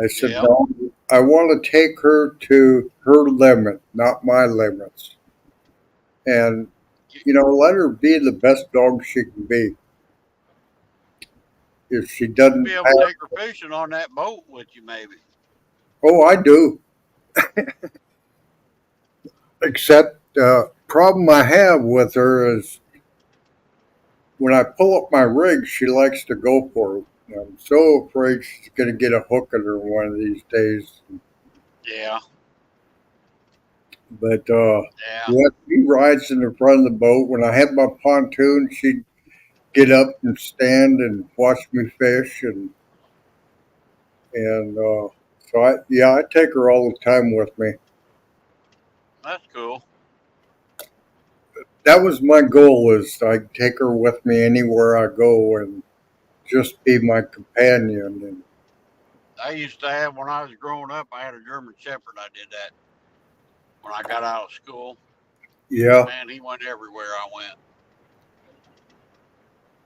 I said, Yep. no, I want to take her to her limit, not my limits. And, you know, let her be the best dog she can be. If she You'll be doesn't able to have, take her fishing on that boat with you, maybe. oh, I do. Except problem I have with her is when I pull up my rig, she likes to go for it. I'm so afraid she's going to get a hook in her one of these days. Yeah. But Yeah. yeah, she rides in the front of the boat. When I had my pontoon, she'd get up and stand and watch me fish, and so I take her all the time with me. That's cool. That was my goal: is I take her with me anywhere I go and just be my companion. And I used to have, when I was growing up, I had a German Shepherd. I did that when I got out of school. yeah, Man, he went everywhere I went.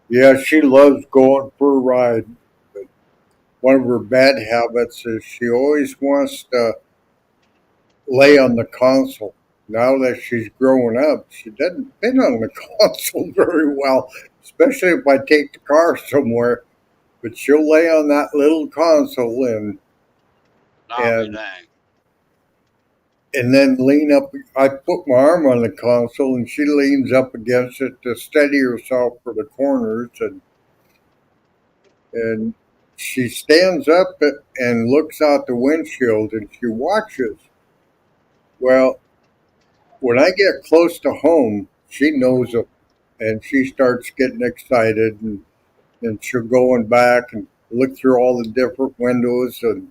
yeah, she loves going for a ride. But one of her bad habits is she always wants to lay on the console. now that she's growing up, she doesn't fit on the console very well, especially if I take the car somewhere. But she'll lay on that little console I'll be and dang. and then lean up. I put my arm on the console and she leans up against it to steady herself for the corners, and she stands up and looks out the windshield and she watches. Well, when I get close to home, she knows it, and she starts getting excited, and she'll go in back and look through all the different windows, and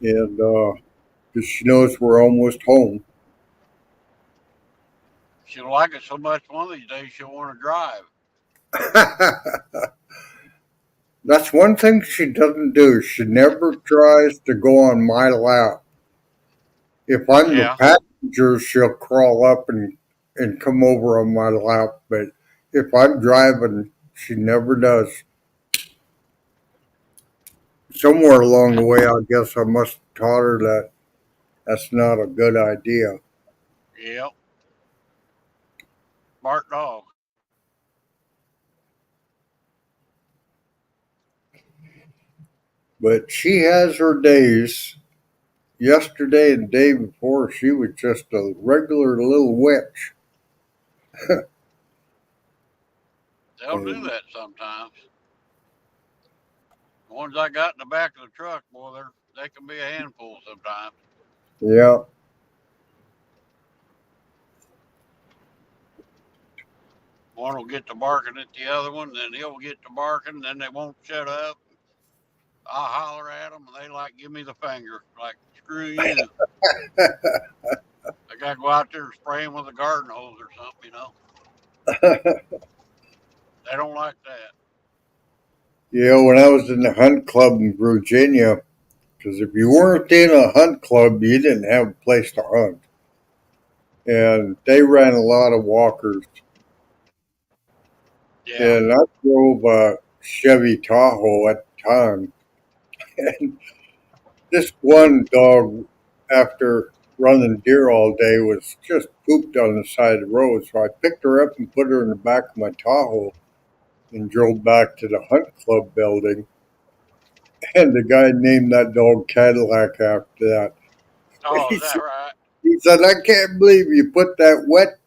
'cause she knows we're almost home. She'll like it so much one of these days she'll want to drive. That's one thing she doesn't do. She never tries to go on my lap. If I'm the Yeah. passenger, she'll crawl up and come over on my lap. But if I'm driving, she never does. Somewhere along the way, I guess I must have taught her that that's not a good idea. Yep. Smart dog. But she has her days. Yesterday and the day before, she was just a regular little witch. They'll do And, that sometimes. The ones I got in the back of the truck, boy, they can be a handful sometimes. yeah. One will get to barking at the other one, then he'll get to barking, then they won't shut up. I'll holler at them, and they like give me the finger, like screw you. I gotta go out there and spray them with a garden hose or something, you know. They don't like that. When I was in the hunt club in Virginia, because if you weren't in a hunt club, you didn't have a place to hunt. And they ran a lot of walkers. Yeah. And I drove a Chevy Tahoe at the time. And this one dog, after running deer all day, was just pooped on the side of the road. So I picked her up and put her in the back of my Tahoe and drove back to the hunt club building. And the guy named that dog Cadillac after that. Oh, He is that said, right? he said, I can't believe you put that wet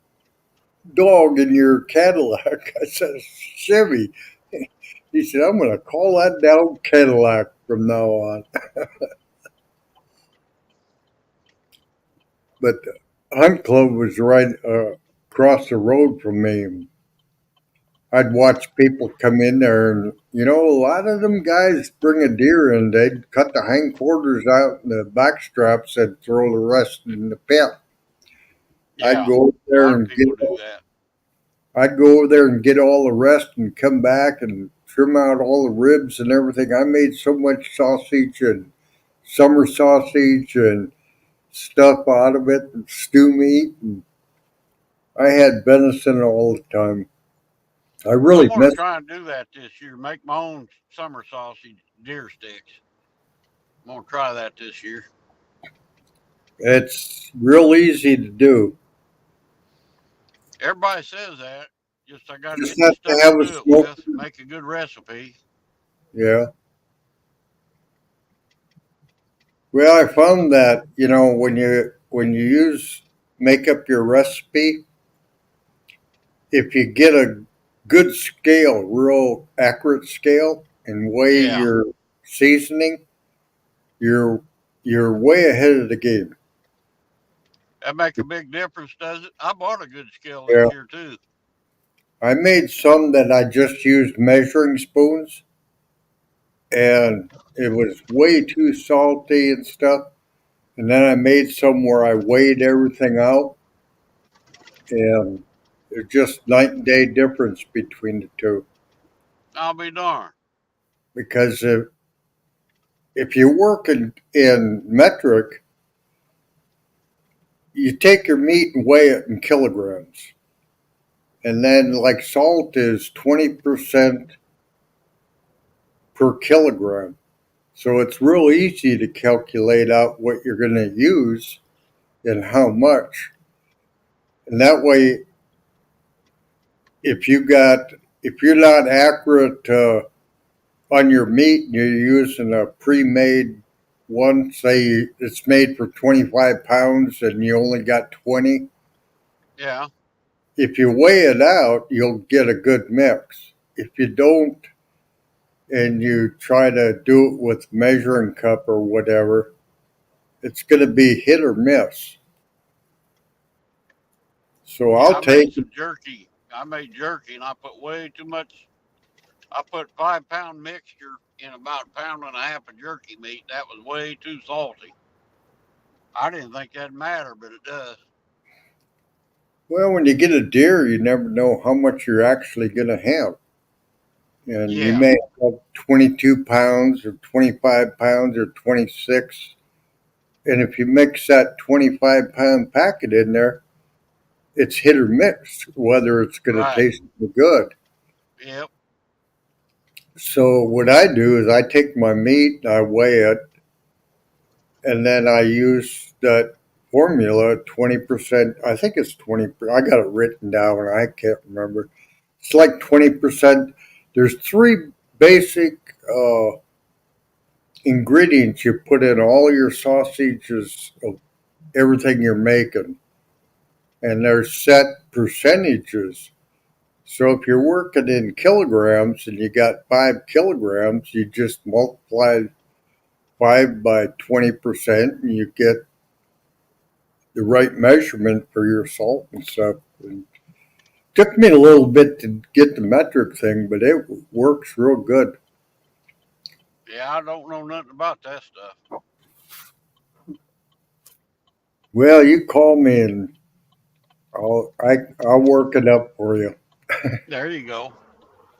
dog in your Cadillac. I said, Chevy. He said, I'm going to call that dog Cadillac from now on. But the hunt club was right across the road from me. I'd watch people come in there, and a lot of them guys bring a deer in. They'd cut the hindquarters out and the back straps and throw the rest in the pit. I'd Yeah. go over A there lot of and people do that. I'd go over there and get all the rest and come back and trim out all the ribs and everything. I made so much sausage and summer sausage and stuff out of it and stew meat. And I had venison all the time. I I'm really gonna miss try and do that this year. Make my own summer sausage deer sticks. I'm gonna try that this year. It's real easy to do. Everybody says that. Just I gotta Just get the have to stuff to have a do it smoker. with. Make a good recipe. Yeah. Well, I found that, when you make up your recipe, if you get a good scale, real accurate scale, and weigh Yeah. your seasoning, you're you're way ahead of the game. That make a big difference, does it? I bought a good scale Yeah. this year too. I made some that I just used measuring spoons, and it was way too salty and stuff. And then I made some where I weighed everything out, and there's just night and day difference between the two. I'll be darned. Because if you work in metric, you take your meat and weigh it in kilograms. And then, like, salt is 20% per kilogram. So it's real easy to calculate out what you're going to use. and how much. And that way, if you're not accurate on your meat and you're using a pre-made one, say it's made for 25 pounds and you only got 20, Yeah. if you weigh it out, you'll get a good mix. If you don't, and you try to do it with measuring cup or whatever, it's going to be hit or miss. So Yeah, I'll I made take, some jerky. I made jerky and I put way too much. I put 5 pound mixture in about a pound and a half of jerky meat. That was way too salty. I didn't think that'd matter, but it does. well, when you get a deer, you never know how much you're actually going to have. And you Yeah. may have 22 pounds or 25 pounds or 26. And if you mix that 25-pound packet in there, it's hit or miss whether it's going to Right. taste good. Yep. So what I do is I take my meat, I weigh it, and then I use that formula 20%. I think it's 20. I got it written down. I can't remember. It's like 20%. There's three basic ingredients you put in all your sausages of everything you're making, and there's set percentages. So if you're working in kilograms and you got 5 kilograms, you just multiply 5 by 20%, and you get the right measurement for your salt and stuff. And it took me a little bit to get the metric thing, but it works real good. Yeah, I don't know nothing about that stuff. Well, you call me and I'll work it up for you. There you go.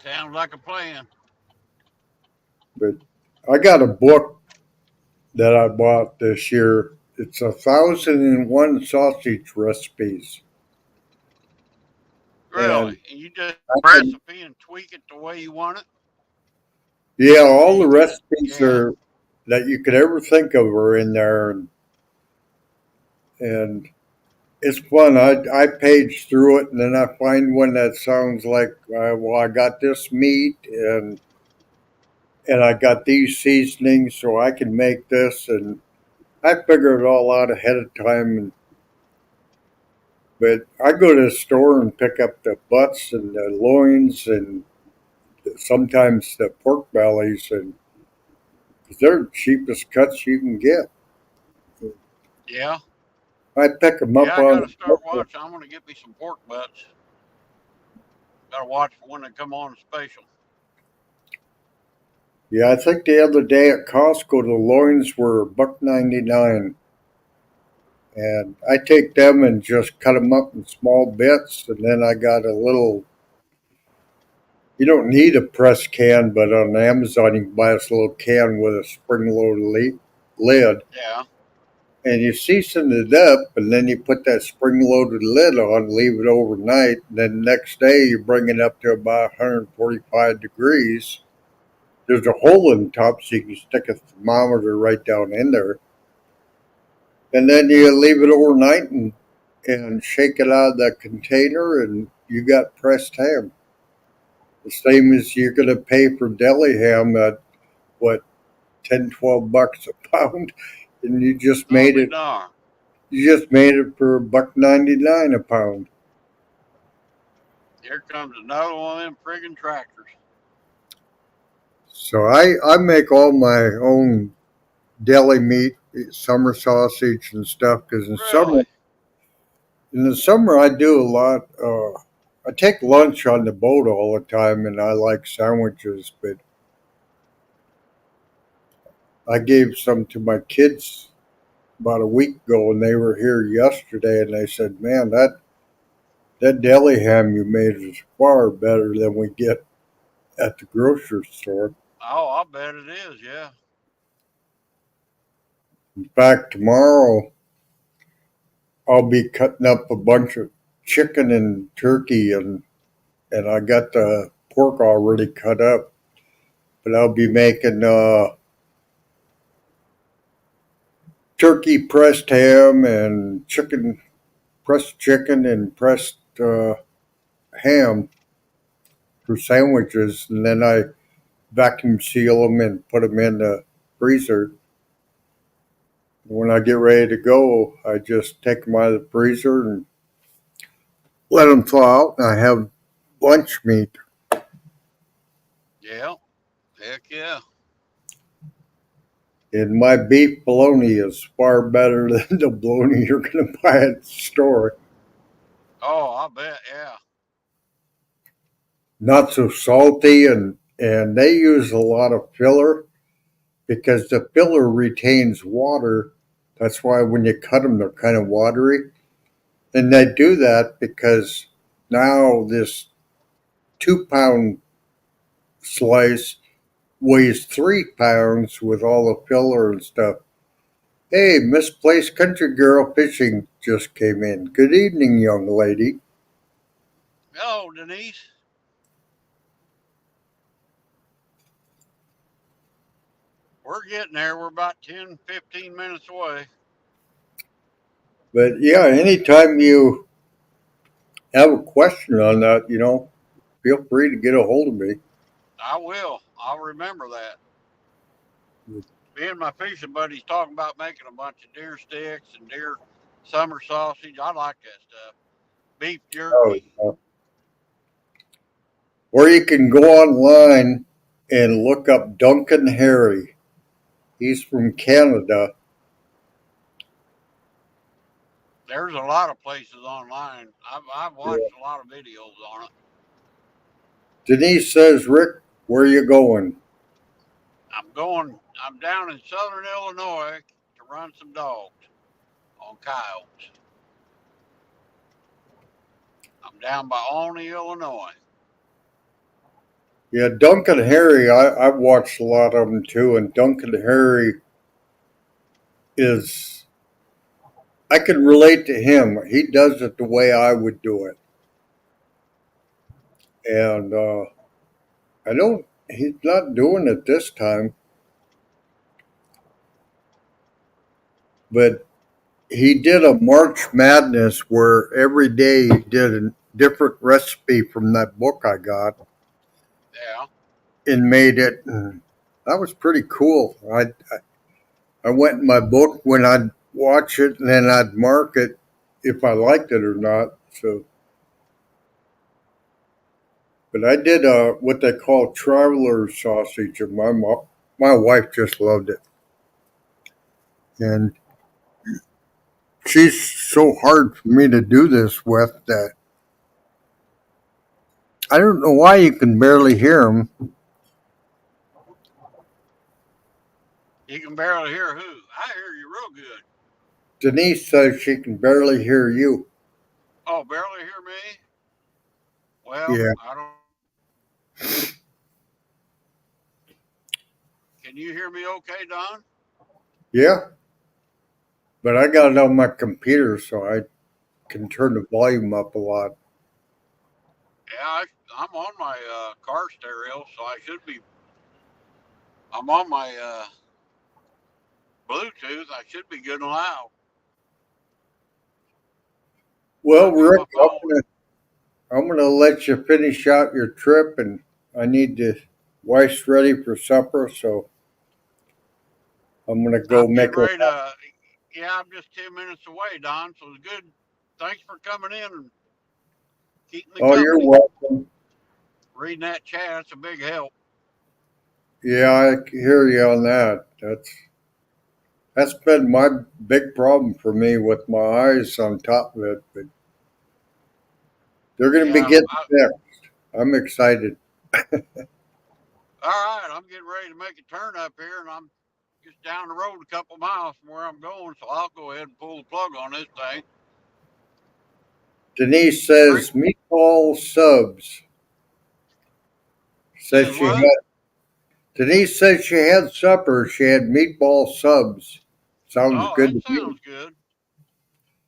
Sounds like a plan. But I got a book that I bought this year. It's 1,001 sausage recipes, and Really? And you just I can, recipe and tweak it the way you want it? yeah, And all the you can, recipes yeah. are that you could ever think of are in there, and it's fun. I page through it, and then I find one that sounds like, well, I got this meat, and I got these seasonings, so I can make this, and I figure it all out ahead of time. But I go to the store and pick up the butts and the loins, and sometimes the pork bellies, and 'cause they're the cheapest cuts you can get. Yeah. I pick them Yeah, up I on got to start the watching. I'm going to get me some pork butts. Got to watch for when they come on special. yeah. I think the other day at Costco the loins were $1.99. And I take them and just cut them up in small bits, and then I got a little. You don't need a press can, but on Amazon you can buy this little can with a spring-loaded lid, Yeah. and you season it up, and then you put that spring-loaded lid on, leave it overnight, and then the next day you bring it up to about 145 degrees. There's a hole in the top, so you can stick a thermometer right down in there, and then you leave it overnight and shake it out of that container, and you got pressed ham. The same as you're going to pay for deli ham at what, 10, $12 a pound, and you just I'll made be it. darned. You just made it for $1.99 a pound. Here comes another one of them friggin' tractors. So I make all my own deli meat, summer sausage and stuff. Because Really? in the summer I do a lot. I take lunch on the boat all the time, and I like sandwiches. But I gave some to my kids about a week ago, and they were here yesterday, and they said, "Man, that deli ham you made is far better than we get at the grocery store." Oh, I bet it is, yeah. In fact, tomorrow I'll be cutting up a bunch of chicken and turkey, and I got the pork already cut up, but I'll be making turkey pressed ham and pressed chicken and pressed ham for sandwiches, and then I vacuum seal them and put them in the freezer. When I get ready to go, I just take them out of the freezer and let them thaw out, and I have lunch meat. Yeah. Heck yeah. And my beef bologna is far better than the bologna you're going to buy at the store. Oh, I bet. Yeah. Not so salty, and they use a lot of filler because the filler retains water. That's why when you cut them, they're kind of watery. And they do that because now this 2 pound slice weighs 3 pounds with all the filler and stuff. Hey, Misplaced Country Girl Fishing just came in. Good evening, young lady. Hello, Denise. We're getting there. We're about 10, 15 minutes away. But yeah, anytime you have a question on that, feel free to get a hold of me. I will. I'll remember that. Me and my fishing buddies talking about making a bunch of deer sticks and deer summer sausage. I like that stuff. Beef jerky. Oh, or you can go online and look up Duncan Harry. He's from Canada. There's a lot of places online. I've watched a lot of videos on it. Denise says, Rick, where are you going? I'm down in southern Illinois to run some dogs on coyotes. I'm down by Olney, Illinois. Yeah, Duncan Harry, I've watched a lot of them too, and Duncan Harry I can relate to him. He does it the way I would do it. And he's not doing it this time, but he did a March Madness where every day he did a different recipe from that book I got. Yeah. And made it. And that was pretty cool. I went in my book when I'd watch it, and then I'd mark it if I liked it or not. So, but I did what they call traveler's sausage, and my wife just loved it. And she's so hard for me to do this with that I don't know why you can barely hear him. You can barely hear who? I hear you real good. Denise says she can barely hear you. Oh, barely hear me? Well, Yeah. I don't. Can you hear me okay, Don? Yeah. But I got it on my computer, so I can turn the volume up a lot. Yeah, I'm on my car stereo, so I'm on my Bluetooth. I should be good and loud. Well, Might be Rick, my phone. I'm gonna let you finish out your trip, and I need the wife's ready for supper, so I'm gonna go I'm make getting her. ready to. Yeah, I'm just 10 minutes away, Don. So it's good. Thanks for coming in and keeping me Oh, you're company. welcome. Reading that chat, it's a big help. Yeah, I hear you on that. That's been my big problem for me with my eyes on top of it, but they're gonna be Yeah. getting fixed. I'm excited. All right, I'm getting ready to make a turn up here, and I'm just down the road a couple miles from where I'm going, so I'll go ahead and pull the plug on this thing. Denise says meatball subs. Says what? Denise said she had supper. She had meatball subs. Sounds Oh, good that to me. sounds good.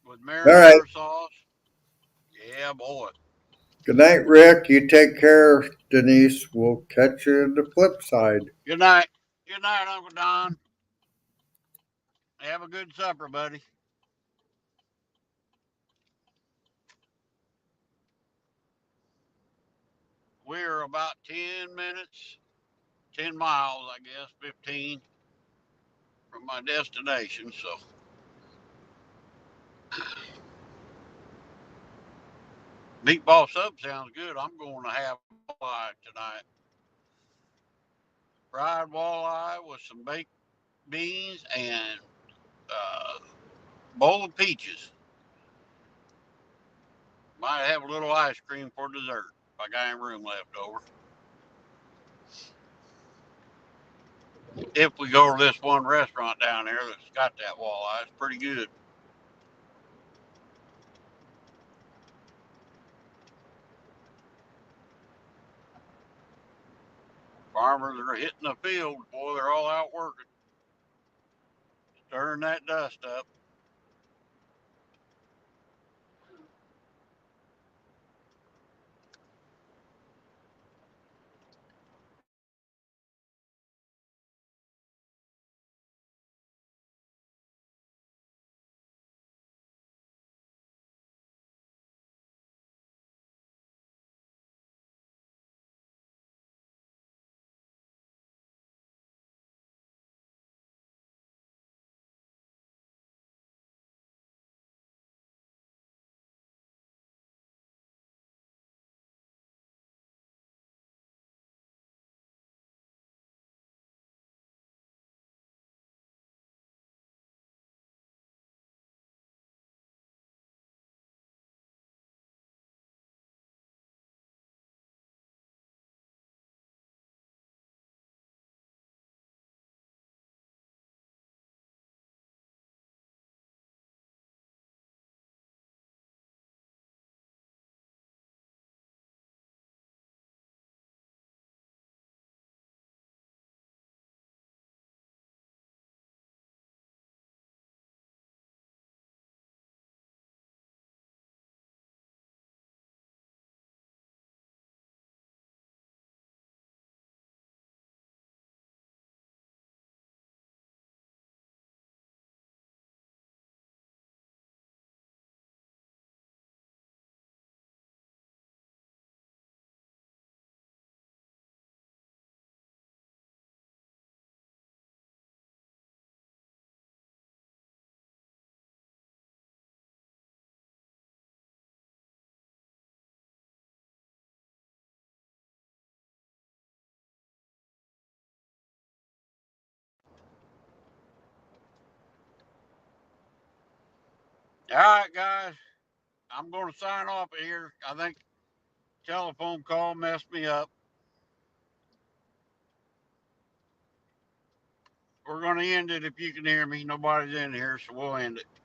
With All right. marinara sauce. Yeah, boy. Good night, Rick. You take care, Denise. We'll catch you on the flip side. Good night. Good night, Uncle Don. Have a good supper, buddy. We're about 10 minutes, 10 miles, I guess, 15 from my destination. So, meatball sub sounds good. I'm going to have walleye tonight. Fried walleye with some baked beans and bowl of peaches. Might have a little ice cream for dessert if I got any room left over. If we go to this one restaurant down there that's got that walleye, it's pretty good. Farmers are hitting the field, boy, they're all out working, stirring that dust up. All right, guys, I'm going to sign off here. I think telephone call messed me up. We're going to end it if you can hear me. Nobody's in here, so we'll end it.